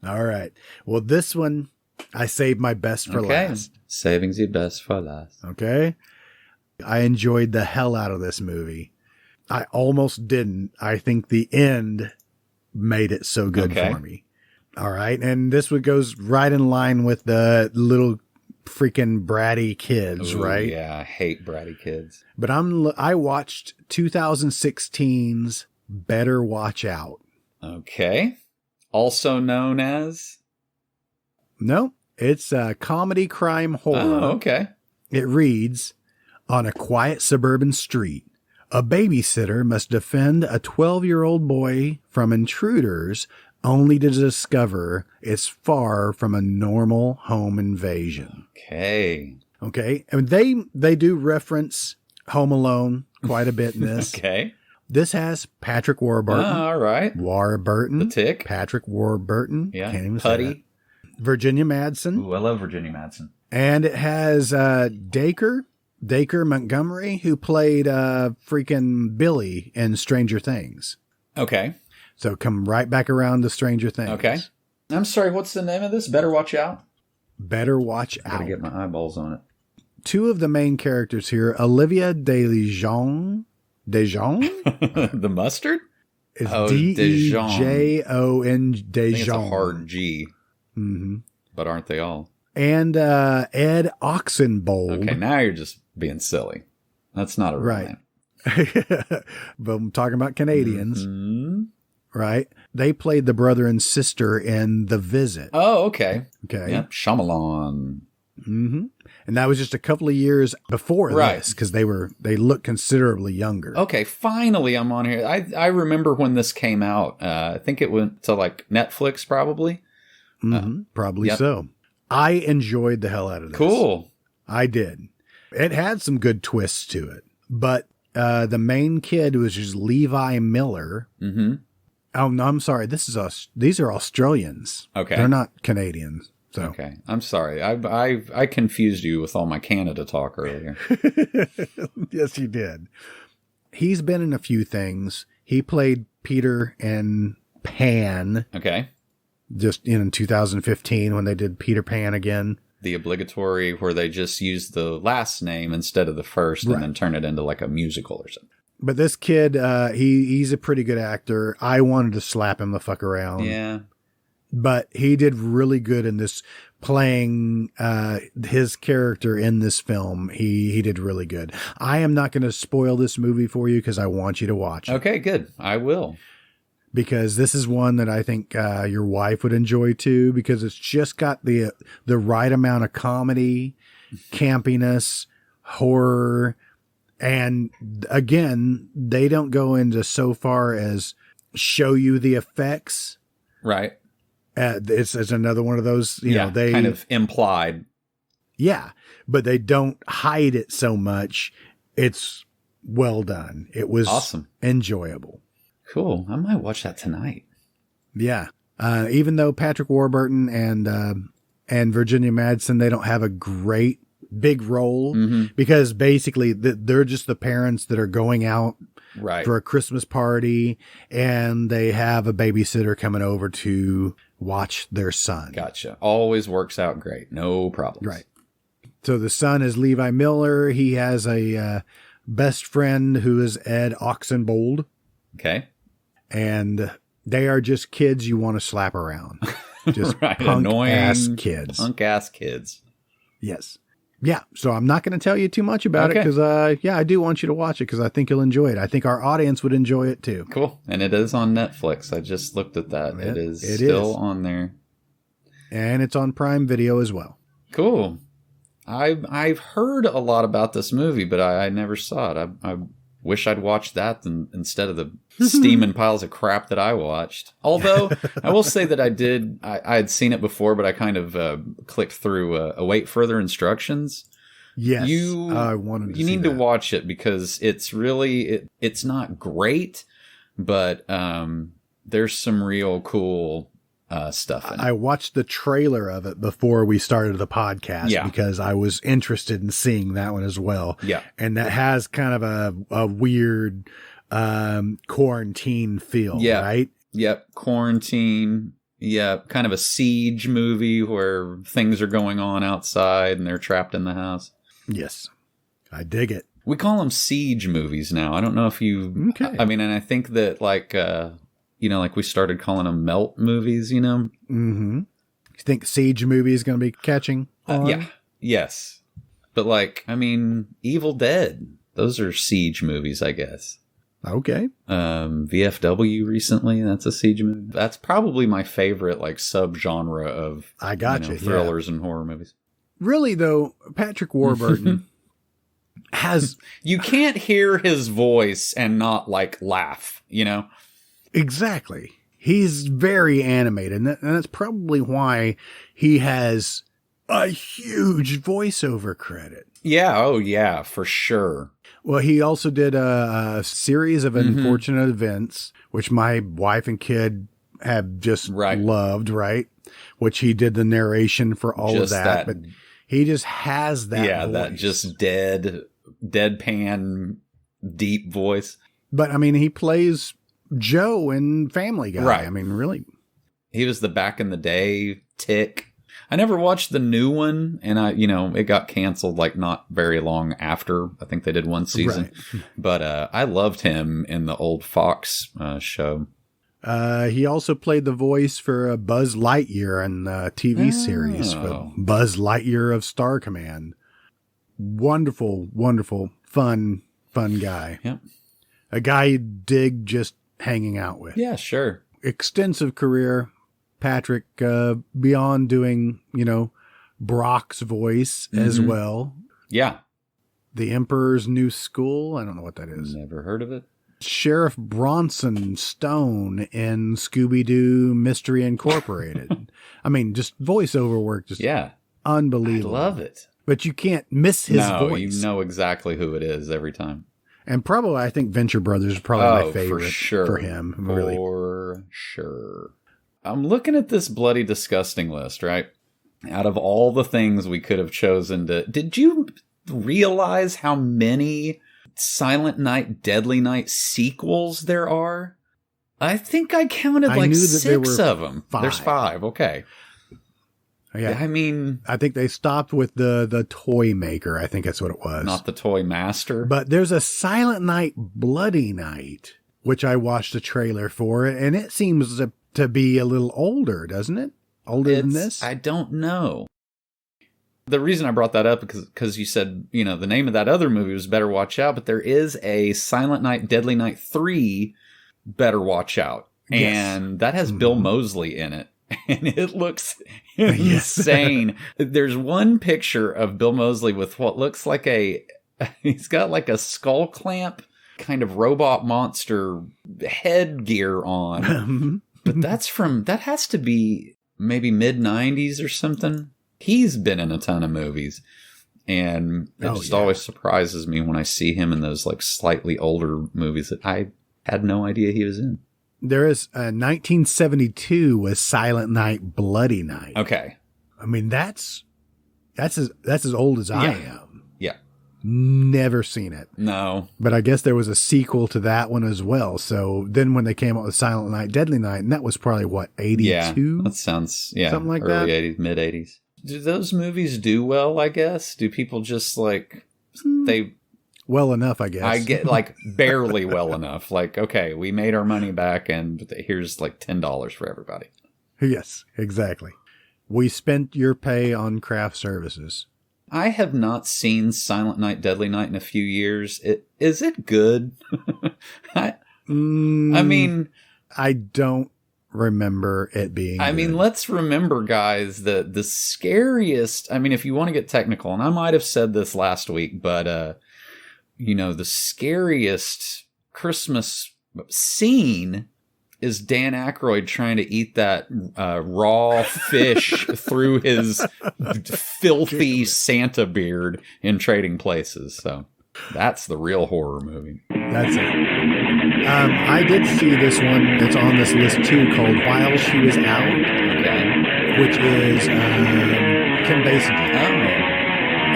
All right. Well, this one I saved my best for last. Saving's your best for last. Okay. I enjoyed the hell out of this movie. I almost didn't. I think the end made it so good for me. All right. And this one goes right in line with the little freaking bratty kids. Ooh, right? Yeah, I hate bratty kids. But I watched 2016's Better Watch Out. Okay. Also known as? No, it's a comedy crime horror. Oh, okay. It reads, on a quiet suburban street, a babysitter must defend a 12-year-old boy from intruders only to discover it's far from a normal home invasion. Okay. Okay. And they do reference Home Alone quite a bit in this. Okay. This has Patrick Warburton. All right. Warburton. The Tick. Patrick Warburton. Yeah. Can't even Putty. say that. Virginia Madsen. Ooh, I love Virginia Madsen. And it has Dacre Montgomery, who played freaking Billy in Stranger Things. Okay. So come right back around to Stranger Things. Okay. I'm sorry, what's the name of this? Better Watch Out? Better Watch Out. Gotta get my eyeballs on it. Two of the main characters here, Olivia DeJonge. The mustard? It's DeJohn. I think it's a hard G. Mm-hmm. But aren't they all? And Ed Oxenbould. Okay, now you're just being silly. That's not a real name. But I'm talking about Canadians. Mm-hmm. Right? They played the brother and sister in The Visit. Oh, okay. Okay. Yep. Shyamalan. Mm-hmm. And that was just a couple of years before this, because they looked considerably younger. Okay, finally I'm on here. I remember when this came out. I think it went to like Netflix probably. Mm-hmm. Probably so. I enjoyed the hell out of this. Cool. I did. It had some good twists to it. But the main kid was just Levi Miller. Mm-hmm. Oh, no, I'm sorry. These are Australians. Okay. They're not Canadians. So. Okay. I'm sorry. I confused you with all my Canada talk earlier. Yes, you did. He's been in a few things. He played Peter in Pan. Okay. Just in 2015 when they did Peter Pan again. The obligatory where they just use the last name instead of the first and then turn it into like a musical or something. But this kid, he's a pretty good actor. I wanted to slap him the fuck around. Yeah. But he did really good in this, playing his character in this film. He did really good. I am not going to spoil this movie for you because I want you to watch it. Okay, good. I will. Because this is one that I think your wife would enjoy too, because it's just got the right amount of comedy, campiness, horror, and again, they don't go into so far as show you the effects. Right. It's another one of those, you know, they kind of implied. Yeah, but they don't hide it so much. It's well done. It was awesome, enjoyable. Cool. I might watch that tonight. Yeah. Even though Patrick Warburton and Virginia Madsen, they don't have a great big role because basically they're just the parents that are going out for a Christmas party and they have a babysitter coming over to watch their son. Gotcha. Always works out great. No problems. Right. So the son is Levi Miller. He has a best friend who is Ed Oxenbould. Okay. And they are just kids you want to slap around. Just right. punk-ass kids. Punk-ass kids. Yes. Yeah. So I'm not going to tell you too much about it because, I do want you to watch it because I think you'll enjoy it. I think our audience would enjoy it too. Cool. And it is on Netflix. I just looked at that. It is still on there. And it's on Prime Video as well. Cool. I've heard a lot about this movie, but I never saw it. I wish I'd watched that instead of the steaming piles of crap that I watched. Although I will say that I had seen it before, but I kind of clicked through await further instructions. Yes, you need to watch it because it's really it's not great, but there's some real cool stuff in it. I watched the trailer of it before we started the podcast because I was interested in seeing that one as well. Yeah. And that has kind of a weird quarantine feel, right? Yep. Quarantine. Yep. Kind of a siege movie where things are going on outside and they're trapped in the house. Yes. I dig it. We call them siege movies now. I don't know if you... Okay. I mean, and I think that like we started calling them melt movies, Mm-hmm. You think Siege movie is going to be catching on? Yeah. Yes. But Evil Dead. Those are siege movies, I guess. Okay. VFW recently. That's a siege movie. That's probably my favorite subgenre of thrillers and horror movies. Really, though, Patrick Warburton has... You can't hear his voice and not laugh, Exactly. He's very animated, and that's probably why he has a huge voiceover credit. Yeah, oh yeah, for sure. Well, he also did a series of unfortunate events, which my wife and kid have just loved, right? Which he did the narration for all of that. But he just has that voice. That just deadpan, deep voice. But, he plays Joe in Family Guy. Right. Really. He was the back in the day Tick. I never watched the new one, and it got canceled not very long after. I think they did one season. Right. But I loved him in the old Fox show. He also played the voice for Buzz Lightyear in the TV series for Buzz Lightyear of Star Command. Wonderful, wonderful, fun guy. Yep. A guy you dig just hanging out with. Yeah, sure. Extensive career, Patrick, beyond doing, Brock's voice as well. Yeah. The Emperor's New School. I don't know what that is. Never heard of it. Sheriff Bronson Stone in Scooby-Doo Mystery Incorporated. Just voiceover work. Just unbelievable. I love it. But you can't miss his voice. You know exactly who it is every time. And probably, I think Venture Brothers is probably my favorite for him. Really. For sure. I'm looking at this bloody disgusting list, right? Out of all the things we could have chosen to... Did you realize how many Silent Night, Deadly Night sequels there are? I think I counted 6 of them. 5. There's 5, okay. Yeah. I think they stopped with the Toy Maker. I think that's what it was. Not the Toy Master. But there's a Silent Night, Bloody Night, which I watched a trailer for, and it seems to be a little older, doesn't it? Older than this? I don't know. The reason I brought that up is because you said, the name of that other movie was Better Watch Out, but there is a Silent Night, Deadly Night 3 Better Watch Out. Yes. And that has Bill Moseley in it. And it looks insane. There's one picture of Bill Moseley with what looks like he's got like a skull clamp kind of robot monster headgear on. But that has to be maybe mid 90s or something. He's been in a ton of movies. And it always surprises me when I see him in those like slightly older movies that I had no idea he was in. There is 1972 was Silent Night, Bloody Night. Okay. I mean, that's as old as I am. Yeah. Never seen it. No. But I guess there was a sequel to that one as well. So then when they came out with Silent Night, Deadly Night, and that was probably what, 82? Yeah, that sounds, something like that. Early 80s, mid 80s. Do those movies do well, I guess? Do people just like, well enough, I guess. I get like barely well enough. Like, okay, we made our money back and here's like $10 for everybody. Yes, exactly. We spent your pay on craft services. I have not seen Silent Night, Deadly Night in a few years. Is it good? I mean, I don't remember it being good. Let's remember, guys, that the scariest, if you want to get technical, and I might have said this last week, but the scariest Christmas scene is Dan Aykroyd trying to eat that raw fish through his filthy Santa beard in Trading Places. So that's the real horror movie. That's it. I did see this one that's on this list too, called While She Was Out, which is Kim Basinger. Oh.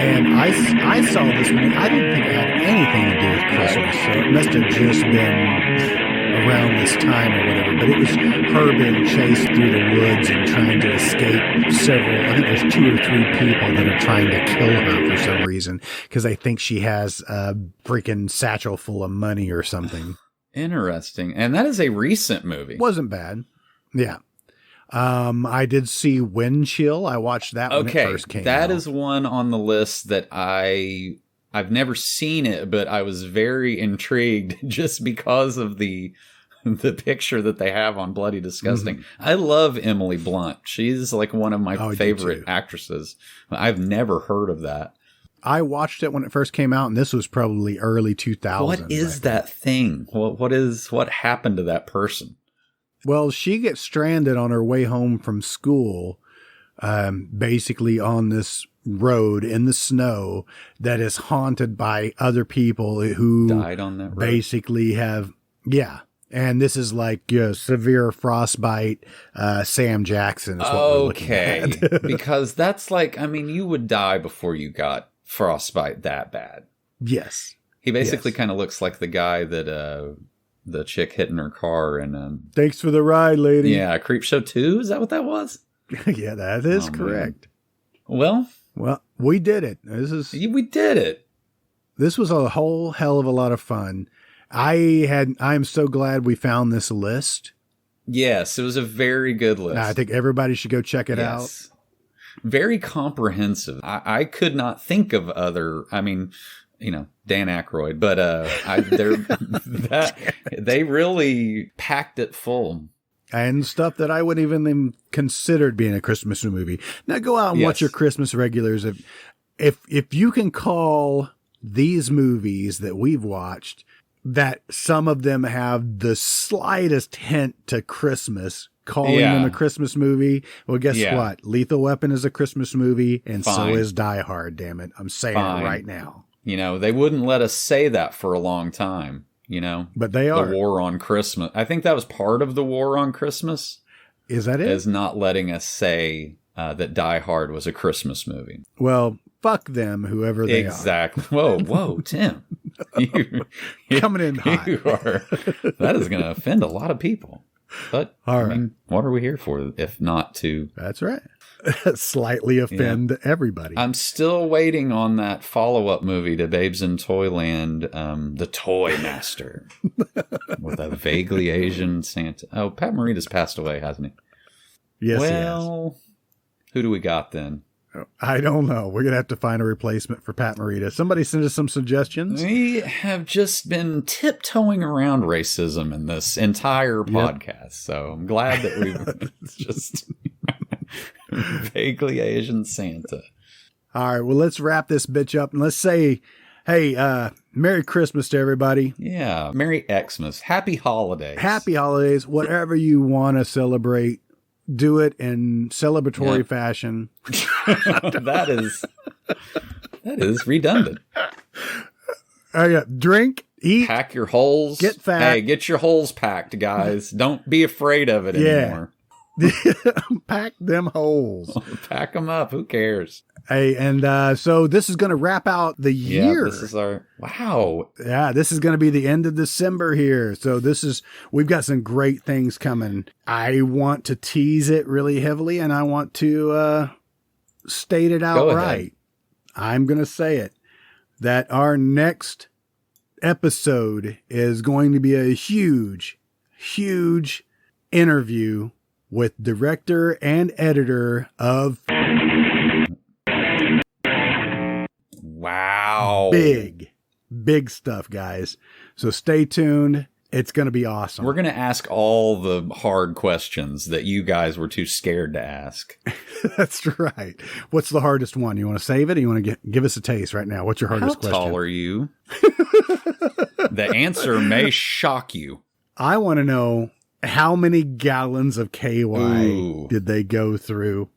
And I saw this one. I didn't think it had anything to do with Christmas, so it must have just been around this time or whatever. But it was her being chased through the woods and trying to escape several. I think there's 2 or 3 people that are trying to kill her for some reason because they think she has a freaking satchel full of money or something. Interesting. And that is a recent movie. Wasn't bad. Yeah. I did see Wind Chill. I watched that when it first came out. That is one on the list that I've never seen it, but I was very intrigued just because of the picture that they have on Bloody Disgusting. Mm-hmm. I love Emily Blunt. She's like one of my favorite actresses. I've never heard of that. I watched it when it first came out, and this was probably early 2000s. What is that thing? What happened to that person? Well, she gets stranded on her way home from school, basically on this road in the snow that is haunted by other people who died on that road. Basically have, and this is like severe frostbite, Sam Jackson is what we're looking at. Because that's like, you would die before you got frostbite that bad. Yes. He basically kind of looks like the guy that the chick hit in her car and thanks for the ride, lady. Yeah, Creepshow 2, is that what that was? Yeah, that is correct. Man. Well, we did it. We did it. This was a whole hell of a lot of fun. I'm so glad we found this list. Yes, it was a very good list. I think everybody should go check it out. Very comprehensive. I could not think of other, Dan Aykroyd, but they really packed it full. And stuff that I wouldn't even considered being a Christmas movie. Now go out and watch your Christmas regulars. If you can call these movies that we've watched, that some of them have the slightest hint to Christmas, calling them a Christmas movie. Well, guess what? Lethal Weapon is a Christmas movie, and so is Die Hard, damn it. I'm saying it right now. They wouldn't let us say that for a long time, But they are. The war on Christmas. I think that was part of the war on Christmas. Is that it? Is not letting us say that Die Hard was a Christmas movie. Well, fuck them, whoever they are. Exactly. Whoa, Tim. Coming in hot. That is going to offend a lot of people. But, all right. What are we here for if not to... That's right. slightly offend everybody. I'm still waiting on that follow-up movie to Babes in Toyland, The Toy Master, with a vaguely Asian Santa. Oh, Pat Morita's passed away, hasn't he? Yes, well, who do we got then? I don't know. We're going to have to find a replacement for Pat Morita. Somebody send us some suggestions. We have just been tiptoeing around racism in this entire podcast, so I'm glad that we've just vaguely Asian Santa. All right, well, let's wrap this bitch up and let's say, hey, Merry Christmas to everybody. Yeah, Merry Xmas. Happy holidays. Happy holidays. Whatever you want to celebrate, do it in celebratory fashion. That is redundant. Drink, eat, pack your holes. Get fat. Hey, get your holes packed, guys. Don't be afraid of it anymore. Pack them holes. Pack them up. Who cares? Hey, and so this is going to wrap out the year. This is our wow. Yeah, this is going to be the end of December here. So we've got some great things coming. I want to tease it really heavily, and I want to state it outright. I'm going to say it, that our next episode is going to be a huge, huge interview with director and editor of Wow. Big stuff, guys. So stay tuned. It's going to be awesome. We're going to ask all the hard questions that you guys were too scared to ask. That's right. What's the hardest one? You want to save it or you want to give us a taste right now? What's your hardest question? How tall are you? The answer may shock you. I want to know, how many gallons of KY did they go through?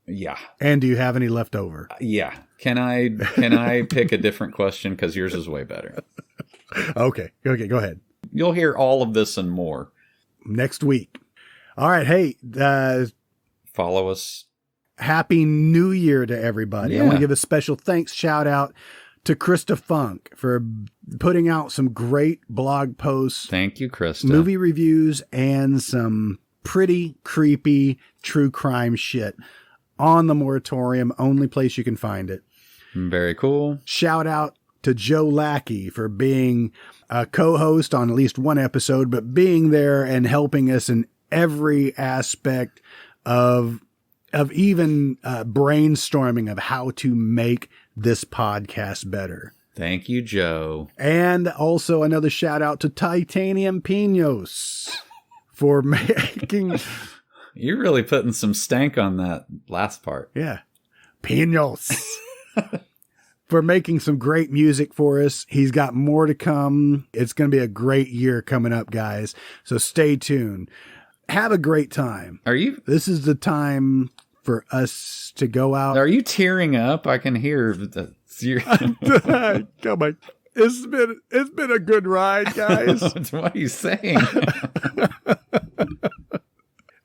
Yeah. And do you have any left over? Yeah. Can I pick a different question? Because yours is way better. Okay, go ahead. You'll hear all of this and more next week. All right. Hey, follow us. Happy New Year to everybody. Yeah. I want to give a special thanks, shout out to Krista Funk for putting out some great blog posts. Thank you, Krista. Movie reviews and some pretty creepy true crime shit on the Moratorium. Only place you can find it. Very cool. Shout out to Joe Lackey for being a co-host on at least one episode, but being there and helping us in every aspect of even brainstorming of how to make this podcast better. Thank you, Joe. And also another shout out to Titanium Pinos for making... You're really putting some stank on that last part. Yeah. Pinos. For making some great music for us. He's got more to come. It's going to be a great year coming up, guys. So stay tuned. Have a great time. This is the time for us to go out. Are you tearing up? I can hear the. Come on. It's been a good ride, guys. What are you saying?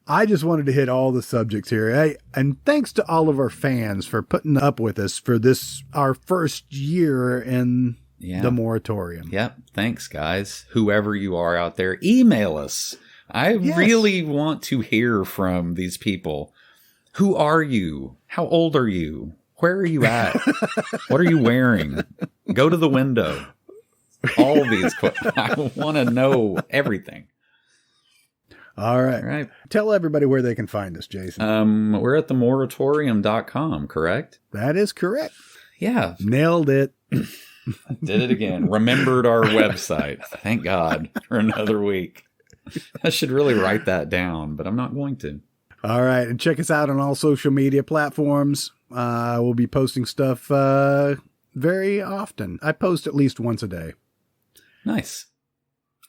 I just wanted to hit all the subjects here. Hey, and thanks to all of our fans for putting up with us for this, our first year in the Moratorium. Yep. Thanks, guys. Whoever you are out there, email us. I really want to hear from these people. Who are you? How old are you? Where are you at? What are you wearing? Go to the window. All these questions. I want to know everything. All right. Tell everybody where they can find us, Jason. We're at themoratorium.com, correct? That is correct. Yeah. Nailed it. Did it again. Remembered our website. Thank God for another week. I should really write that down, but I'm not going to. All right. And check us out on all social media platforms. We'll be posting stuff very often. I post at least once a day. Nice.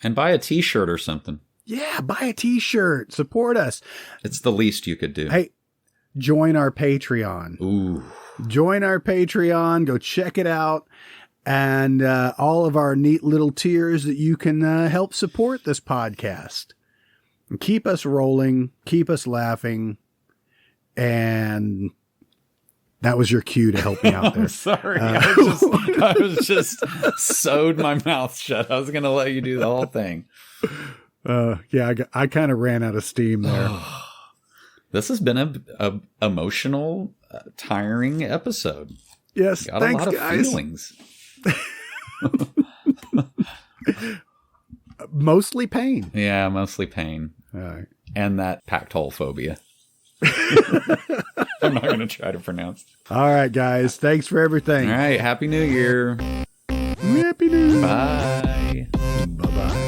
And buy a t-shirt or something. Yeah, buy a t-shirt. Support us. It's the least you could do. Hey, join our Patreon. Ooh. Join our Patreon. Go check it out. And all of our neat little tiers that you can help support this podcast. And keep us rolling. Keep us laughing. And that was your cue to help me out there. I'm sorry. I was just sewed my mouth shut. I was going to let you do the whole thing. Yeah, I kind of ran out of steam there. This has been a emotional, tiring episode. Yes, Got thanks, a lot of guys. feelings. Mostly pain. Yeah, mostly pain. All right. And that packed hole phobia. I'm not going to try to pronounce. All right, guys. Thanks for everything. All right. Happy New Year. Happy New Year. Bye. Bye-bye.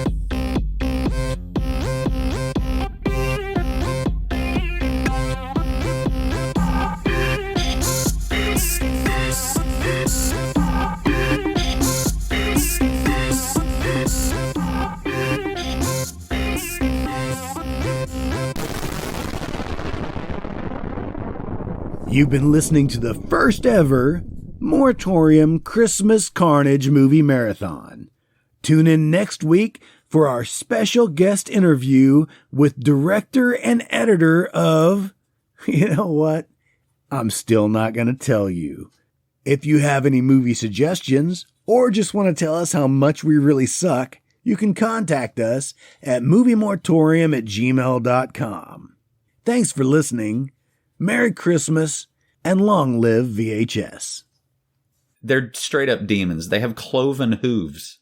You've been listening to the first ever Moratorium Christmas Carnage movie marathon. Tune in next week for our special guest interview with director and editor of, you know what? I'm still not going to tell you. If you have any movie suggestions or just want to tell us how much we really suck, you can contact us at moviemoratorium@gmail.com. Thanks for listening. Merry Christmas, and long live VHS. They're straight up demons. They have cloven hooves.